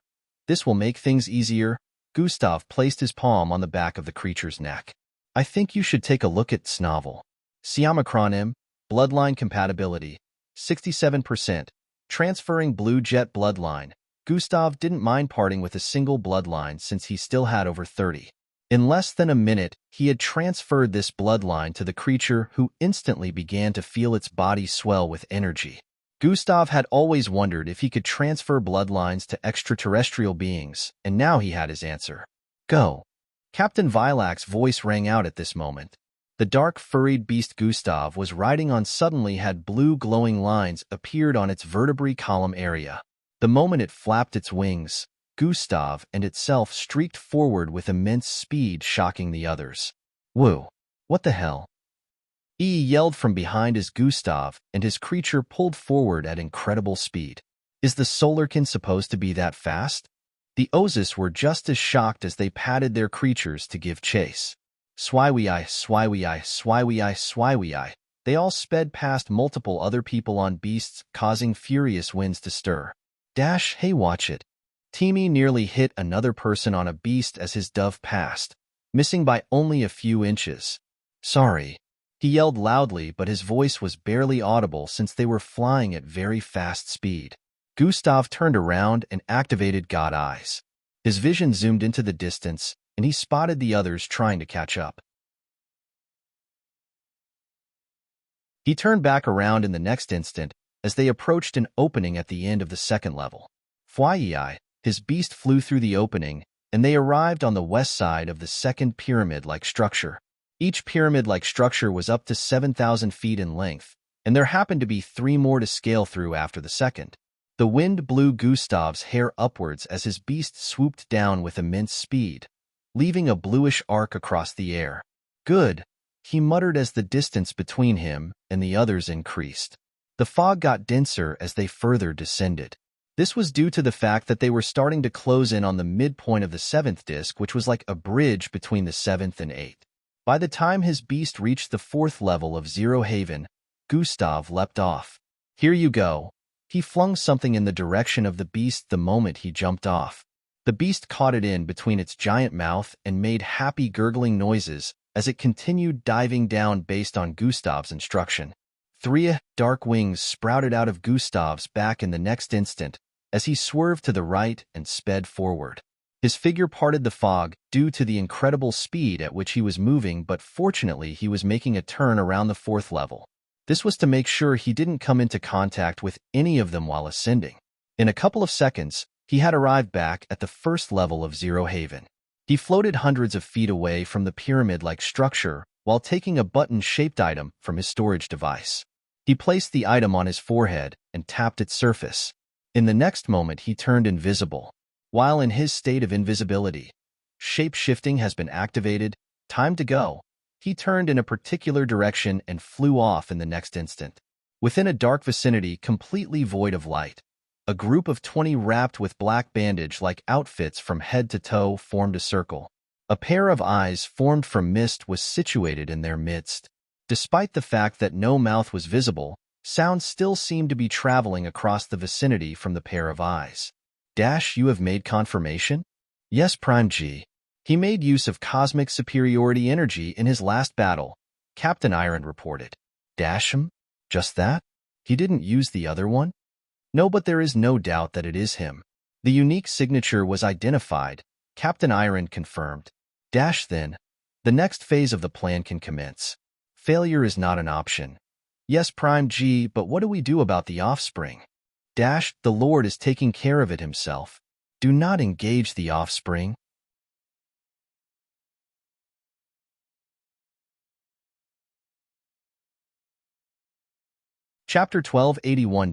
This will make things easier. Gustav placed his palm on the back of the creature's neck. I think you should take a look at Snavel. Siamacronim, bloodline compatibility, 67%. Transferring blue jet bloodline. Gustav didn't mind parting with a single bloodline since he still had over 30. In less than a minute, he had transferred this bloodline to the creature, who instantly began to feel its body swell with energy. Gustav had always wondered if he could transfer bloodlines to extraterrestrial beings, and now he had his answer. Go. Captain Vilax's voice rang out at this moment. The dark, furried beast Gustav was riding on suddenly had blue glowing lines appeared on its vertebrae column area. The moment it flapped its wings, Gustav and itself streaked forward with immense speed, shocking the others. Whoa! What the hell? E yelled from behind as Gustav and his creature pulled forward at incredible speed. Is the Solarkin supposed to be that fast? The Ozis were just as shocked as they patted their creatures to give chase. Swai-wee-eye, swai-wee-eye, swai-wee-eye, swai-wee-eye. They all sped past multiple other people on beasts, causing furious winds to stir. Dash, hey, watch it. Teamy nearly hit another person on a beast as his dove passed, missing by only a few inches. Sorry. He yelled loudly, but his voice was barely audible since they were flying at very fast speed. Gustav turned around and activated God Eyes. His vision zoomed into the distance, and he spotted the others trying to catch up. He turned back around in the next instant as they approached an opening at the end of the second level. Fwai, his beast flew through the opening, and they arrived on the west side of the second pyramid-like structure. Each pyramid-like structure was up to 7,000 feet in length, and there happened to be 3 more to scale through after the second. The wind blew Gustav's hair upwards as his beast swooped down with immense speed, leaving a bluish arc across the air. Good, he muttered as the distance between him and the others increased. The fog got denser as they further descended. This was due to the fact that they were starting to close in on the midpoint of the 7th disc, which was like a bridge between the 7th and 8th. By the time his beast reached the 4th level of Zero Haven, Gustav leapt off. Here you go. He flung something in the direction of the beast the moment he jumped off. The beast caught it in between its giant mouth and made happy gurgling noises as it continued diving down based on Gustav's instruction. 3 dark wings sprouted out of Gustav's back in the next instant as he swerved to the right and sped forward. His figure parted the fog due to the incredible speed at which he was moving, but fortunately he was making a turn around the 4th level. This was to make sure he didn't come into contact with any of them while ascending. In a couple of seconds, he had arrived back at the 1st level of Zero Haven. He floated hundreds of feet away from the pyramid-like structure while taking a button-shaped item from his storage device. He placed the item on his forehead and tapped its surface. In the next moment, he turned invisible. While in his state of invisibility, shape-shifting has been activated. Time to go. He turned in a particular direction and flew off in the next instant. Within a dark vicinity completely void of light, a group of 20 wrapped with black bandage-like outfits from head to toe formed a circle. A pair of eyes formed from mist was situated in their midst. Despite the fact that no mouth was visible, sound still seemed to be traveling across the vicinity from the pair of eyes. Dash, you have made confirmation? Yes, Prime G. He made use of cosmic superiority energy in his last battle, Captain Iron reported. Dash him? Just that? He didn't use the other one? No, but there is no doubt that it is him. The unique signature was identified, Captain Iron confirmed. Dash then. The next phase of the plan can commence. Failure is not an option. Yes, Prime G, but what do we do about the offspring? Dash, the Lord is taking care of it himself. Do not engage the offspring. Chapter 1281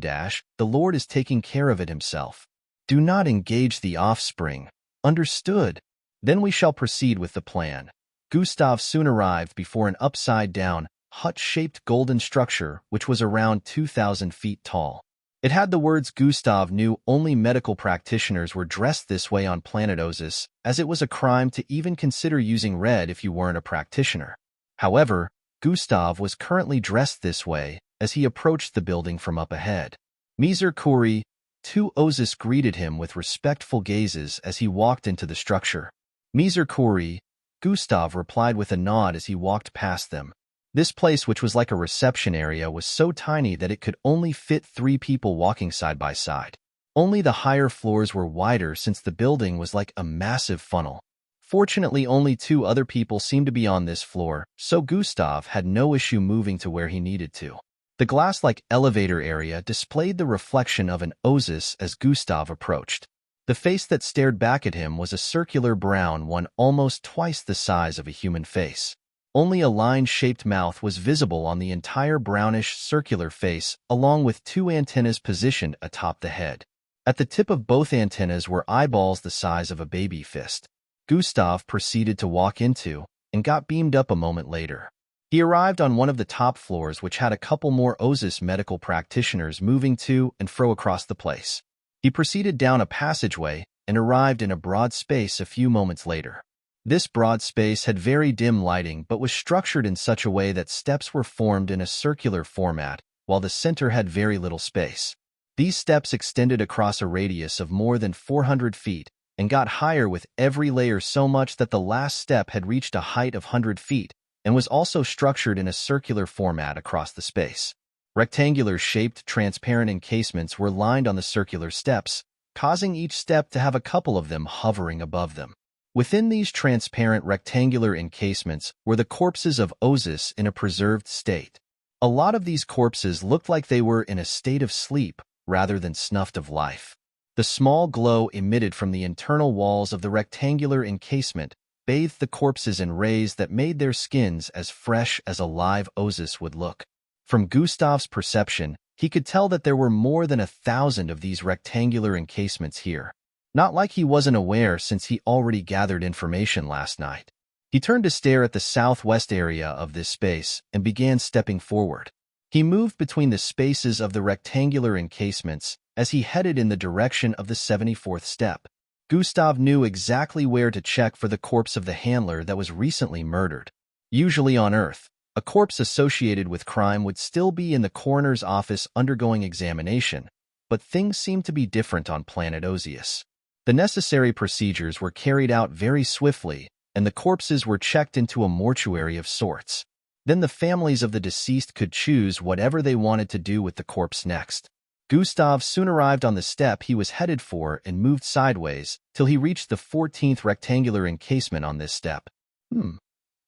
The Lord is taking care of it himself. Do not engage the offspring. Understood. Then we shall proceed with the plan. Gustav soon arrived before an upside-down, hut-shaped golden structure which was around 2,000 feet tall. It had the words Gustav knew only medical practitioners were dressed this way on planet Osis, as it was a crime to even consider using red if you weren't a practitioner. However, Gustav was currently dressed this way as he approached the building from up ahead. Miser Kuri, 2 Osis greeted him with respectful gazes as he walked into the structure. Miser Kuri, Gustav replied with a nod as he walked past them. This place, which was like a reception area, was so tiny that it could only fit 3 people walking side by side. Only the higher floors were wider since the building was like a massive funnel. Fortunately, only 2 other people seemed to be on this floor, so Gustav had no issue moving to where he needed to. The glass-like elevator area displayed the reflection of an Osis as Gustav approached. The face that stared back at him was a circular brown one almost twice the size of a human face. Only a line-shaped mouth was visible on the entire brownish circular face, along with 2 antennas positioned atop the head. At the tip of both antennas were eyeballs the size of a baby fist. Gustav proceeded to walk into and got beamed up a moment later. He arrived on one of the top floors, which had a couple more Osis medical practitioners moving to and fro across the place. He proceeded down a passageway and arrived in a broad space a few moments later. This broad space had very dim lighting but was structured in such a way that steps were formed in a circular format, while the center had very little space. These steps extended across a radius of more than 400 feet and got higher with every layer so much that the last step had reached a height of 100 feet and was also structured in a circular format across the space. Rectangular-shaped transparent encasements were lined on the circular steps, causing each step to have a couple of them hovering above them. Within these transparent rectangular encasements were the corpses of Ozus in a preserved state. A lot of these corpses looked like they were in a state of sleep rather than snuffed of life. The small glow emitted from the internal walls of the rectangular encasement bathed the corpses in rays that made their skins as fresh as a live Ozus would look. From Gustav's perception, he could tell that there were more than 1,000 of these rectangular encasements here. Not like he wasn't aware since he already gathered information last night. He turned to stare at the southwest area of this space and began stepping forward. He moved between the spaces of the rectangular encasements as he headed in the direction of the 74th step. Gustav knew exactly where to check for the corpse of the handler that was recently murdered. Usually on Earth, a corpse associated with crime would still be in the coroner's office undergoing examination, but things seemed to be different on planet Ozius. The necessary procedures were carried out very swiftly, and the corpses were checked into a mortuary of sorts. Then the families of the deceased could choose whatever they wanted to do with the corpse next. Gustav soon arrived on the step he was headed for and moved sideways till he reached the 14th rectangular encasement on this step.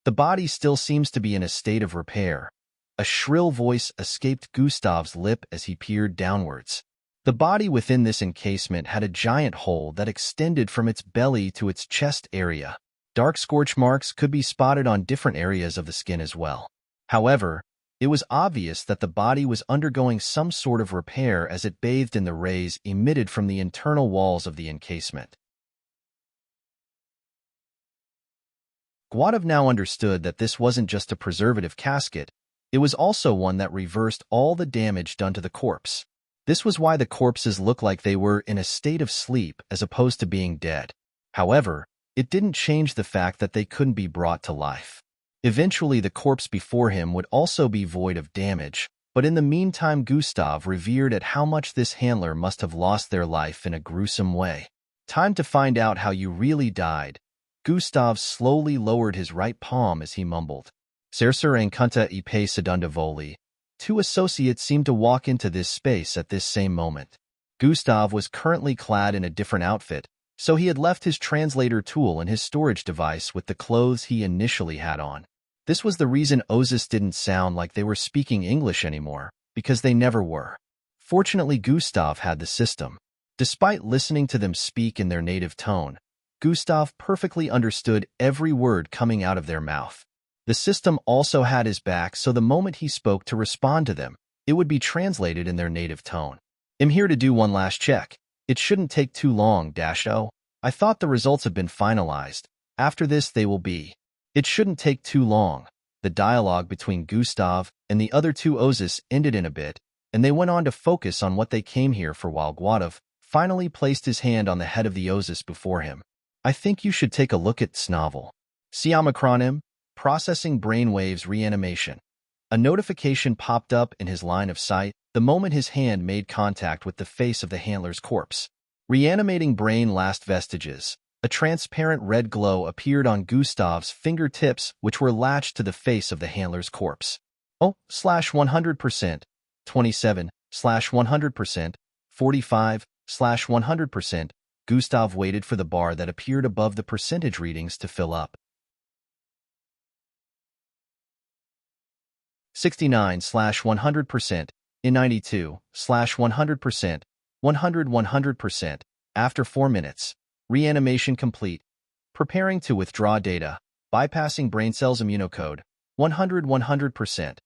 The body still seems to be in a state of repair. A shrill voice escaped Gustav's lip as he peered downwards. The body within this encasement had a giant hole that extended from its belly to its chest area. Dark scorch marks could be spotted on different areas of the skin as well. However, it was obvious that the body was undergoing some sort of repair as it bathed in the rays emitted from the internal walls of the encasement. Gustav now understood that this wasn't just a preservative casket, it was also one that reversed all the damage done to the corpse. This was why the corpses looked like they were in a state of sleep as opposed to being dead. However, it didn't change the fact that they couldn't be brought to life. Eventually, the corpse before him would also be void of damage, but in the meantime Gustav revered at how much this handler must have lost their life in a gruesome way. Time to find out how you really died. Gustav slowly lowered his right palm as he mumbled, Serser encunta e pe sedunda voli. Two associates seemed to walk into this space at this same moment. Gustav was currently clad in a different outfit, so he had left his translator tool and his storage device with the clothes he initially had on. This was the reason Ozus didn't sound like they were speaking English anymore, because they never were. Fortunately, Gustav had the system. Despite listening to them speak in their native tone, Gustav perfectly understood every word coming out of their mouth. The system also had his back, so the moment he spoke to respond to them, it would be translated in their native tone. I'm here to do one last check. It shouldn't take too long, -o. I thought the results have been finalized. After this they will be. It shouldn't take too long. The dialogue between Gustav and the other two Ozus ended in a bit, and they went on to focus on what they came here for while Gustav finally placed his hand on the head of the Ozus before him. I think you should take a look at this novel. Siamacronym, Processing Brainwaves Reanimation. A notification popped up in his line of sight the moment his hand made contact with the face of the handler's corpse. Reanimating brain last vestiges. A transparent red glow appeared on Gustav's fingertips, which were latched to the face of the handler's corpse. 100%, 27/100%, 45/100%. Gustav waited for the bar that appeared above the percentage readings to fill up. 69/100%, in 92/100%, 100/100%. After 4 minutes. Reanimation complete. Preparing to withdraw data. Bypassing brain cells immunocode. 100/100%.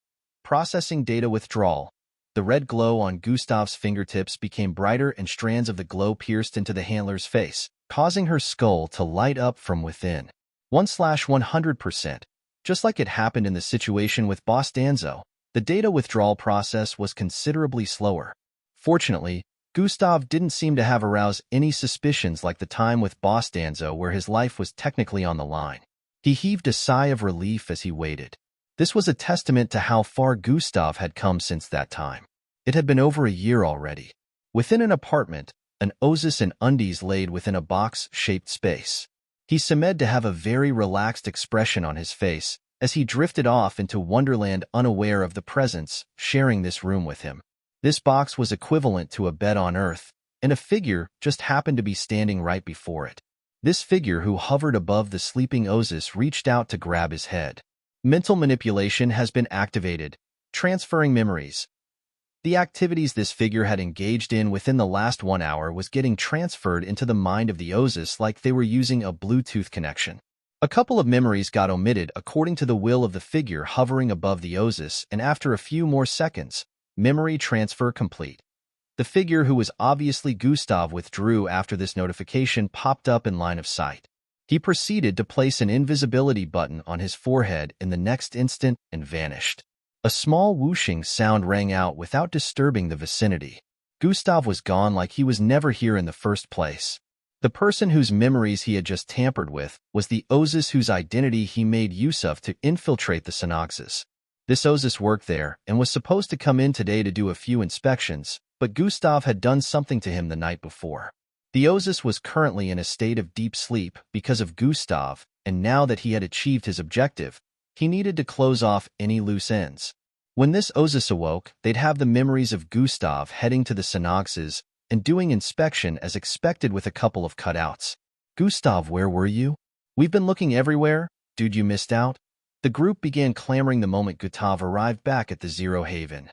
Processing data withdrawal. The red glow on Gustav's fingertips became brighter and strands of the glow pierced into the handler's face, causing her skull to light up from within. 1/100%. Just like it happened in the situation with Boss Danzo, the data withdrawal process was considerably slower. Fortunately, Gustav didn't seem to have aroused any suspicions like the time with Boss Danzo where his life was technically on the line. He heaved a sigh of relief as he waited. This was a testament to how far Gustav had come since that time. It had been over a year already. Within an apartment, an Ozus and undies laid within a box-shaped space. He seemed to have a very relaxed expression on his face as he drifted off into Wonderland unaware of the presence sharing this room with him. This box was equivalent to a bed on Earth, and a figure just happened to be standing right before it. This figure who hovered above the sleeping Ozus reached out to grab his head. Mental manipulation has been activated, transferring memories. The activities this figure had engaged in within the last 1 hour was getting transferred into the mind of the Ozus like they were using a Bluetooth connection. A couple of memories got omitted according to the will of the figure hovering above the Ozus, and after a few more seconds, memory transfer complete. The figure who was obviously Gustav withdrew after this notification popped up in line of sight. He proceeded to place an invisibility button on his forehead in the next instant and vanished. A small whooshing sound rang out without disturbing the vicinity. Gustav was gone like he was never here in the first place. The person whose memories he had just tampered with was the Ozus whose identity he made use of to infiltrate the Synaxes. This Ozus worked there and was supposed to come in today to do a few inspections, but Gustav had done something to him the night before. The Ozus was currently in a state of deep sleep because of Gustav, and now that he had achieved his objective, he needed to close off any loose ends. When this Ozus awoke, they'd have the memories of Gustav heading to the Synaxes and doing inspection as expected with a couple of cutouts. "Gustav, where were you? We've been looking everywhere. Dude, you missed out." The group began clamoring the moment Gustav arrived back at the Zero Haven.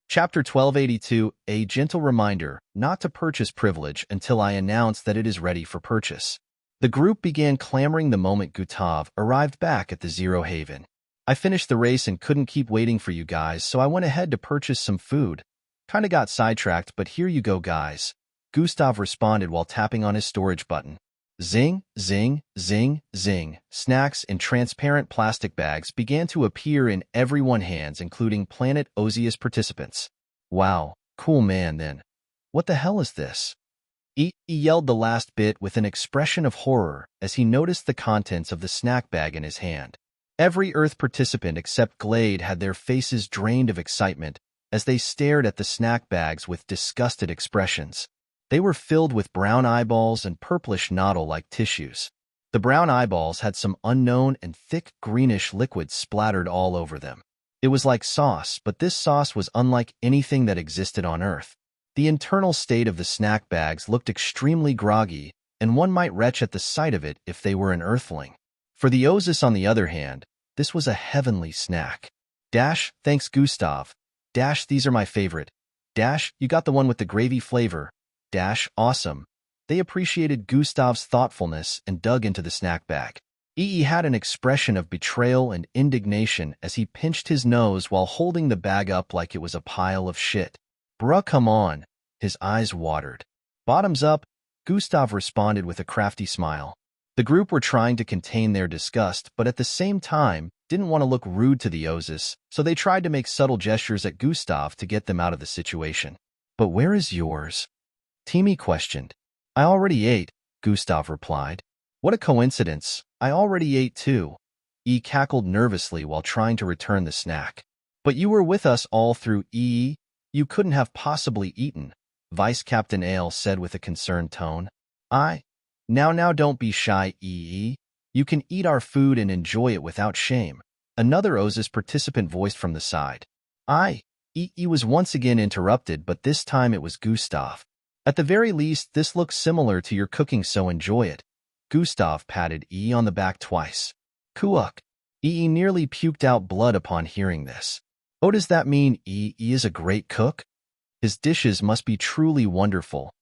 Chapter 1282, A Gentle Reminder Not to Purchase Privilege Until I Announce That It Is Ready for Purchase. The group began clamoring the moment Gustav arrived back at the Zero Haven. "I finished the race and couldn't keep waiting for you guys, so I went ahead to purchase some food. Kinda got sidetracked, but here you go, guys." Gustav responded while tapping on his storage button. Zing, zing, zing, zing. Snacks in transparent plastic bags began to appear in everyone's hands, including Planet Ozius participants. "Wow, cool man then. What the hell is this?" He yelled the last bit with an expression of horror as he noticed the contents of the snack bag in his hand. Every Earth participant except Glade had their faces drained of excitement as they stared at the snack bags with disgusted expressions. They were filled with brown eyeballs and purplish noddle-like tissues. The brown eyeballs had some unknown and thick greenish liquid splattered all over them. It was like sauce, but this sauce was unlike anything that existed on Earth. The internal state of the snack bags looked extremely groggy, and one might retch at the sight of it if they were an Earthling. For the Ozus, on the other hand, this was a heavenly snack. "Dash, thanks Gustav. Dash, these are my favorite. Dash, you got the one with the gravy flavor. Dash, awesome." They appreciated Gustav's thoughtfulness and dug into the snack bag. He had an expression of betrayal and indignation as he pinched his nose while holding the bag up like it was a pile of shit. "Bruh, come on." His eyes watered. "Bottoms up," Gustav responded with a crafty smile. The group were trying to contain their disgust, but at the same time, didn't want to look rude to the Ozus, so they tried to make subtle gestures at Gustav to get them out of the situation. "But where is yours?" Timmy questioned. "I already ate," Gustav replied. "What a coincidence. I already ate too." He cackled nervously while trying to return the snack. "But you were with us all through, E. You couldn't have possibly eaten," Vice Captain Ale said with a concerned tone. Now don't be shy, E. You can eat our food and enjoy it without shame," another Ozus participant voiced from the side. He was once again interrupted, but this time it was Gustav. "At the very least, this looks similar to your cooking, so enjoy it." Gustav patted E on the back twice. "Kuuk." E nearly puked out blood upon hearing this. "Oh, does that mean E is a great cook? His dishes must be truly wonderful."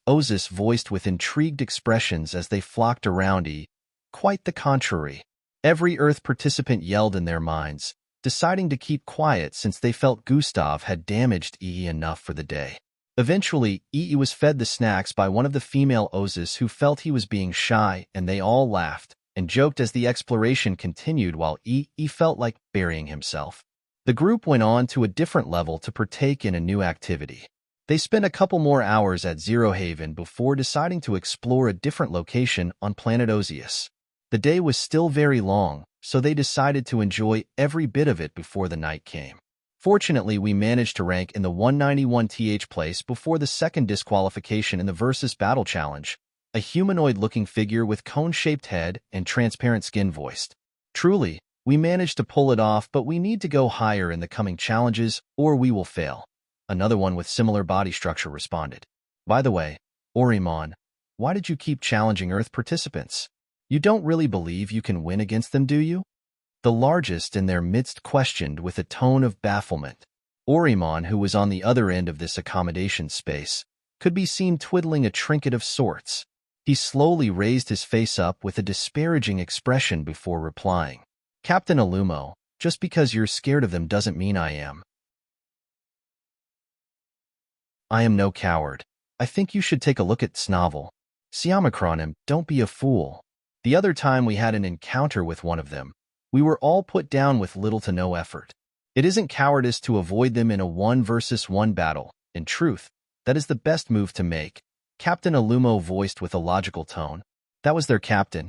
Ozus voiced with intrigued expressions as they flocked around E. "Quite the contrary." Every Earth participant yelled in their minds, deciding to keep quiet since they felt Gustav had damaged E enough for the day. Eventually, E was fed the snacks by one of the female Ozus who felt he was being shy, and they all laughed, and joked as the exploration continued while he felt like burying himself. The group went on to a different level to partake in a new activity. They spent a couple more hours at Zero Haven before deciding to explore a different location on planet Ozius. The day was still very long, so they decided to enjoy every bit of it before the night came. Fortunately, we managed to rank in the 191th place before the second disqualification in the Versus Battle Challenge, a humanoid-looking figure with cone-shaped head and transparent skin voiced. Truly, we managed to pull it off, but we need to go higher in the coming challenges or we will fail. Another one with similar body structure responded. By the way, Orimon, why did you keep challenging Earth participants? You don't really believe you can win against them, do you? The largest in their midst questioned with a tone of bafflement. Orimon, who was on the other end of this accommodation space, could be seen twiddling a trinket of sorts. He slowly raised his face up with a disparaging expression before replying. Captain Alumo, just because you're scared of them doesn't mean I am. I am no coward. I think you should take a look at Snovel. Siamacronim, don't be a fool. The other time we had an encounter with one of them, we were all put down with little to no effort. It isn't cowardice to avoid them in a 1-versus-1 battle. In truth, that is the best move to make. Captain Alumo voiced with a logical tone. That was their captain.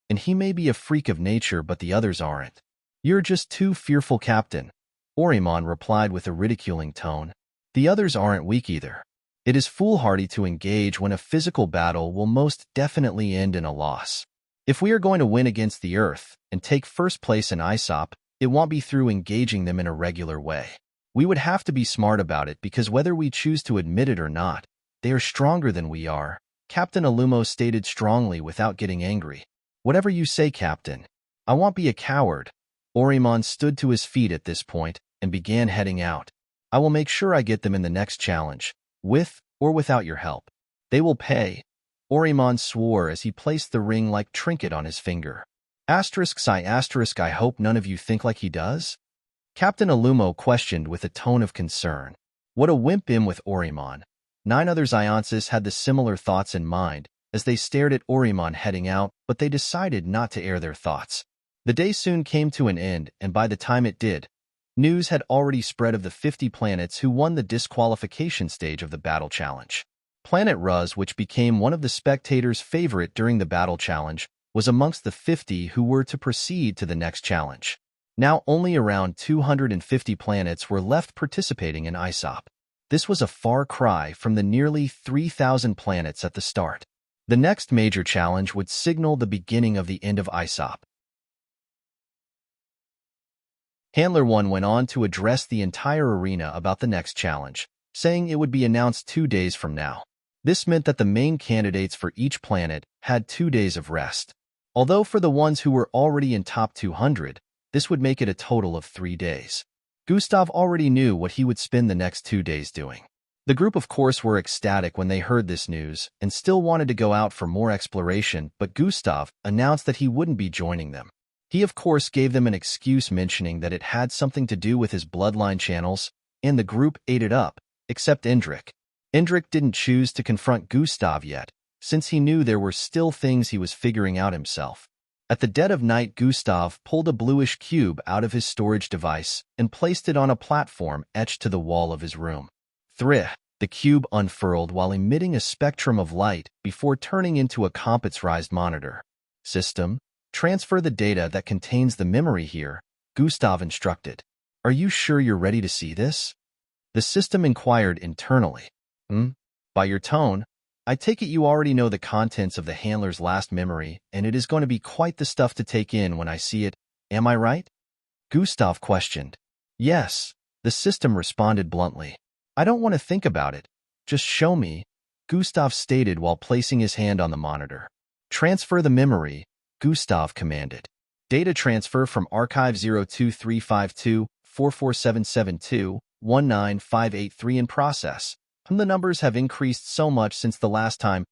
And he may be a freak of nature, but the others aren't. You're just too fearful, Captain. Orimon replied with a ridiculing tone. The others aren't weak either. It is foolhardy to engage when a physical battle will most definitely end in a loss. If we are going to win against the Earth and take first place in ISOP, it won't be through engaging them in a regular way. We would have to be smart about it because whether we choose to admit it or not, they are stronger than we are, Captain Alumo stated strongly without getting angry. Whatever you say, Captain. I won't be a coward. Orimon stood to his feet at this point and began heading out. I will make sure I get them in the next challenge, with or without your help. They will pay. Orimon swore as he placed the ring-like trinket on his finger. I hope none of you think like he does? Captain Alumo questioned with a tone of concern. What a wimp in with Orimon. 9 other Ionsis had the similar thoughts in mind as they stared at Orimon heading out, but they decided not to air their thoughts. The day soon came to an end, and by the time it did, news had already spread of the 50 planets who won the disqualification stage of the battle challenge. Planet Ruz, which became one of the spectators' favorite during the battle challenge, was amongst the 50 who were to proceed to the next challenge. Now only around 250 planets were left participating in ISOP. This was a far cry from the nearly 3,000 planets at the start. The next major challenge would signal the beginning of the end of ISOP. Handler 1 went on to address the entire arena about the next challenge, saying it would be announced 2 days from now. This meant that the main candidates for each planet had 2 days of rest. Although for the ones who were already in top 200, this would make it a total of 3 days. Gustav already knew what he would spend the next 2 days doing. The group, of course, were ecstatic when they heard this news and still wanted to go out for more exploration, but Gustav announced that he wouldn't be joining them. He, of course, gave them an excuse mentioning that it had something to do with his bloodline channels, and the group ate it up, except Endrik. Endrik didn't choose to confront Gustav yet, since he knew there were still things he was figuring out himself. At the dead of night, Gustav pulled a bluish cube out of his storage device and placed it on a platform etched to the wall of his room. Thrih, the cube unfurled while emitting a spectrum of light before turning into a computerized monitor. System, transfer the data that contains the memory here, Gustav instructed. Are you sure you're ready to see this? The system inquired internally. By your tone, I take it you already know the contents of the handler's last memory, and it is going to be quite the stuff to take in when I see it, am I right? Gustav questioned. Yes, the system responded bluntly. I don't want to think about it. Just show me, Gustav stated while placing his hand on the monitor. Transfer the memory, Gustav commanded. Data transfer from archive 02352-44772-19583 in process. The numbers have increased so much since the last time.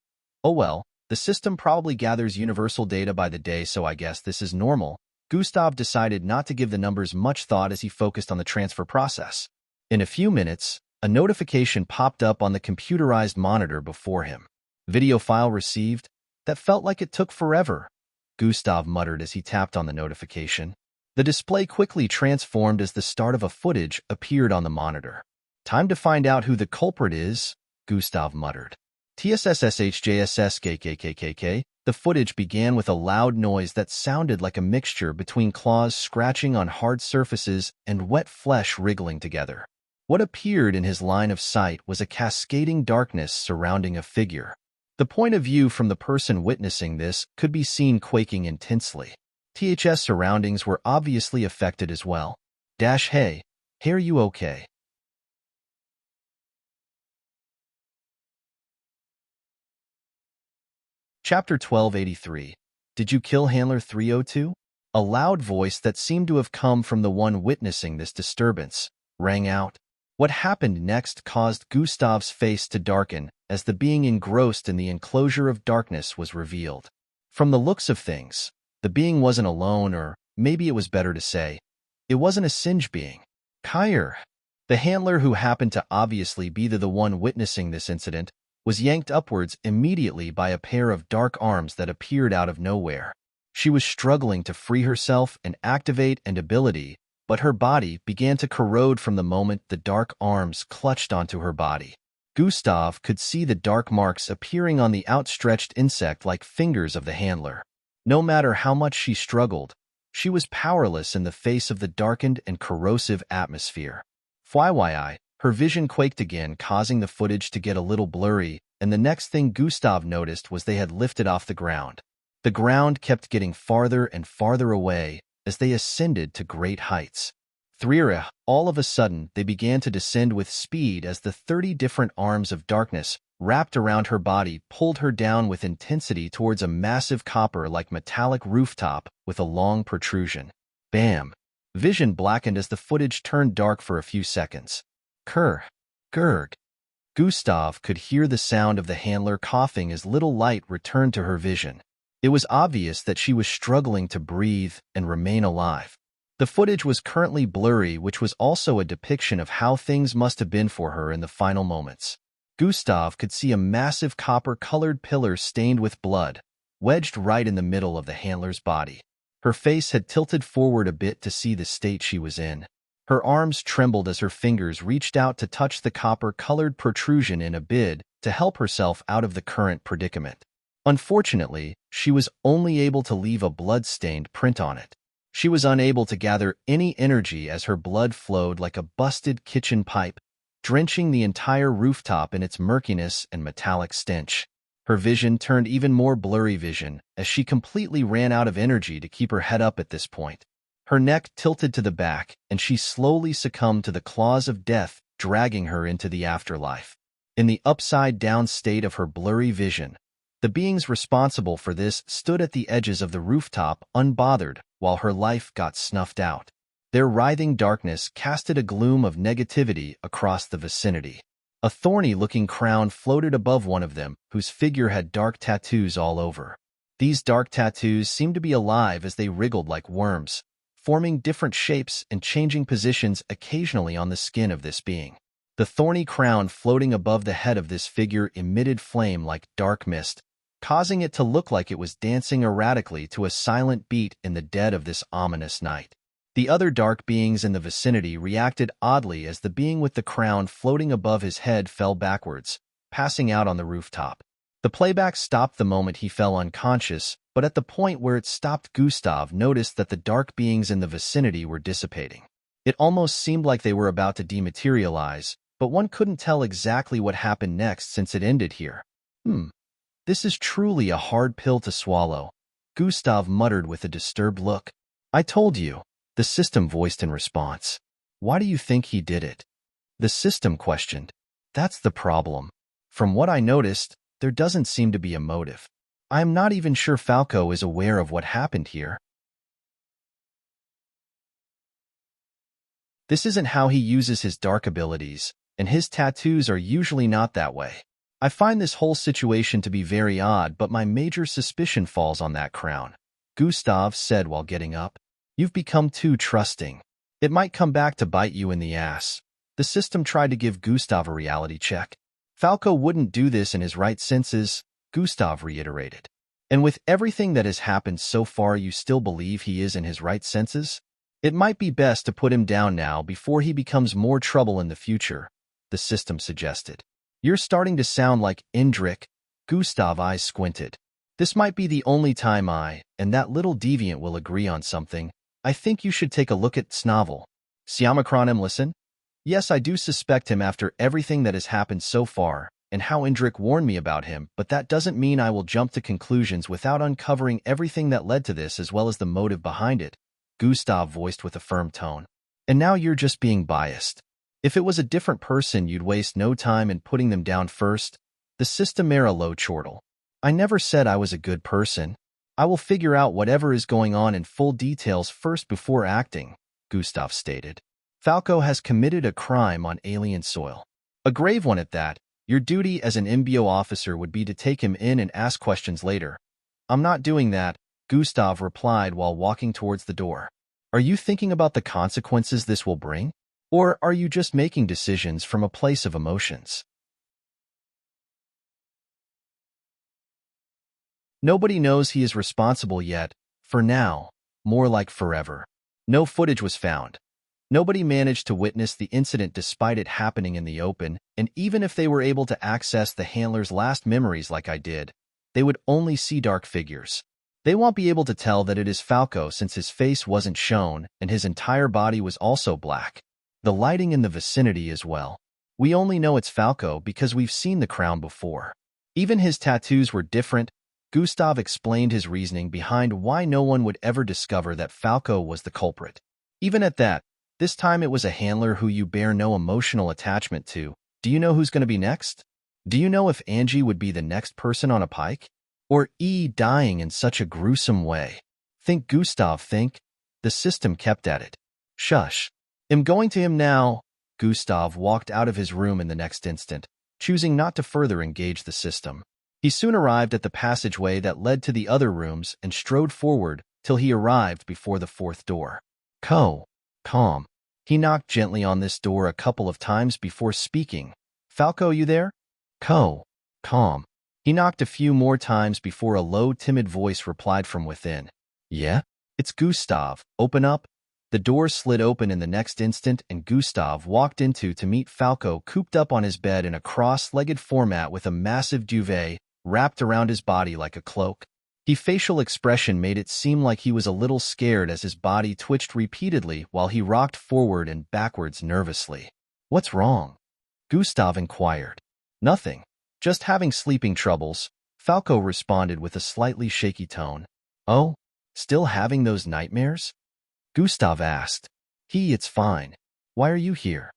Oh well, the system probably gathers universal data by the day, so I guess this is normal. Gustav decided not to give the numbers much thought as he focused on the transfer process. In a few minutes, a notification popped up on the computerized monitor before him. Video file received. That felt like it took forever. Gustav muttered as he tapped on the notification. The display quickly transformed as the start of a footage appeared on the monitor. Time to find out who the culprit is, Gustav muttered. TSSSHJSSKKKKK. The footage began with a loud noise that sounded like a mixture between claws scratching on hard surfaces and wet flesh wriggling together. What appeared in his line of sight was a cascading darkness surrounding a figure. The point of view from the person witnessing this could be seen quaking intensely. THS surroundings were obviously affected as well. Hey, are you okay? Chapter 1283. Did you kill Handler 302? A loud voice that seemed to have come from the one witnessing this disturbance rang out. What happened next caused Gustav's face to darken as the being engrossed in the enclosure of darkness was revealed. From the looks of things, the being wasn't alone, or maybe it was better to say, it wasn't a Singe being. Kyr, the handler who happened to obviously be the one witnessing this incident, was yanked upwards immediately by a pair of dark arms that appeared out of nowhere. She was struggling to free herself and activate an ability, but her body began to corrode from the moment the dark arms clutched onto her body. Gustav could see the dark marks appearing on the outstretched insect-like fingers of the handler. No matter how much she struggled, she was powerless in the face of the darkened and corrosive atmosphere. FYI, her vision quaked again, causing the footage to get a little blurry, and the next thing Gustav noticed was they had lifted off the ground. The ground kept getting farther and farther away as they ascended to great heights. All of a sudden, they began to descend with speed as the 30 different arms of darkness wrapped around her body pulled her down with intensity towards a massive copper-like metallic rooftop with a long protrusion. Bam! Vision blackened as the footage turned dark for a few seconds. Gurg. Gustav could hear the sound of the handler coughing as little light returned to her vision. It was obvious that she was struggling to breathe and remain alive. The footage was currently blurry, which was also a depiction of how things must have been for her in the final moments. Gustav could see a massive copper-colored pillar stained with blood, wedged right in the middle of the handler's body. Her face had tilted forward a bit to see the state she was in. Her arms trembled as her fingers reached out to touch the copper-colored protrusion in a bid to help herself out of the current predicament. Unfortunately, she was only able to leave a blood-stained print on it. She was unable to gather any energy as her blood flowed like a busted kitchen pipe, drenching the entire rooftop in its murkiness and metallic stench. Her vision turned even more blurry vision as she completely ran out of energy to keep her head up at this point. Her neck tilted to the back, and she slowly succumbed to the claws of death, dragging her into the afterlife. In the upside-down state of her blurry vision, the beings responsible for this stood at the edges of the rooftop unbothered while her life got snuffed out. Their writhing darkness casted a gloom of negativity across the vicinity. A thorny-looking crown floated above one of them, whose figure had dark tattoos all over. These dark tattoos seemed to be alive as they wriggled like worms, forming different shapes and changing positions occasionally on the skin of this being. The thorny crown floating above the head of this figure emitted flame like dark mist, causing it to look like it was dancing erratically to a silent beat in the dead of this ominous night. The other dark beings in the vicinity reacted oddly as the being with the crown floating above his head fell backwards, passing out on the rooftop. The playback stopped the moment he fell unconscious, but at the point where it stopped, Gustav noticed that the dark beings in the vicinity were dissipating. It almost seemed like they were about to dematerialize, but one couldn't tell exactly what happened next since it ended here. This is truly a hard pill to swallow, Gustav muttered with a disturbed look. I told you, the system voiced in response. Why do you think he did it? The system questioned. That's the problem. From what I noticed, there doesn't seem to be a motive. I am not even sure Falco is aware of what happened here. This isn't how he uses his dark abilities, and his tattoos are usually not that way. I find this whole situation to be very odd, but my major suspicion falls on that crown, Gustav said while getting up. You've become too trusting. It might come back to bite you in the ass. The system tried to give Gustav a reality check. Falco wouldn't do this in his right senses, Gustav reiterated. And with everything that has happened so far, you still believe he is in his right senses? It might be best to put him down now before he becomes more trouble in the future, the system suggested. You're starting to sound like Indrik. Gustav's eyes squinted. This might be the only time I and that little deviant will agree on something. I think you should take a look at Snovel. Siamakronim, listen? Yes, I do suspect him after everything that has happened so far, and how Indrik warned me about him, but that doesn't mean I will jump to conclusions without uncovering everything that led to this as well as the motive behind it, Gustav voiced with a firm tone. And now you're just being biased. If it was a different person, you'd waste no time in putting them down first. The system made a low chortle. I never said I was a good person. I will figure out whatever is going on in full details first before acting, Gustav stated. Falco has committed a crime on alien soil. A grave one at that. Your duty as an MBO officer would be to take him in and ask questions later. I'm not doing that, Gustav replied while walking towards the door. Are you thinking about the consequences this will bring? Or are you just making decisions from a place of emotions? Nobody knows he is responsible yet, for now, more like forever. No footage was found. Nobody managed to witness the incident despite it happening in the open, and even if they were able to access the handler's last memories like I did, they would only see dark figures. They won't be able to tell that it is Falco since his face wasn't shown and his entire body was also black. The lighting in the vicinity as well. We only know it's Falco because we've seen the crown before. Even his tattoos were different. Gustav explained his reasoning behind why no one would ever discover that Falco was the culprit. Even at that, this time it was a handler who you bear no emotional attachment to. Do you know who's going to be next? Do you know if Angie would be the next person on a pike? Or dying in such a gruesome way? Think, Gustav, think. The system kept at it. Shush. I'm going to him now. Gustav walked out of his room in the next instant, choosing not to further engage the system. He soon arrived at the passageway that led to the other rooms and strode forward till he arrived before the fourth door. Calm. He knocked gently on this door a couple of times before speaking. Falco, you there? Calm. He knocked a few more times before a low, timid voice replied from within. Yeah? It's Gustav. Open up. The door slid open in the next instant and Gustav walked into to meet Falco cooped up on his bed in a cross-legged format with a massive duvet wrapped around his body like a cloak. His facial expression made it seem like he was a little scared as his body twitched repeatedly while he rocked forward and backwards nervously. What's wrong? Gustav inquired. Nothing. Just having sleeping troubles, Falco responded with a slightly shaky tone. Oh? Still having those nightmares? Gustav asked. It's fine. Why are you here?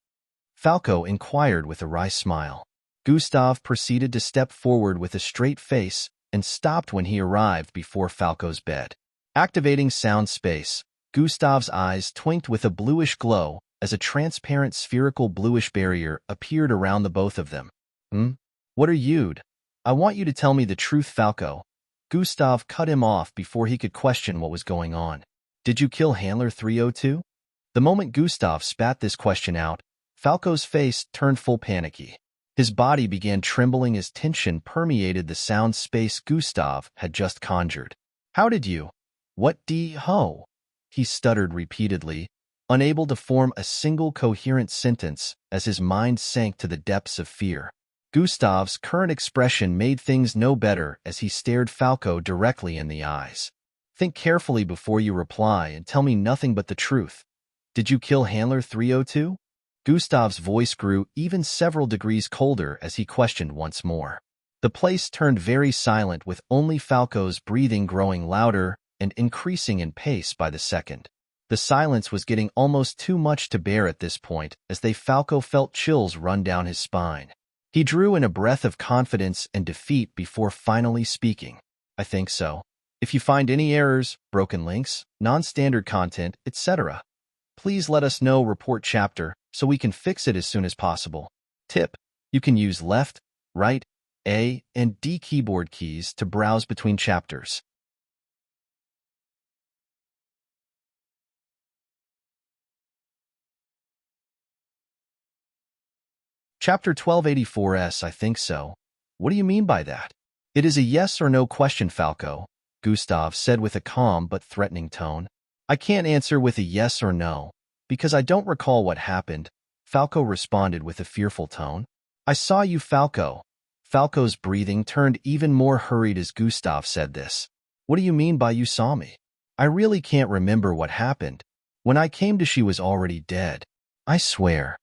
Falco inquired with a wry smile. Gustav proceeded to step forward with a straight face and stopped when he arrived before Falco's bed. Activating sound space, Gustav's eyes twinked with a bluish glow as a transparent spherical bluish barrier appeared around the both of them. What are you? I want you to tell me the truth, Falco. Gustav cut him off before he could question what was going on. Did you kill Handler 302? The moment Gustav spat this question out, Falco's face turned full panicky. His body began trembling as tension permeated the sound space Gustav had just conjured. How did you? What ho? He stuttered repeatedly, unable to form a single coherent sentence as his mind sank to the depths of fear. Gustav's current expression made things no better as he stared Falco directly in the eyes. Think carefully before you reply and tell me nothing but the truth. Did you kill Handler 302? Gustav's voice grew even several degrees colder as he questioned once more. The place turned very silent with only Falco's breathing growing louder and increasing in pace by the second. The silence was getting almost too much to bear at this point as Falco felt chills run down his spine. He drew in a breath of confidence and defeat before finally speaking. I think so. If you find any errors, broken links, non-standard content, etc., please let us know. Report chapter so we can fix it as soon as possible. Tip: you can use left, right, A, and D keyboard keys to browse between chapters. Chapter 1284S. I think so. What do you mean by that? It is a yes or no question, Falco, Gustav said with a calm but threatening tone. I can't answer with a yes or no, because I don't recall what happened, Falco responded with a fearful tone. I saw you, Falco. Falco's breathing turned even more hurried as Gustav said this. What do you mean by you saw me? I really can't remember what happened. When I came to, she was already dead. I swear.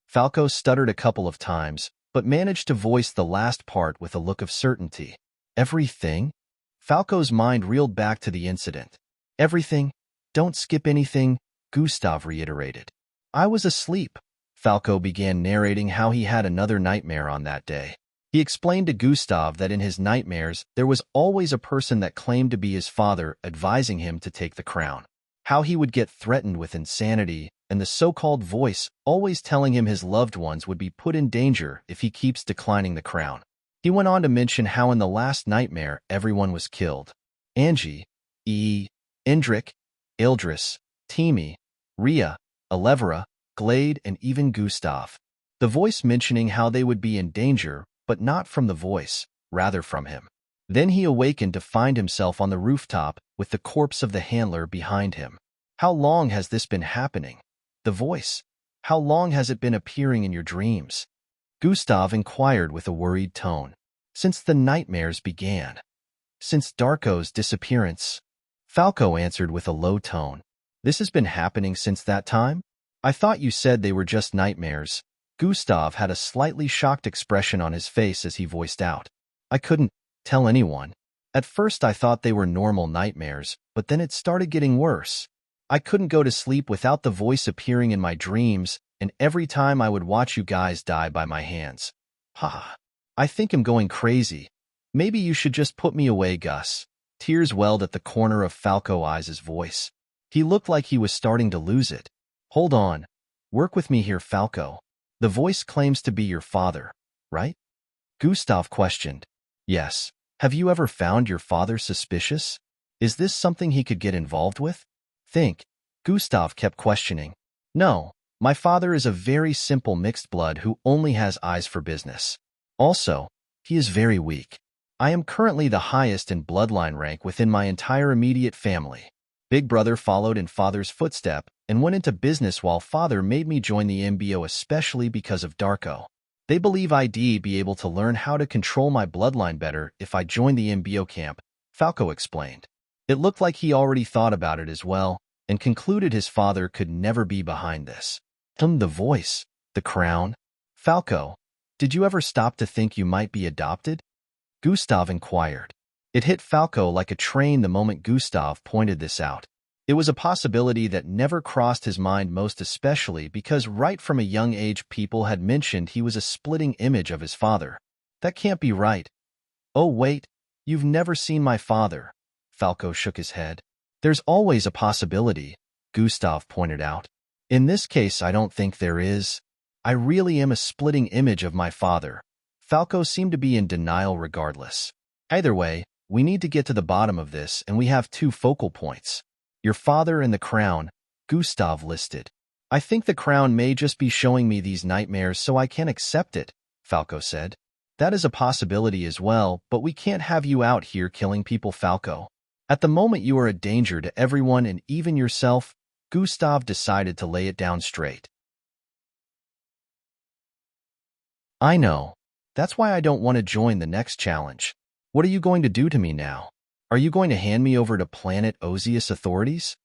Falco stuttered a couple of times, but managed to voice the last part with a look of certainty. Everything? Falco's mind reeled back to the incident. Everything? Don't skip anything, Gustav reiterated. I was asleep. Falco began narrating how he had another nightmare on that day. He explained to Gustav that in his nightmares, there was always a person that claimed to be his father advising him to take the crown. How he would get threatened with insanity, and the so-called voice always telling him his loved ones would be put in danger if he keeps declining the crown. He went on to mention how in the last nightmare everyone was killed. Angie, Indrik, Ildris, Timi, Ria, Elevera, Glade, and even Gustav. The voice mentioning how they would be in danger, but not from the voice, rather from him. Then he awakened to find himself on the rooftop with the corpse of the handler behind him. How long has this been happening? The voice. How long has it been appearing in your dreams? Gustav inquired with a worried tone. Since the nightmares began. Since Darko's disappearance. Falco answered with a low tone. This has been happening since that time? I thought you said they were just nightmares. Gustav had a slightly shocked expression on his face as he voiced out. I couldn't tell anyone. At first I thought they were normal nightmares, but then it started getting worse. I couldn't go to sleep without the voice appearing in my dreams, and every time I would watch you guys die by my hands. Ha! I think I'm going crazy. Maybe you should just put me away, Gus. Tears welled at the corner of Falco Eyes' voice. He looked like he was starting to lose it. Hold on. Work with me here, Falco. The voice claims to be your father, right? Gustav questioned. Yes. Have you ever found your father suspicious? Is this something he could get involved with? Think. Gustav kept questioning. No, my father is a very simple mixed blood who only has eyes for business. Also, he is very weak. I am currently the highest in bloodline rank within my entire immediate family. Big brother followed in father's footstep and went into business while father made me join the MBO especially because of Darko. They believe I'd be able to learn how to control my bloodline better if I join the MBO camp, Falco explained. It looked like he already thought about it as well and concluded his father could never be behind this. The voice, the crown. Falco, did you ever stop to think you might be adopted? Gustav inquired. It hit Falco like a train the moment Gustav pointed this out. It was a possibility that never crossed his mind, most especially because right from a young age people had mentioned he was a splitting image of his father. That can't be right. Oh wait, you've never seen my father. Falco shook his head. There's always a possibility, Gustav pointed out. In this case, I don't think there is. I really am a splitting image of my father. Falco seemed to be in denial regardless. Either way, we need to get to the bottom of this, and we have two focal points. Your father and the crown, Gustav listed. I think the crown may just be showing me these nightmares so I can accept it, Falco said. That is a possibility as well, but we can't have you out here killing people, Falco. At the moment you are a danger to everyone and even yourself. Gustav decided to lay it down straight. I know. That's why I don't want to join the next challenge. What are you going to do to me now? Are you going to hand me over to Planet Ozius authorities?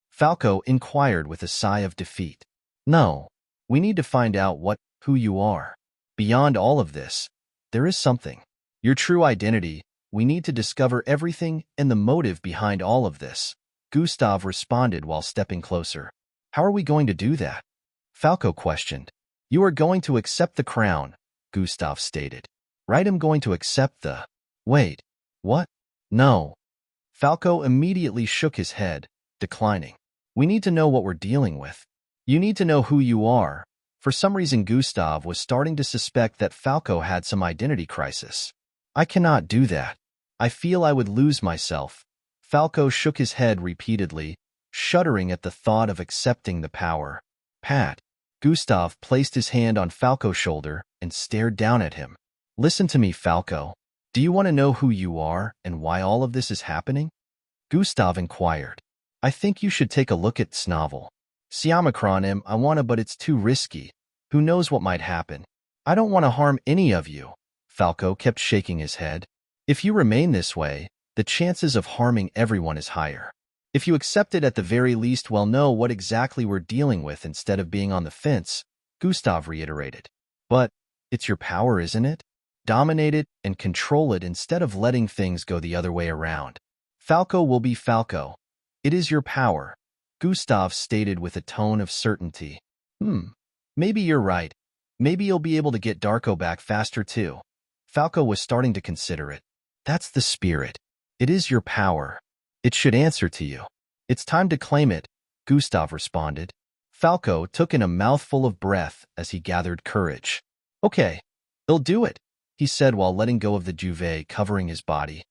Falco inquired with a sigh of defeat. No. We need to find out who you are. Beyond all of this, there is something. Your true identity. We need to discover everything and the motive behind all of this. Gustav responded while stepping closer. How are we going to do that? Falco questioned. You are going to accept the crown, Gustav stated. Right, I'm going to accept the... Wait, what? No. Falco immediately shook his head, declining. We need to know what we're dealing with. You need to know who you are. For some reason, Gustav was starting to suspect that Falco had some identity crisis. I cannot do that. I feel I would lose myself. Falco shook his head repeatedly, shuddering at the thought of accepting the power. Pat. Gustav placed his hand on Falco's shoulder and stared down at him. Listen to me, Falco. Do you want to know who you are and why all of this is happening? Gustav inquired. I think you should take a look at Snovel. Siamacron him, I wanna, but it's too risky. Who knows what might happen? I don't want to harm any of you. Falco kept shaking his head. If you remain this way, the chances of harming everyone is higher. If you accept it at the very least, well, know what exactly we're dealing with instead of being on the fence, Gustav reiterated. But it's your power, isn't it? Dominate it and control it instead of letting things go the other way around. Falco will be Falco. It is your power, Gustav stated with a tone of certainty. Maybe you're right. Maybe you'll be able to get Darko back faster too. Falco was starting to consider it. That's the spirit. It is your power. It should answer to you. It's time to claim it, Gustav responded. Falco took in a mouthful of breath as he gathered courage. Okay, he'll do it, he said while letting go of the duvet covering his body.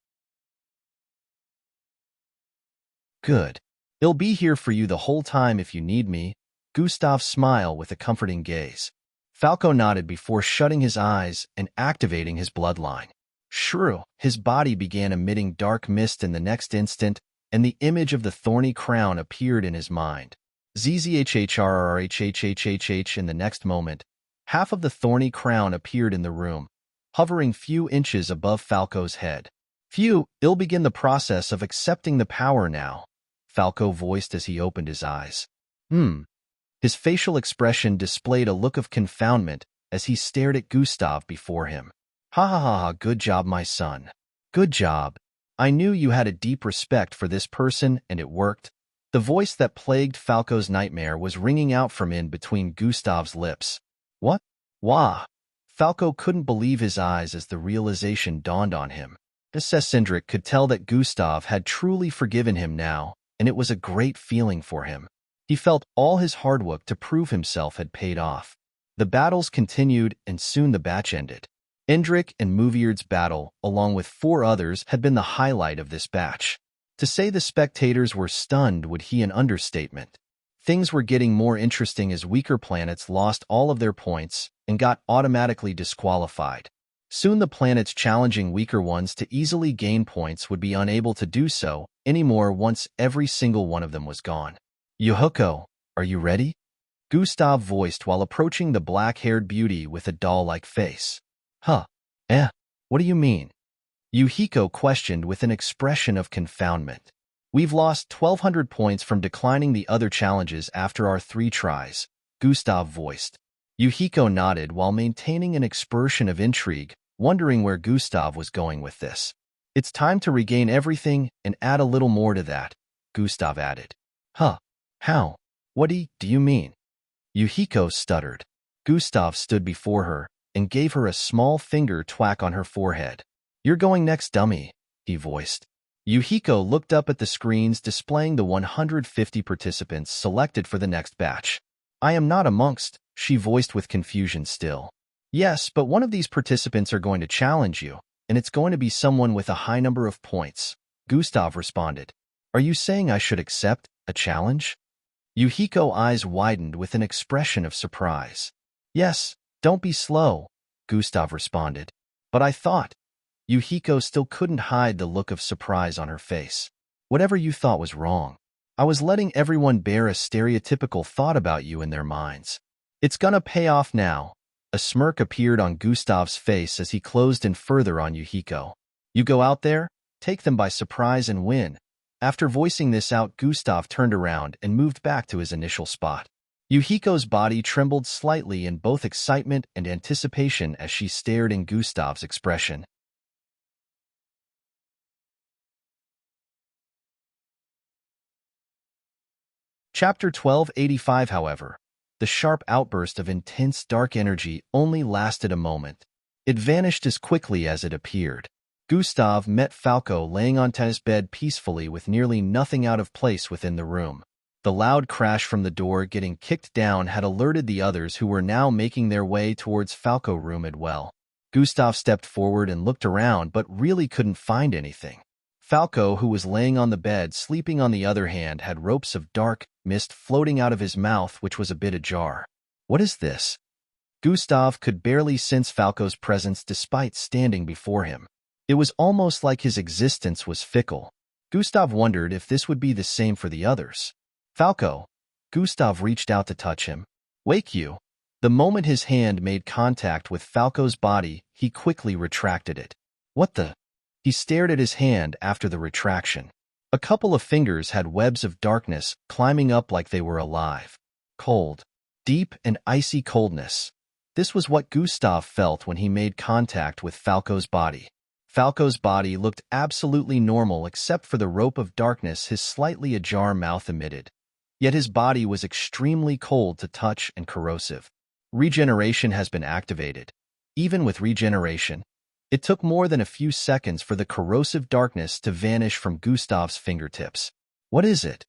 Good. He'll be here for you the whole time if you need me, Gustav smiled with a comforting gaze. Falco nodded before shutting his eyes and activating his bloodline. Shrew, his body began emitting dark mist in the next instant, and the image of the thorny crown appeared in his mind. Zzhrrrhhhhhh in the next moment, half of the thorny crown appeared in the room, hovering few inches above Falco's head. Phew, he'll begin the process of accepting the power now, Falco voiced as he opened his eyes. His facial expression displayed a look of confoundment as he stared at Gustav before him. Ha ha ha ha, good job, my son. Good job. I knew you had a deep respect for this person, and it worked. The voice that plagued Falco's nightmare was ringing out from in between Gustav's lips. What? Wah! Falco couldn't believe his eyes as the realization dawned on him. Sindrik could tell that Gustav had truly forgiven him now, and it was a great feeling for him. He felt all his hard work to prove himself had paid off. The battles continued, and soon the batch ended. Endrik and Moviard's battle, along with 4 others, had been the highlight of this batch. To say the spectators were stunned would be an understatement. Things were getting more interesting as weaker planets lost all of their points and got automatically disqualified. Soon the planets challenging weaker ones to easily gain points would be unable to do so anymore once every single one of them was gone. Yuhuko, are you ready? Gustav voiced while approaching the black-haired beauty with a doll-like face. Huh? What do you mean? Yuhiko questioned with an expression of confoundment. We've lost 1,200 points from declining the other challenges after our 3 tries, Gustav voiced. Yuhiko nodded while maintaining an expression of intrigue, wondering where Gustav was going with this. It's time to regain everything and add a little more to that, Gustav added. Huh? How? What do you mean? Yuhiko stuttered. Gustav stood before her and gave her a small finger twack on her forehead. You're going next, dummy, he voiced. Yuhiko looked up at the screens displaying the 150 participants selected for the next batch. I am not amongst, she voiced with confusion still. Yes, but one of these participants are going to challenge you, and it's going to be someone with a high number of points, Gustav responded. Are you saying I should accept a challenge? Yuhiko's eyes widened with an expression of surprise. Yes, don't be slow, Gustav responded. But I thought. Yuhiko still couldn't hide the look of surprise on her face. Whatever you thought was wrong. I was letting everyone bear a stereotypical thought about you in their minds. It's gonna pay off now. A smirk appeared on Gustav's face as he closed in further on Yuhiko. You go out there, take them by surprise and win. After voicing this out, Gustav turned around and moved back to his initial spot. Yuhiko's body trembled slightly in both excitement and anticipation as she stared in Gustav's expression. Chapter 1285, however, the sharp outburst of intense dark energy only lasted a moment. It vanished as quickly as it appeared. Gustav met Falco laying on his bed peacefully with nearly nothing out of place within the room. The loud crash from the door getting kicked down had alerted the others who were now making their way towards Falco's room as well. Gustav stepped forward and looked around but really couldn't find anything. Falco, who was laying on the bed sleeping on the other hand, had ropes of dark mist floating out of his mouth, which was a bit ajar. What is this? Gustav could barely sense Falco's presence despite standing before him. It was almost like his existence was fickle. Gustav wondered if this would be the same for the others. Falco. Gustav reached out to touch him. Wake you. The moment his hand made contact with Falco's body, he quickly retracted it. What the? He stared at his hand after the retraction. A couple of fingers had webs of darkness climbing up like they were alive. Cold. Deep and icy coldness. This was what Gustav felt when he made contact with Falco's body. Falco's body looked absolutely normal except for the rope of darkness his slightly ajar mouth emitted. Yet his body was extremely cold to touch and corrosive. Regeneration has been activated. Even with regeneration, it took more than a few seconds for the corrosive darkness to vanish from Gustav's fingertips. What is it?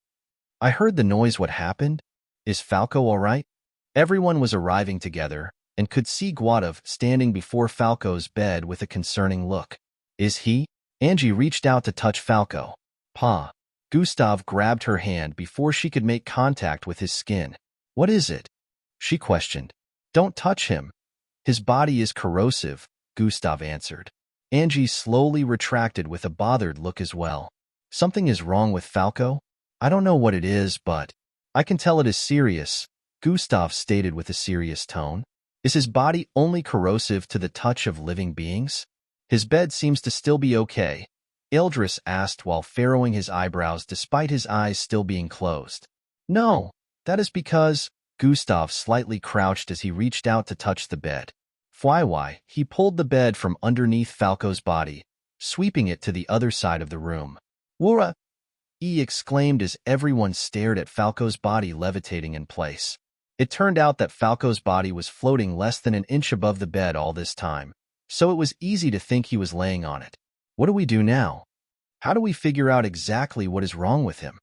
I heard the noise. What happened? Is Falco all right? Everyone was arriving together and could see Gustav standing before Falco's bed with a concerning look. Is he? Angie reached out to touch Falco. Pa. Gustav grabbed her hand before she could make contact with his skin. What is it? She questioned. Don't touch him. His body is corrosive, Gustav answered. Angie slowly retracted with a bothered look as well. Something is wrong with Falco? I don't know what it is, but I can tell it is serious, Gustav stated with a serious tone. Is his body only corrosive to the touch of living beings? His bed seems to still be okay, Ildris asked while furrowing his eyebrows despite his eyes still being closed. No, that is because, Gustav slightly crouched as he reached out to touch the bed. Why? He pulled the bed from underneath Falco's body, sweeping it to the other side of the room. Wura! He exclaimed as everyone stared at Falco's body levitating in place. It turned out that Falco's body was floating less than an inch above the bed all this time, so it was easy to think he was laying on it. What do we do now? How do we figure out exactly what is wrong with him?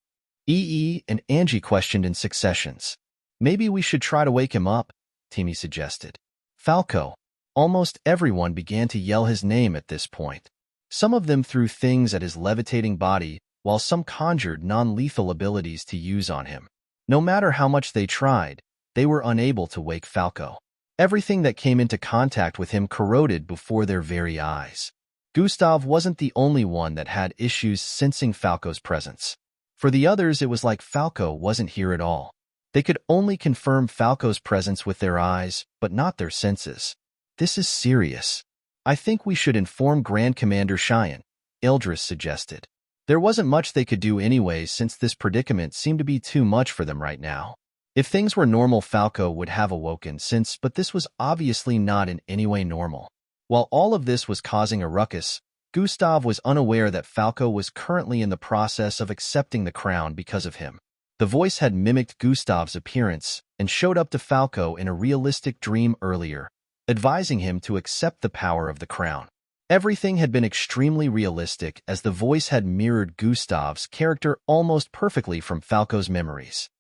And Angie questioned in successions. Maybe we should try to wake him up, Timmy suggested. Falco. Almost everyone began to yell his name at this point. Some of them threw things at his levitating body, while some conjured non-lethal abilities to use on him. No matter how much they tried, they were unable to wake Falco. Everything that came into contact with him corroded before their very eyes. Gustav wasn't the only one that had issues sensing Falco's presence. For the others, it was like Falco wasn't here at all. They could only confirm Falco's presence with their eyes, but not their senses. This is serious. I think we should inform Grand Commander Cheyenne, Ildris suggested. There wasn't much they could do anyway since this predicament seemed to be too much for them right now. If things were normal, Falco would have awoken but this was obviously not in any way normal. While all of this was causing a ruckus, Gustav was unaware that Falco was currently in the process of accepting the crown because of him. The voice had mimicked Gustav's appearance and showed up to Falco in a realistic dream earlier, advising him to accept the power of the crown. Everything had been extremely realistic as the voice had mirrored Gustav's character almost perfectly from Falco's memories.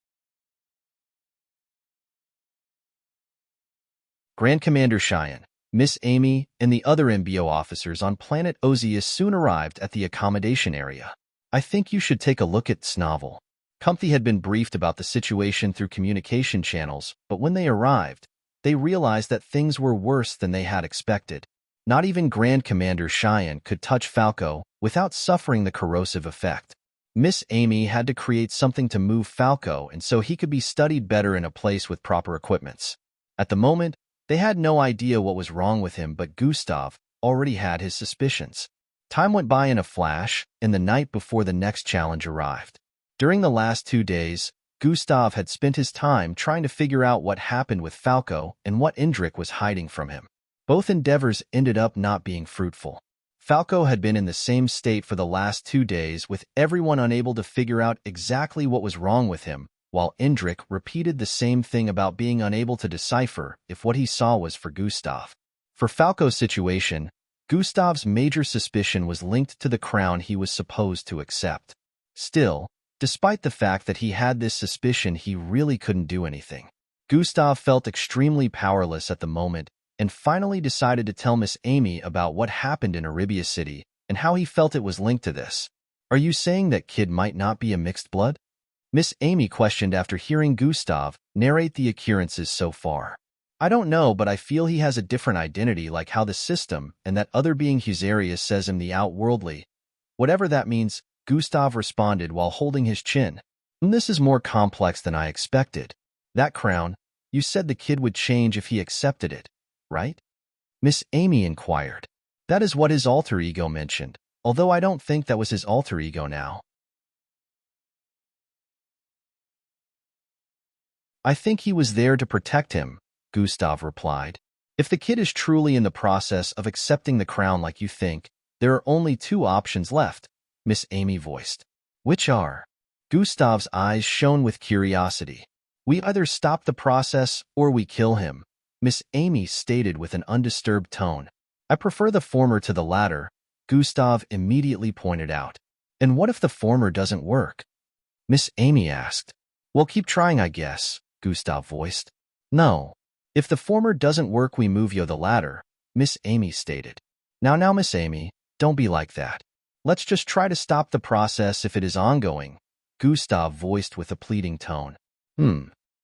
Grand Commander Cheyenne, Miss Amy, and the other MBO officers on planet Ozius soon arrived at the accommodation area. I think you should take a look at Snovel. Comfy had been briefed about the situation through communication channels, but when they arrived, they realized that things were worse than they had expected. Not even Grand Commander Cheyenne could touch Falco without suffering the corrosive effect. Miss Amy had to create something to move Falco and so he could be studied better in a place with proper equipments. At the moment, they had no idea what was wrong with him, but Gustav already had his suspicions. Time went by in a flash, and the night before the next challenge arrived. During the last 2 days, Gustav had spent his time trying to figure out what happened with Falco and what Indrik was hiding from him. Both endeavors ended up not being fruitful. Falco had been in the same state for the last 2 days, with everyone unable to figure out exactly what was wrong with him, while Indrik repeated the same thing about being unable to decipher if what he saw was for Gustav. For Falco's situation, Gustav's major suspicion was linked to the crown he was supposed to accept. Still, despite the fact that he had this suspicion, he really couldn't do anything. Gustav felt extremely powerless at the moment and finally decided to tell Miss Amy about what happened in Arabia City and how he felt it was linked to this. Are you saying that kid might not be a mixed blood? Miss Amy questioned after hearing Gustav narrate the occurrences so far. I don't know, but I feel he has a different identity, like how the system and that other being Husarius says him the outworldly. Whatever that means, Gustav responded while holding his chin. This is more complex than I expected. That crown, you said the kid would change if he accepted it, right? Miss Amy inquired. That is what his alter ego mentioned, although I don't think that was his alter ego now. I think he was there to protect him, Gustav replied. If the kid is truly in the process of accepting the crown like you think, there are only two options left, Miss Amy voiced. Which are? Gustav's eyes shone with curiosity. We either stop the process or we kill him, Miss Amy stated with an undisturbed tone. I prefer the former to the latter, Gustav immediately pointed out. And what if the former doesn't work? Miss Amy asked. Well, keep trying, I guess, Gustav voiced. No. If the former doesn't work, we move you the latter, Miss Amy stated. Now, Miss Amy, don't be like that. Let's just try to stop the process if it is ongoing, Gustav voiced with a pleading tone.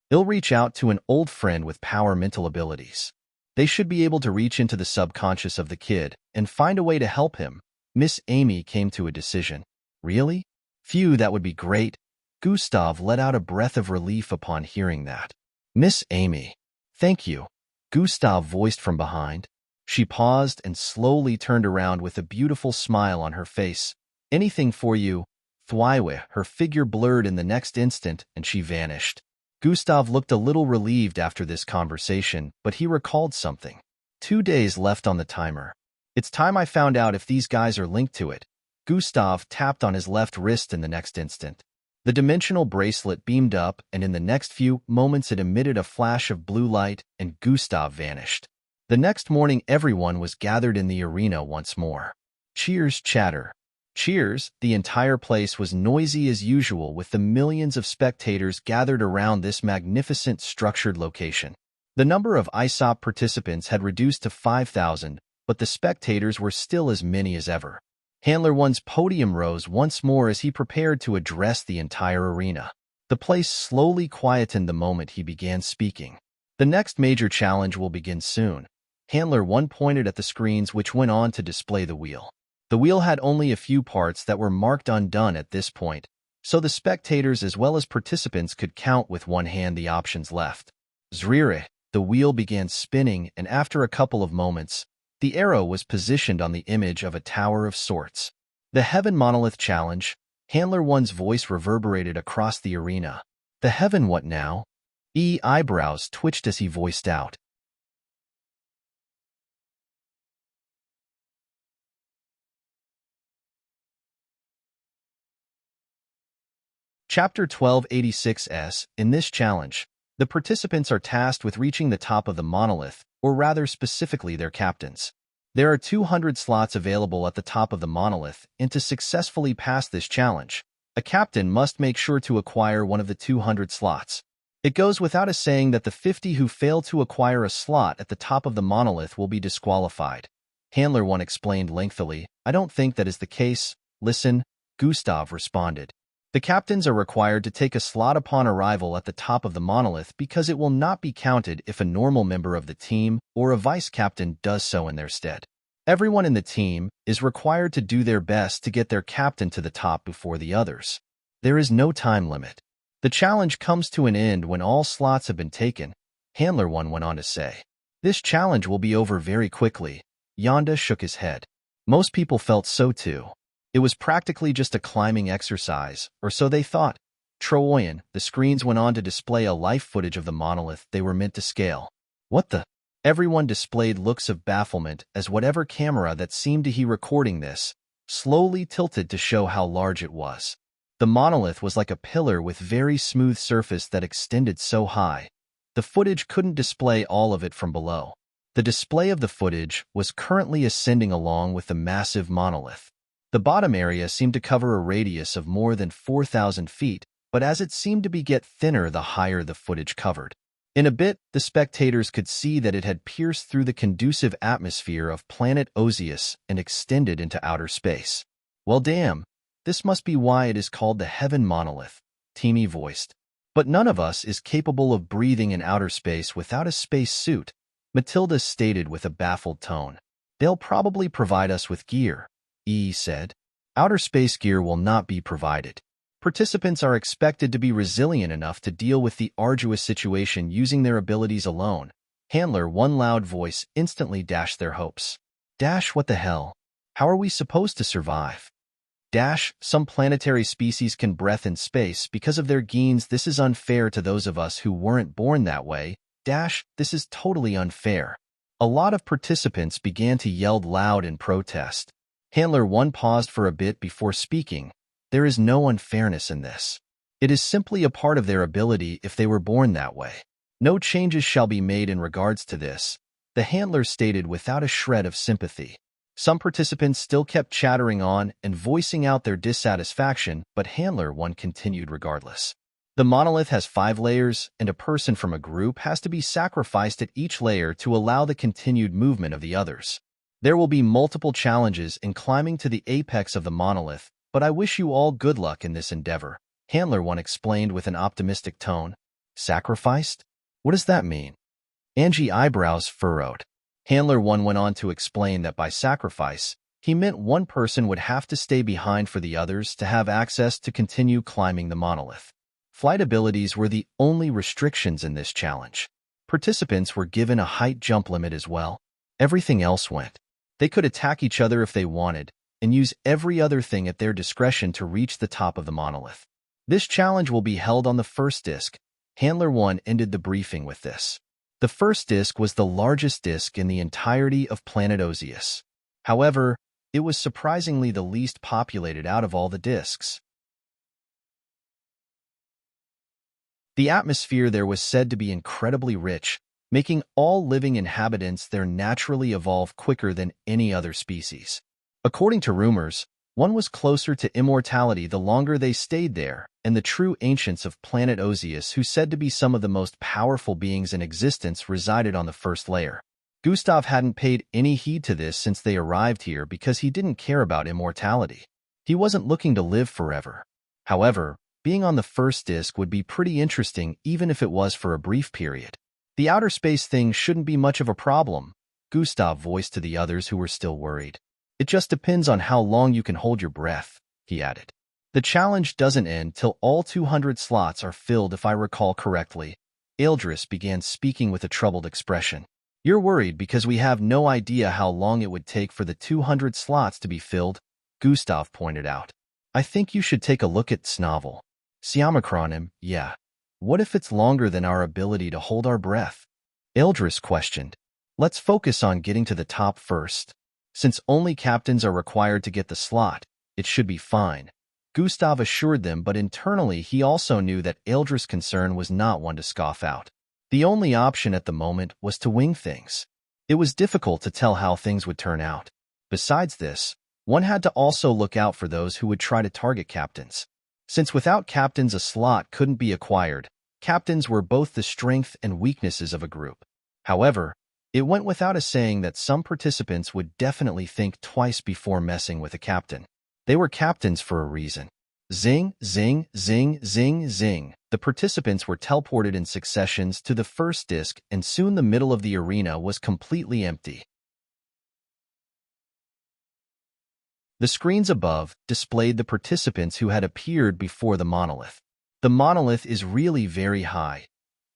He'll reach out to an old friend with power mental abilities. They should be able to reach into the subconscious of the kid and find a way to help him. Miss Amy came to a decision. Really? Phew, that would be great. Gustav let out a breath of relief upon hearing that. Miss Amy. Thank you, Gustav voiced from behind. She paused and slowly turned around with a beautiful smile on her face. Anything for you, Thwywe. Her figure blurred in the next instant and she vanished. Gustav looked a little relieved after this conversation, but he recalled something. 2 days left on the timer. It's time I found out if these guys are linked to it. Gustav tapped on his left wrist in the next instant. The dimensional bracelet beamed up, and in the next few moments it emitted a flash of blue light, and Gustav vanished. The next morning everyone was gathered in the arena once more. Cheers, chatter. Cheers, the entire place was noisy as usual with the millions of spectators gathered around this magnificent structured location. The number of ISOP participants had reduced to 5,000, but the spectators were still as many as ever. Handler One's podium rose once more as he prepared to address the entire arena. The place slowly quietened the moment he began speaking. The next major challenge will begin soon. Handler One pointed at the screens which went on to display the wheel. The wheel had only a few parts that were marked undone at this point, so the spectators as well as participants could count with one hand the options left. Zrire, the wheel began spinning, and after a couple of moments, the arrow was positioned on the image of a tower of sorts. The Heaven Monolith Challenge. Handler One's voice reverberated across the arena. The heaven what now? Eyebrows twitched as he voiced out. Chapter 1286S. In this challenge, the participants are tasked with reaching the top of the monolith, or rather specifically their captains. There are 200 slots available at the top of the monolith, and to successfully pass this challenge, a captain must make sure to acquire one of the 200 slots. It goes without a saying that the 50 who fail to acquire a slot at the top of the monolith will be disqualified. Handler One explained lengthily. I don't think that is the case. Listen, Gustav responded. The captains are required to take a slot upon arrival at the top of the monolith because it will not be counted if a normal member of the team or a vice-captain does so in their stead. Everyone in the team is required to do their best to get their captain to the top before the others. There is no time limit. The challenge comes to an end when all slots have been taken, Handler One went on to say. This challenge will be over very quickly. Yonda shook his head. Most people felt so too. It was practically just a climbing exercise, or so they thought. Troyan, the screens went on to display a live footage of the monolith they were meant to scale. What the? Everyone displayed looks of bafflement as whatever camera that seemed to be recording this slowly tilted to show how large it was. The monolith was like a pillar with very smooth surface that extended so high. The footage couldn't display all of it from below. The display of the footage was currently ascending along with the massive monolith. The bottom area seemed to cover a radius of more than 4,000 feet, but as it seemed to get thinner the higher the footage covered. In a bit, the spectators could see that it had pierced through the conducive atmosphere of planet Osius and extended into outer space. Well damn, this must be why it is called the Heaven Monolith, Teamy voiced. But none of us is capable of breathing in outer space without a space suit, Matilda stated with a baffled tone. They'll probably provide us with gear, E said. Outer space gear will not be provided. Participants are expected to be resilient enough to deal with the arduous situation using their abilities alone. Handler, one loud voice, instantly dashed their hopes. Dash, what the hell? How are we supposed to survive? Dash, some planetary species can breathe in space because of their genes. This is unfair to those of us who weren't born that way. Dash, this is totally unfair. A lot of participants began to yell loud in protest. Handler 1 paused for a bit before speaking. There is no unfairness in this. It is simply a part of their ability if they were born that way. No changes shall be made in regards to this, the handler stated without a shred of sympathy. Some participants still kept chattering on and voicing out their dissatisfaction, but Handler 1 continued regardless. The monolith has 5 layers, and a person from a group has to be sacrificed at each layer to allow the continued movement of the others. There will be multiple challenges in climbing to the apex of the monolith, but I wish you all good luck in this endeavor, Handler 1 explained with an optimistic tone. Sacrificed? What does that mean? Angie's eyebrows furrowed. Handler 1 went on to explain that by sacrifice, he meant one person would have to stay behind for the others to have access to continue climbing the monolith. Flight abilities were the only restrictions in this challenge. Participants were given a height jump limit as well. Everything else went. They could attack each other if they wanted, and use every other thing at their discretion to reach the top of the monolith. This challenge will be held on the first disc. Handler 1 ended the briefing with this. The first disc was the largest disc in the entirety of planet Osius. However, it was surprisingly the least populated out of all the discs. The atmosphere there was said to be incredibly rich, making all living inhabitants there naturally evolve quicker than any other species. According to rumors, one was closer to immortality the longer they stayed there, and the true ancients of planet Osius, who said to be some of the most powerful beings in existence, resided on the first layer. Gustav hadn't paid any heed to this since they arrived here because he didn't care about immortality. He wasn't looking to live forever. However, being on the first disc would be pretty interesting even if it was for a brief period. The outer space thing shouldn't be much of a problem, Gustav voiced to the others who were still worried. It just depends on how long you can hold your breath, he added. The challenge doesn't end till all 200 slots are filled if I recall correctly. Eldris began speaking with a troubled expression. You're worried because we have no idea how long it would take for the 200 slots to be filled, Gustav pointed out. I think you should take a look at Snovel. Siamacronym, yeah. What if it's longer than our ability to hold our breath? Eldris questioned. Let's focus on getting to the top first. Since only captains are required to get the slot, it should be fine, Gustav assured them, but internally he also knew that Eldris' concern was not one to scoff out. The only option at the moment was to wing things. It was difficult to tell how things would turn out. Besides this, one had to also look out for those who would try to target captains. Since without captains a slot couldn't be acquired, captains were both the strength and weaknesses of a group. However, it went without a saying that some participants would definitely think twice before messing with a captain. They were captains for a reason. Zing, zing, zing, zing, zing. The participants were teleported in successions to the first disc, and soon the middle of the arena was completely empty. The screens above displayed the participants who had appeared before the monolith. The monolith is really very high.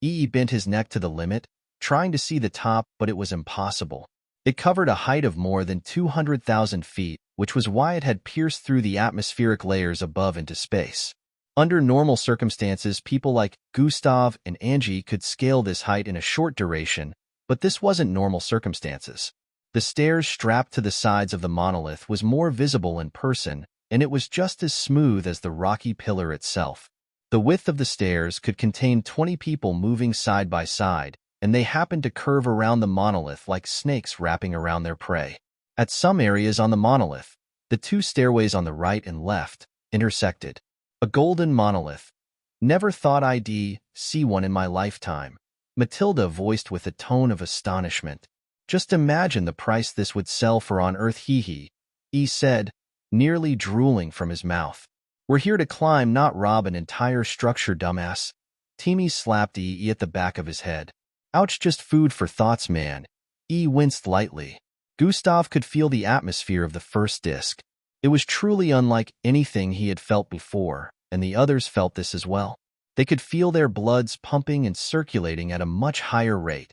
EE bent his neck to the limit, trying to see the top, but it was impossible. It covered a height of more than 200,000 feet, which was why it had pierced through the atmospheric layers above into space. Under normal circumstances, people like Gustav and Angie could scale this height in a short duration, but this wasn't normal circumstances. The stairs strapped to the sides of the monolith was more visible in person, and it was just as smooth as the rocky pillar itself. The width of the stairs could contain 20 people moving side by side, and they happened to curve around the monolith like snakes wrapping around their prey. At some areas on the monolith, the two stairways on the right and left intersected. A golden monolith. Never thought I'd see one in my lifetime, Matilda voiced with a tone of astonishment. Just imagine the price this would sell for on Earth, he said, nearly drooling from his mouth. We're here to climb, not rob an entire structure, dumbass. Timmy slapped E at the back of his head. Ouch, just food for thoughts, man. E winced lightly. Gustav could feel the atmosphere of the first disc. It was truly unlike anything he had felt before, and the others felt this as well. They could feel their bloods pumping and circulating at a much higher rate,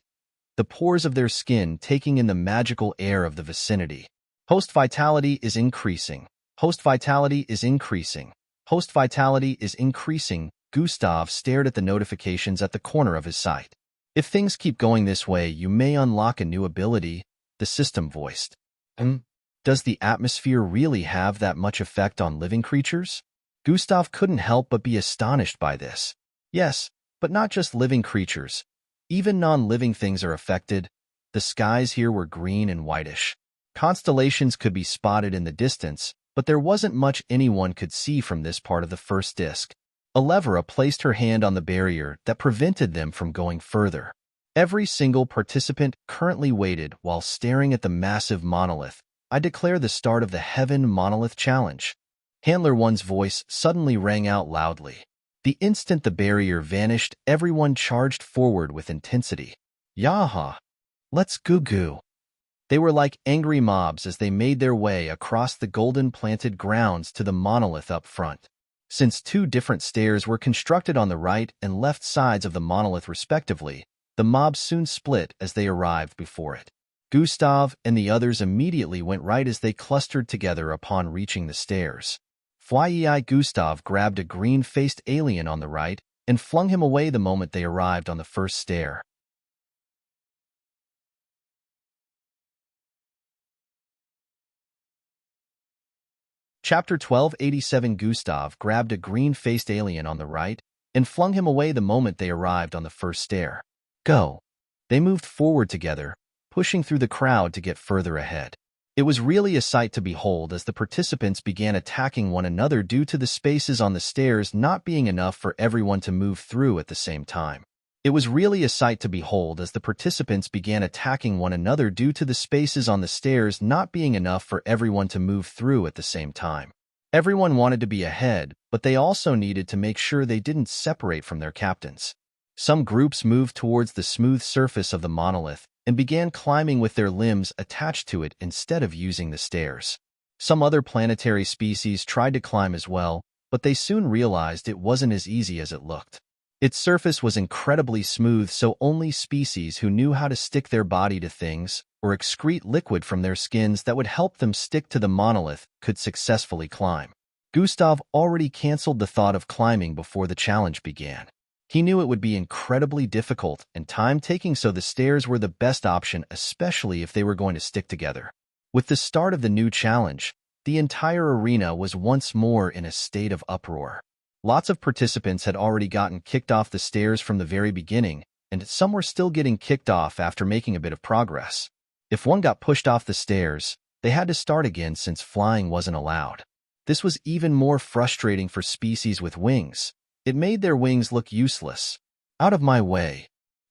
the pores of their skin taking in the magical air of the vicinity. Host vitality is increasing. Host vitality is increasing. Host vitality is increasing. Gustav stared at the notifications at the corner of his sight. If things keep going this way, you may unlock a new ability, the system voiced. Does the atmosphere really have that much effect on living creatures? Gustav couldn't help but be astonished by this. Yes, but not just living creatures. Even non-living things are affected. The skies here were green and whitish. Constellations could be spotted in the distance, but there wasn't much anyone could see from this part of the first disc. Elevra placed her hand on the barrier that prevented them from going further. Every single participant currently waited while staring at the massive monolith. I declare the start of the Heaven Monolith Challenge. Handler 1's voice suddenly rang out loudly. The instant the barrier vanished, everyone charged forward with intensity. Yaha! Let's goo-goo! They were like angry mobs as they made their way across the golden-planted grounds to the monolith up front. Since two different stairs were constructed on the right and left sides of the monolith respectively, the mob soon split as they arrived before it. Gustav and the others immediately went right as they clustered together upon reaching the stairs. Gustav grabbed a green-faced alien on the right and flung him away the moment they arrived on the first stair. Chapter 1287. Gustav grabbed a green-faced alien on the right and flung him away the moment they arrived on the first stair. Go! They moved forward together, pushing through the crowd to get further ahead. It was really a sight to behold as the participants began attacking one another due to the spaces on the stairs not being enough for everyone to move through at the same time. It was really a sight to behold as the participants began attacking one another due to the spaces on the stairs not being enough for everyone to move through at the same time. Everyone wanted to be ahead, but they also needed to make sure they didn't separate from their captains. Some groups moved towards the smooth surface of the monolith and began climbing with their limbs attached to it instead of using the stairs. Some other planetary species tried to climb as well, but they soon realized it wasn't as easy as it looked. Its surface was incredibly smooth, so only species who knew how to stick their body to things or excrete liquid from their skins that would help them stick to the monolith could successfully climb. Gustav already canceled the thought of climbing before the challenge began. He knew it would be incredibly difficult and time-taking, so the stairs were the best option, especially if they were going to stick together. With the start of the new challenge, the entire arena was once more in a state of uproar. Lots of participants had already gotten kicked off the stairs from the very beginning, and some were still getting kicked off after making a bit of progress. If one got pushed off the stairs, they had to start again since flying wasn't allowed. This was even more frustrating for species with wings. It made their wings look useless. Out of my way.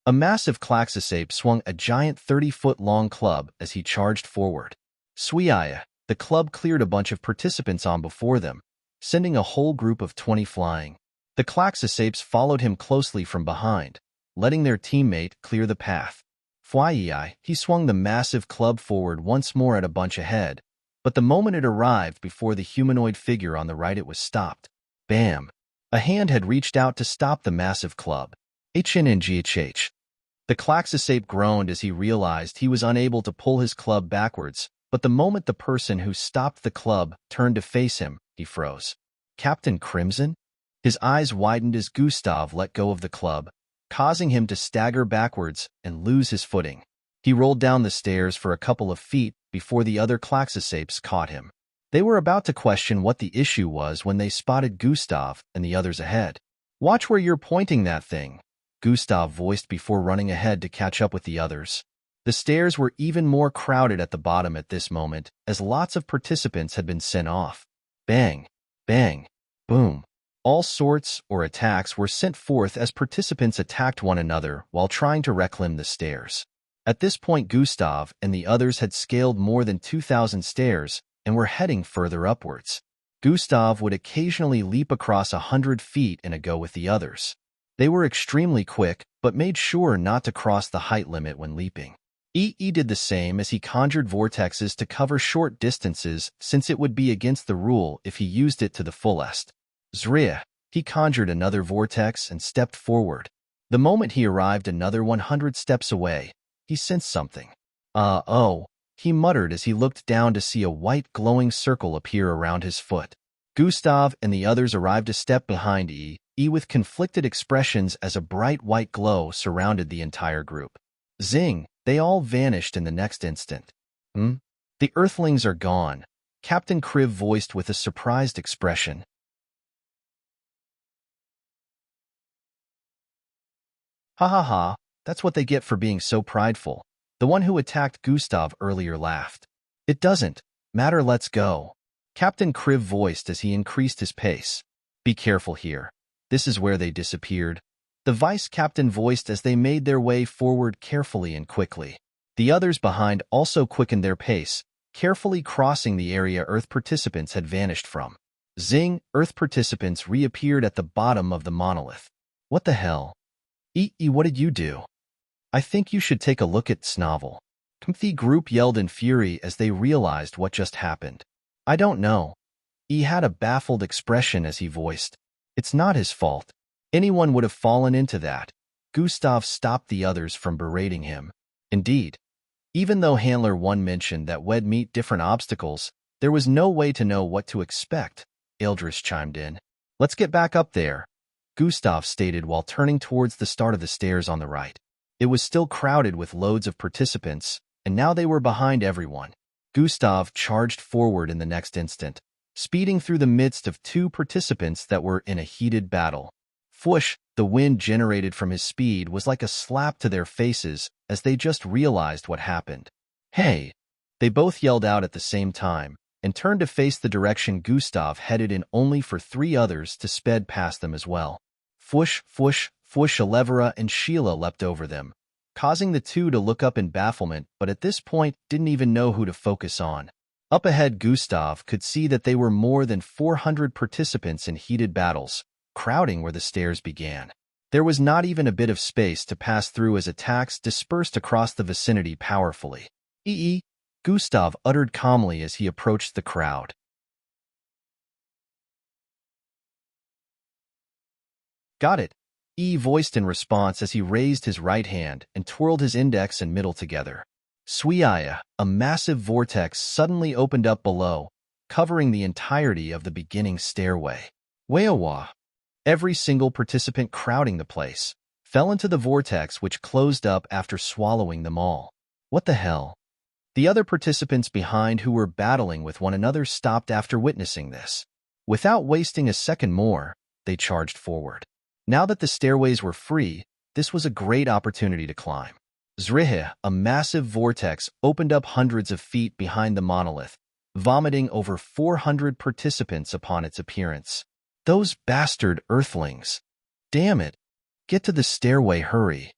A massive Klaxosape swung a giant 30-foot-long club as he charged forward. Swiaya, the club cleared a bunch of participants on before them, sending a whole group of 20 flying. The Klaxosapes followed him closely from behind, letting their teammate clear the path. Fwaiyi, he swung the massive club forward once more at a bunch ahead, but the moment it arrived before the humanoid figure on the right, it was stopped. Bam! A hand had reached out to stop the massive club. HNNGHH. The Klaxosape groaned as he realized he was unable to pull his club backwards, but the moment the person who stopped the club turned to face him, he froze. Captain Crimson? His eyes widened as Gustav let go of the club, causing him to stagger backwards and lose his footing. He rolled down the stairs for a couple of feet before the other Klaxosapes caught him. They were about to question what the issue was when they spotted Gustav and the others ahead. Watch where you're pointing that thing, Gustav voiced before running ahead to catch up with the others. The stairs were even more crowded at the bottom at this moment, as lots of participants had been sent off. Bang, bang, boom. All sorts or attacks were sent forth as participants attacked one another while trying to reclaim the stairs. At this point, Gustav and the others had scaled more than 2,000 stairs and were heading further upwards. Gustav would occasionally leap across 100 feet in a go with the others. They were extremely quick, but made sure not to cross the height limit when leaping. EE did the same as he conjured vortexes to cover short distances since it would be against the rule if he used it to the fullest. Zria, he conjured another vortex and stepped forward. The moment he arrived another 100 steps away, he sensed something. Oh, he muttered as he looked down to see a white glowing circle appear around his foot. Gustav and the others arrived a step behind E with conflicted expressions as a bright white glow surrounded the entire group. Zing, they all vanished in the next instant. The Earthlings are gone, Captain Kriv voiced with a surprised expression. Ha ha ha, that's what they get for being so prideful. The one who attacked Gustav earlier laughed. It doesn't matter, let's go, Captain Kriv voiced as he increased his pace. Be careful here. This is where they disappeared, the vice captain voiced as they made their way forward carefully and quickly. The others behind also quickened their pace, carefully crossing the area Earth participants had vanished from. Zing, Earth participants reappeared at the bottom of the monolith. What the hell? What did you do? I think you should take a look at Snovel. The group yelled in fury as they realized what just happened. I don't know. He had a baffled expression as he voiced. It's not his fault. Anyone would have fallen into that. Gustav stopped the others from berating him. Indeed, even though Handler 1 mentioned that we'd meet different obstacles, there was no way to know what to expect, Eldris chimed in. Let's get back up there, Gustav stated while turning towards the start of the stairs on the right. It was still crowded with loads of participants, and now they were behind everyone. Gustav charged forward in the next instant, speeding through the midst of two participants that were in a heated battle. Fwoosh, the wind generated from his speed was like a slap to their faces as they just realized what happened. Hey! They both yelled out at the same time and turned to face the direction Gustav headed in, only for three others to sped past them as well. Fwoosh, fwoosh, fwoosh. Alevera and Sheila leapt over them, causing the two to look up in bafflement, but at this point didn't even know who to focus on. Up ahead, Gustav could see that they were more than 400 participants in heated battles, crowding where the stairs began. There was not even a bit of space to pass through as attacks dispersed across the vicinity powerfully. Gustav uttered calmly as he approached the crowd. Got it, voiced in response as he raised his right hand and twirled his index and middle together. Swiaya, a massive vortex suddenly opened up below, covering the entirety of the beginning stairway. Wayawa! Every single participant crowding the place fell into the vortex, which closed up after swallowing them all. What the hell? The other participants behind who were battling with one another stopped after witnessing this. Without wasting a second more, they charged forward. Now that the stairways were free, this was a great opportunity to climb. Zrihe, a massive vortex, opened up hundreds of feet behind the monolith, vomiting over 400 participants upon its appearance. Those bastard Earthlings! Damn it! Get to the stairway, hurry!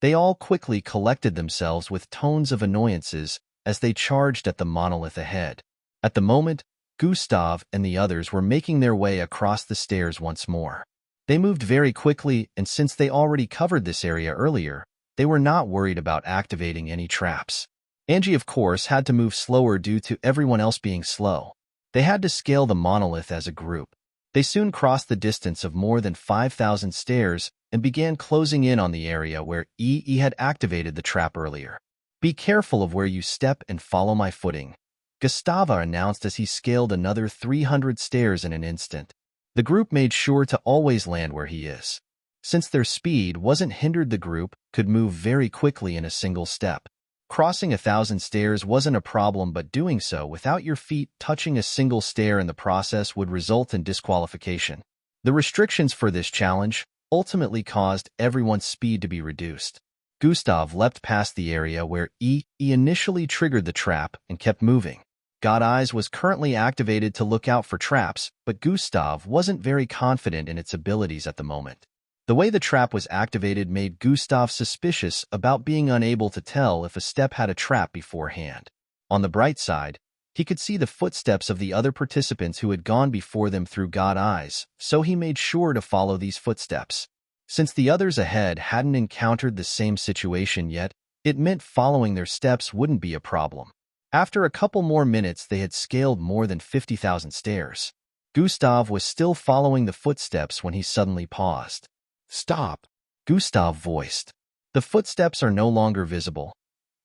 They all quickly collected themselves with tones of annoyances as they charged at the monolith ahead. At the moment, Gustav and the others were making their way across the stairs once more. They moved very quickly, and since they already covered this area earlier, they were not worried about activating any traps. Angie, of course, had to move slower due to everyone else being slow. They had to scale the monolith as a group. They soon crossed the distance of more than 5,000 stairs and began closing in on the area where EE had activated the trap earlier. Be careful of where you step and follow my footing, Gustava announced as he scaled another 300 stairs in an instant. The group made sure to always land where he is. Since their speed wasn't hindered, the group could move very quickly in a single step. Crossing 1,000 stairs wasn't a problem, but doing so without your feet touching a single stair in the process would result in disqualification. The restrictions for this challenge ultimately caused everyone's speed to be reduced. Gustav leapt past the area where E initially triggered the trap and kept moving. God Eyes was currently activated to look out for traps, but Gustav wasn't very confident in its abilities at the moment. The way the trap was activated made Gustav suspicious about being unable to tell if a step had a trap beforehand. On the bright side, he could see the footsteps of the other participants who had gone before them through God Eyes, so he made sure to follow these footsteps. Since the others ahead hadn't encountered the same situation yet, it meant following their steps wouldn't be a problem. After a couple more minutes, they had scaled more than 50,000 stairs. Gustav was still following the footsteps when he suddenly paused. "Stop," Gustav voiced. "The footsteps are no longer visible."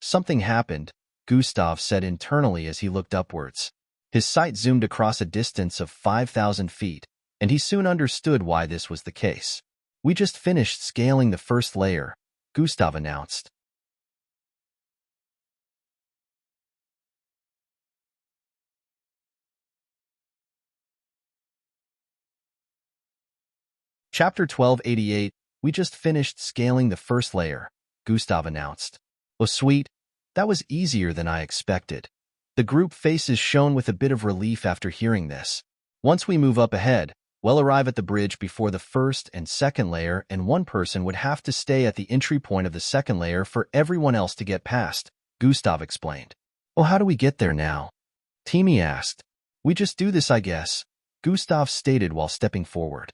"Something happened," Gustav said internally as he looked upwards. His sight zoomed across a distance of 5,000 feet, and he soon understood why this was the case. "We just finished scaling the first layer," Gustav announced. Chapter 1288, "We just finished scaling the first layer," Gustav announced. "Oh sweet, that was easier than I expected." The group faces shone with a bit of relief after hearing this. "Once we move up ahead, we'll arrive at the bridge before the first and second layer, and one person would have to stay at the entry point of the second layer for everyone else to get past," Gustav explained. "Oh, how do we get there now?" Timmy asked. "We just do this, I guess," Gustav stated while stepping forward.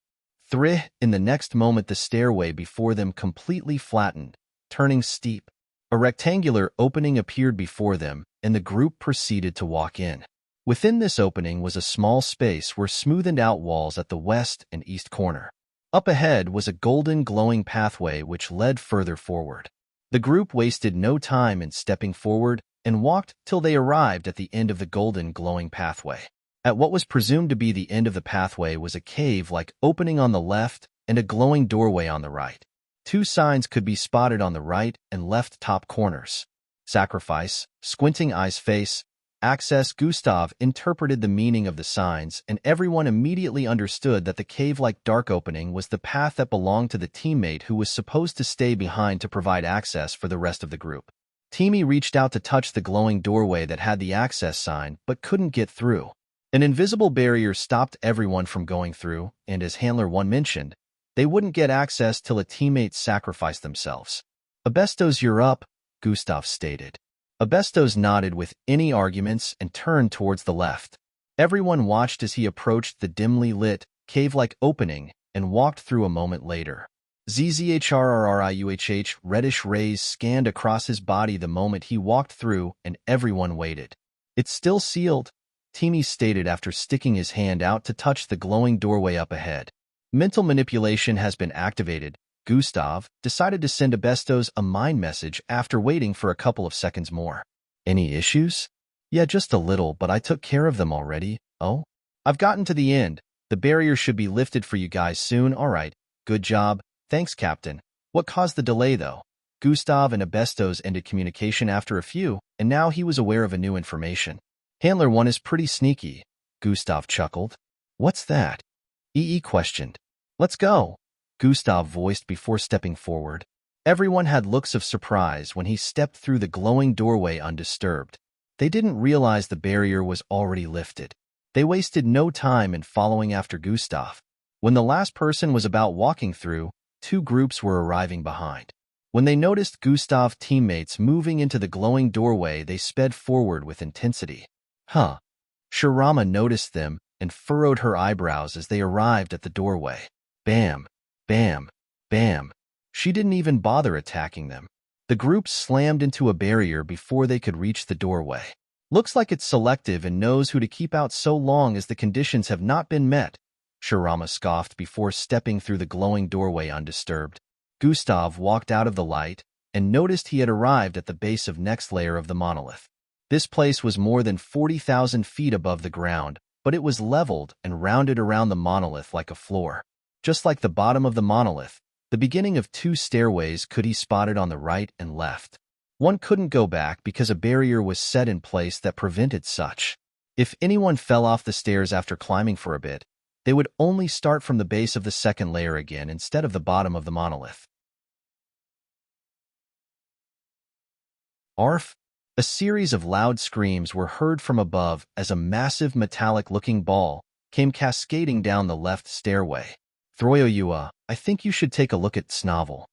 In the next moment, the stairway before them completely flattened, turning steep. A rectangular opening appeared before them, and the group proceeded to walk in. Within this opening was a small space where smoothened-out walls at the west and east corner. Up ahead was a golden glowing pathway which led further forward. The group wasted no time in stepping forward and walked till they arrived at the end of the golden glowing pathway. At what was presumed to be the end of the pathway was a cave-like opening on the left and a glowing doorway on the right. Two signs could be spotted on the right and left top corners. Sacrifice, squinting eyes face, access. Gustav interpreted the meaning of the signs, and everyone immediately understood that the cave-like dark opening was the path that belonged to the teammate who was supposed to stay behind to provide access for the rest of the group. Timmy reached out to touch the glowing doorway that had the access sign, but couldn't get through. An invisible barrier stopped everyone from going through, and as Handler 1 mentioned, they wouldn't get access till a teammate sacrificed themselves. "Abestos, you're up," Gustav stated. Abestos nodded with any arguments and turned towards the left. Everyone watched as he approached the dimly lit, cave-like opening and walked through a moment later. Zzhrrriuhh, reddish rays scanned across his body the moment he walked through, and everyone waited. "It's still sealed," Timmy stated after sticking his hand out to touch the glowing doorway up ahead. "Mental manipulation has been activated." Gustav decided to send Abestos a mind message after waiting for a couple of seconds more. "Any issues?" "Yeah, just a little, but I took care of them already." "Oh? I've gotten to the end. The barrier should be lifted for you guys soon." "All right, good job. Thanks, Captain." "What caused the delay, though?" Gustav and Abestos ended communication after a few, and now he was aware of a new information. "Handler 1 is pretty sneaky," Gustav chuckled. "What's that?" EE questioned. "Let's go," Gustav voiced before stepping forward. Everyone had looks of surprise when he stepped through the glowing doorway undisturbed. They didn't realize the barrier was already lifted. They wasted no time in following after Gustav. When the last person was about walking through, two groups were arriving behind. When they noticed Gustav's teammates moving into the glowing doorway, they sped forward with intensity. "Huh." Shirama noticed them and furrowed her eyebrows as they arrived at the doorway. Bam, bam, bam. She didn't even bother attacking them. The group slammed into a barrier before they could reach the doorway. "Looks like it's selective and knows who to keep out so long as the conditions have not been met," Shirama scoffed before stepping through the glowing doorway undisturbed. Gustav walked out of the light and noticed he had arrived at the base of next layer of the monolith. This place was more than 40,000 feet above the ground, but it was leveled and rounded around the monolith like a floor. Just like the bottom of the monolith, the beginning of two stairways could be spotted on the right and left. One couldn't go back because a barrier was set in place that prevented such. If anyone fell off the stairs after climbing for a bit, they would only start from the base of the second layer again instead of the bottom of the monolith. Arf! A series of loud screams were heard from above as a massive metallic-looking ball came cascading down the left stairway. "Throyoyua, I think you should take a look at Snovel."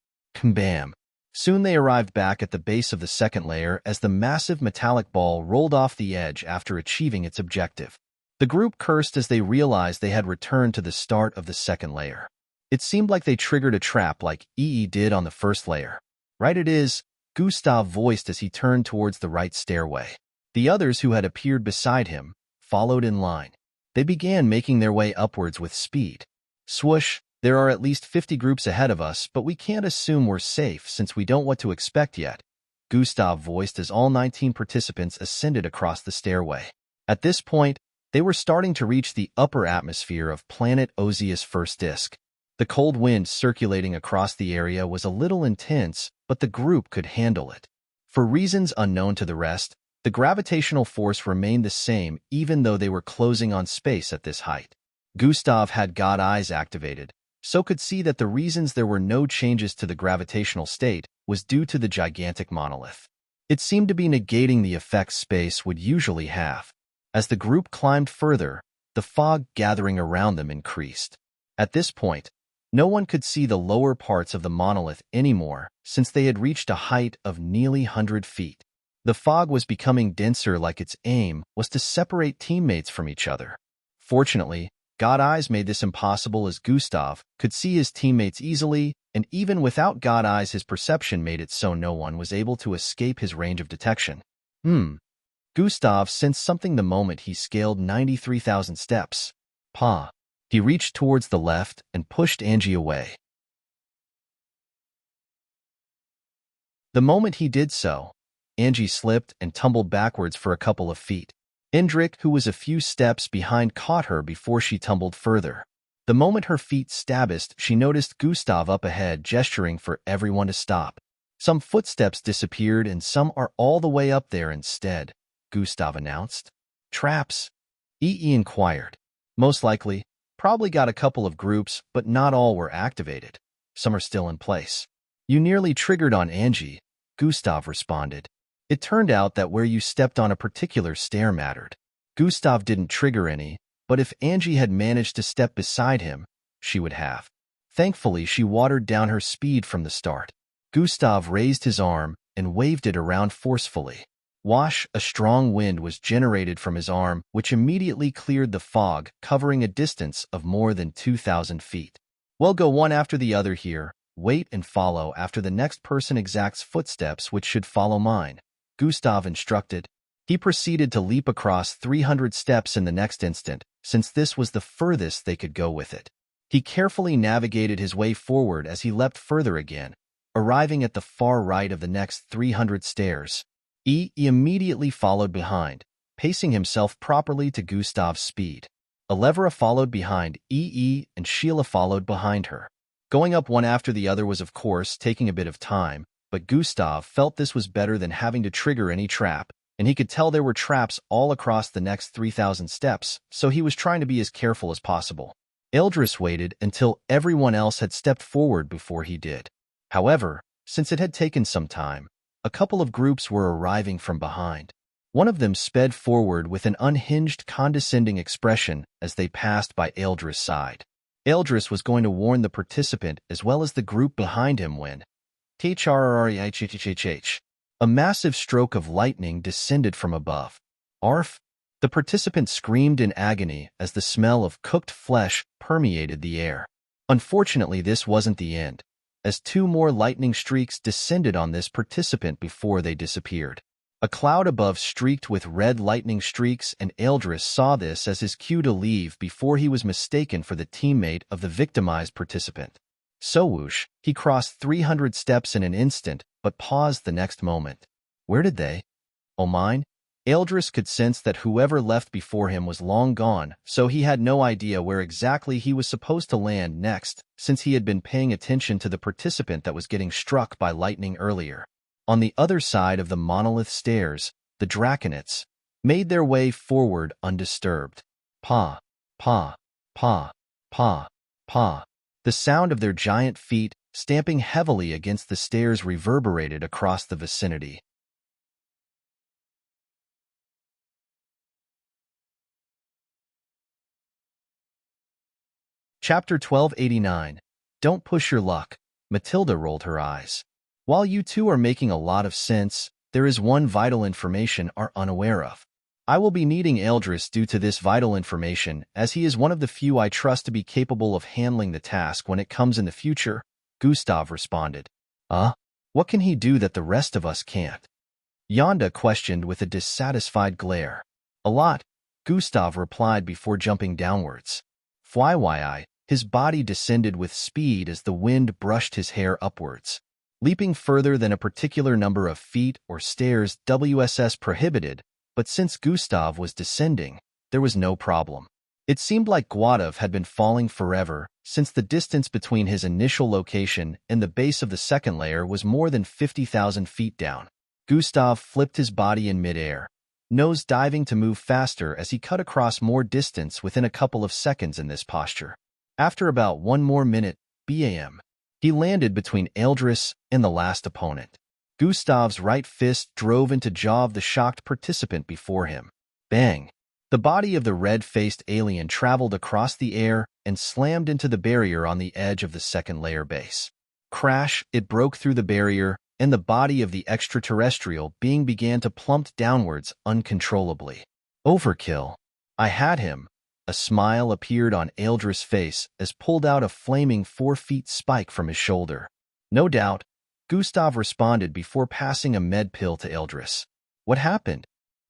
Bam! Soon they arrived back at the base of the second layer as the massive metallic ball rolled off the edge after achieving its objective. The group cursed as they realized they had returned to the start of the second layer. It seemed like they triggered a trap like EE did on the first layer. Right it is, Gustav voiced as he turned towards the right stairway. The others who had appeared beside him followed in line. They began making their way upwards with speed. Swoosh, there are at least 50 groups ahead of us, but we can't assume we're safe since we don't know what to expect yet, Gustav voiced as all 19 participants ascended across the stairway. At this point, they were starting to reach the upper atmosphere of planet Ozia's first disk. The cold wind circulating across the area was a little intense, but the group could handle it. For reasons unknown to the rest, the gravitational force remained the same even though they were closing on space at this height. Gustav had God Eyes activated, so could see that the reasons there were no changes to the gravitational state was due to the gigantic monolith. It seemed to be negating the effects space would usually have. As the group climbed further, the fog gathering around them increased. At this point, no one could see the lower parts of the monolith anymore since they had reached a height of nearly 100 feet. The fog was becoming denser like its aim was to separate teammates from each other. Fortunately, God Eyes made this impossible as Gustav could see his teammates easily, and even without God Eyes his perception made it so no one was able to escape his range of detection. Gustav sensed something the moment he scaled 93,000 steps. Pa. He reached towards the left and pushed Angie away. The moment he did so, Angie slipped and tumbled backwards for a couple of feet. Indrik, who was a few steps behind, caught her before she tumbled further. The moment her feet stabbed, she noticed Gustav up ahead gesturing for everyone to stop. Some footsteps disappeared and some are all the way up there instead, Gustav announced. Traps? EE inquired. Most likely. Probably got a couple of groups, but not all were activated. Some are still in place. You nearly triggered on Angie, Gustav responded. It turned out that where you stepped on a particular stair mattered. Gustav didn't trigger any, but if Angie had managed to step beside him, she would have. Thankfully, she watered down her speed from the start. Gustav raised his arm and waved it around forcefully. Whoosh, a strong wind was generated from his arm, which immediately cleared the fog, covering a distance of more than 2,000 feet. We'll go one after the other here. Wait and follow after the next person exacts footsteps which should follow mine, Gustav instructed. He proceeded to leap across 300 steps in the next instant, since this was the furthest they could go with it. He carefully navigated his way forward as he leapt further again, arriving at the far right of the next 300 stairs. He immediately followed behind, pacing himself properly to Gustav's speed. Elevra followed behind EE and Sheila followed behind her. Going up one after the other was of course taking a bit of time, but Gustav felt this was better than having to trigger any trap, and he could tell there were traps all across the next 3,000 steps, so he was trying to be as careful as possible. Eldris waited until everyone else had stepped forward before he did. However, since it had taken some time, a couple of groups were arriving from behind. One of them sped forward with an unhinged, condescending expression as they passed by Eldris' side. Eldris was going to warn the participant as well as the group behind him when a massive stroke of lightning descended from above. Arf! The participant screamed in agony as the smell of cooked flesh permeated the air. Unfortunately, this wasn't the end, as two more lightning streaks descended on this participant before they disappeared. A cloud above streaked with red lightning streaks, and Eldris saw this as his cue to leave before he was mistaken for the teammate of the victimized participant. So whoosh, he crossed 300 steps in an instant, but paused the next moment. Where did they? Oh mine? Eldris could sense that whoever left before him was long gone, so he had no idea where exactly he was supposed to land next, since he had been paying attention to the participant that was getting struck by lightning earlier. On the other side of the monolith stairs, the Draconites made their way forward undisturbed. Pa, pa, pa, pa, pa. The sound of their giant feet stamping heavily against the stairs reverberated across the vicinity. Chapter 1289. Don't push your luck. Matilda rolled her eyes. While you two are making a lot of sense, there is one vital information are unaware of. I will be needing Eldris due to this vital information, as he is one of the few I trust to be capable of handling the task when it comes in the future, Gustav responded. What can he do that the rest of us can't? Yonda questioned with a dissatisfied glare. A lot, Gustav replied before jumping downwards. FYI, his body descended with speed as the wind brushed his hair upwards. Leaping further than a particular number of feet or stairs WSS prohibited, but since Gustav was descending, there was no problem. It seemed like Gustav had been falling forever, since the distance between his initial location and the base of the second layer was more than 50,000 feet down. Gustav flipped his body in midair, nose diving to move faster as he cut across more distance within a couple of seconds in this posture. After about 1 more minute, BAM, he landed between Eldris and the last opponent. Gustav's right fist drove into jaw of the shocked participant before him. Bang! The body of the red-faced alien traveled across the air and slammed into the barrier on the edge of the second layer base. Crash! It broke through the barrier, and the body of the extraterrestrial being began to plummet downwards uncontrollably. Overkill. I had him. A smile appeared on Eldris' face as pulled out a flaming 4-foot spike from his shoulder. No doubt, Gustav responded before passing a med pill to Eldris. What happened?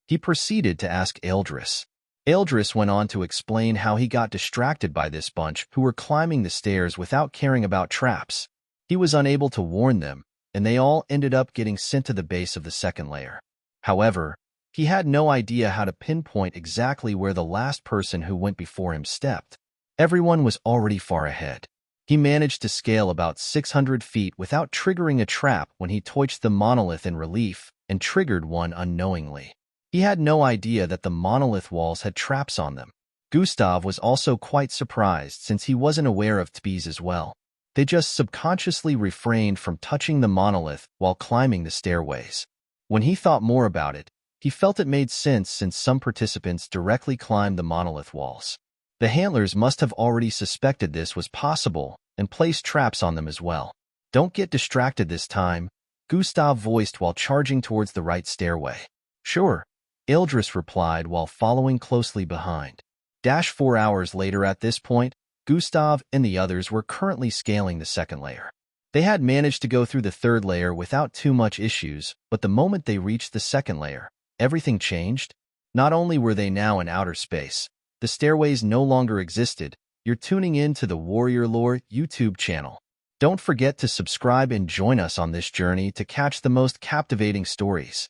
He proceeded to ask Eldris. Eldris went on to explain how he got distracted by this bunch who were climbing the stairs without caring about traps. He was unable to warn them, and they all ended up getting sent to the base of the second layer. However, he had no idea how to pinpoint exactly where the last person who went before him stepped. Everyone was already far ahead. He managed to scale about 600 feet without triggering a trap when he touched the monolith in relief and triggered one unknowingly. He had no idea that the monolith walls had traps on them. Gustav was also quite surprised since he wasn't aware of TBs as well. They just subconsciously refrained from touching the monolith while climbing the stairways. When he thought more about it, he felt it made sense since some participants directly climbed the monolith walls. The handlers must have already suspected this was possible and placed traps on them as well. Don't get distracted this time, Gustav voiced while charging towards the right stairway. Sure, Eldris replied while following closely behind. 4 hours later at this point, Gustav and the others were currently scaling the second layer. They had managed to go through the third layer without too much issues, but the moment they reached the second layer, everything changed. Not only were they now in outer space, the stairways no longer existed. You're tuning in to the Warrior Lore YouTube channel. Don't forget to subscribe and join us on this journey to catch the most captivating stories.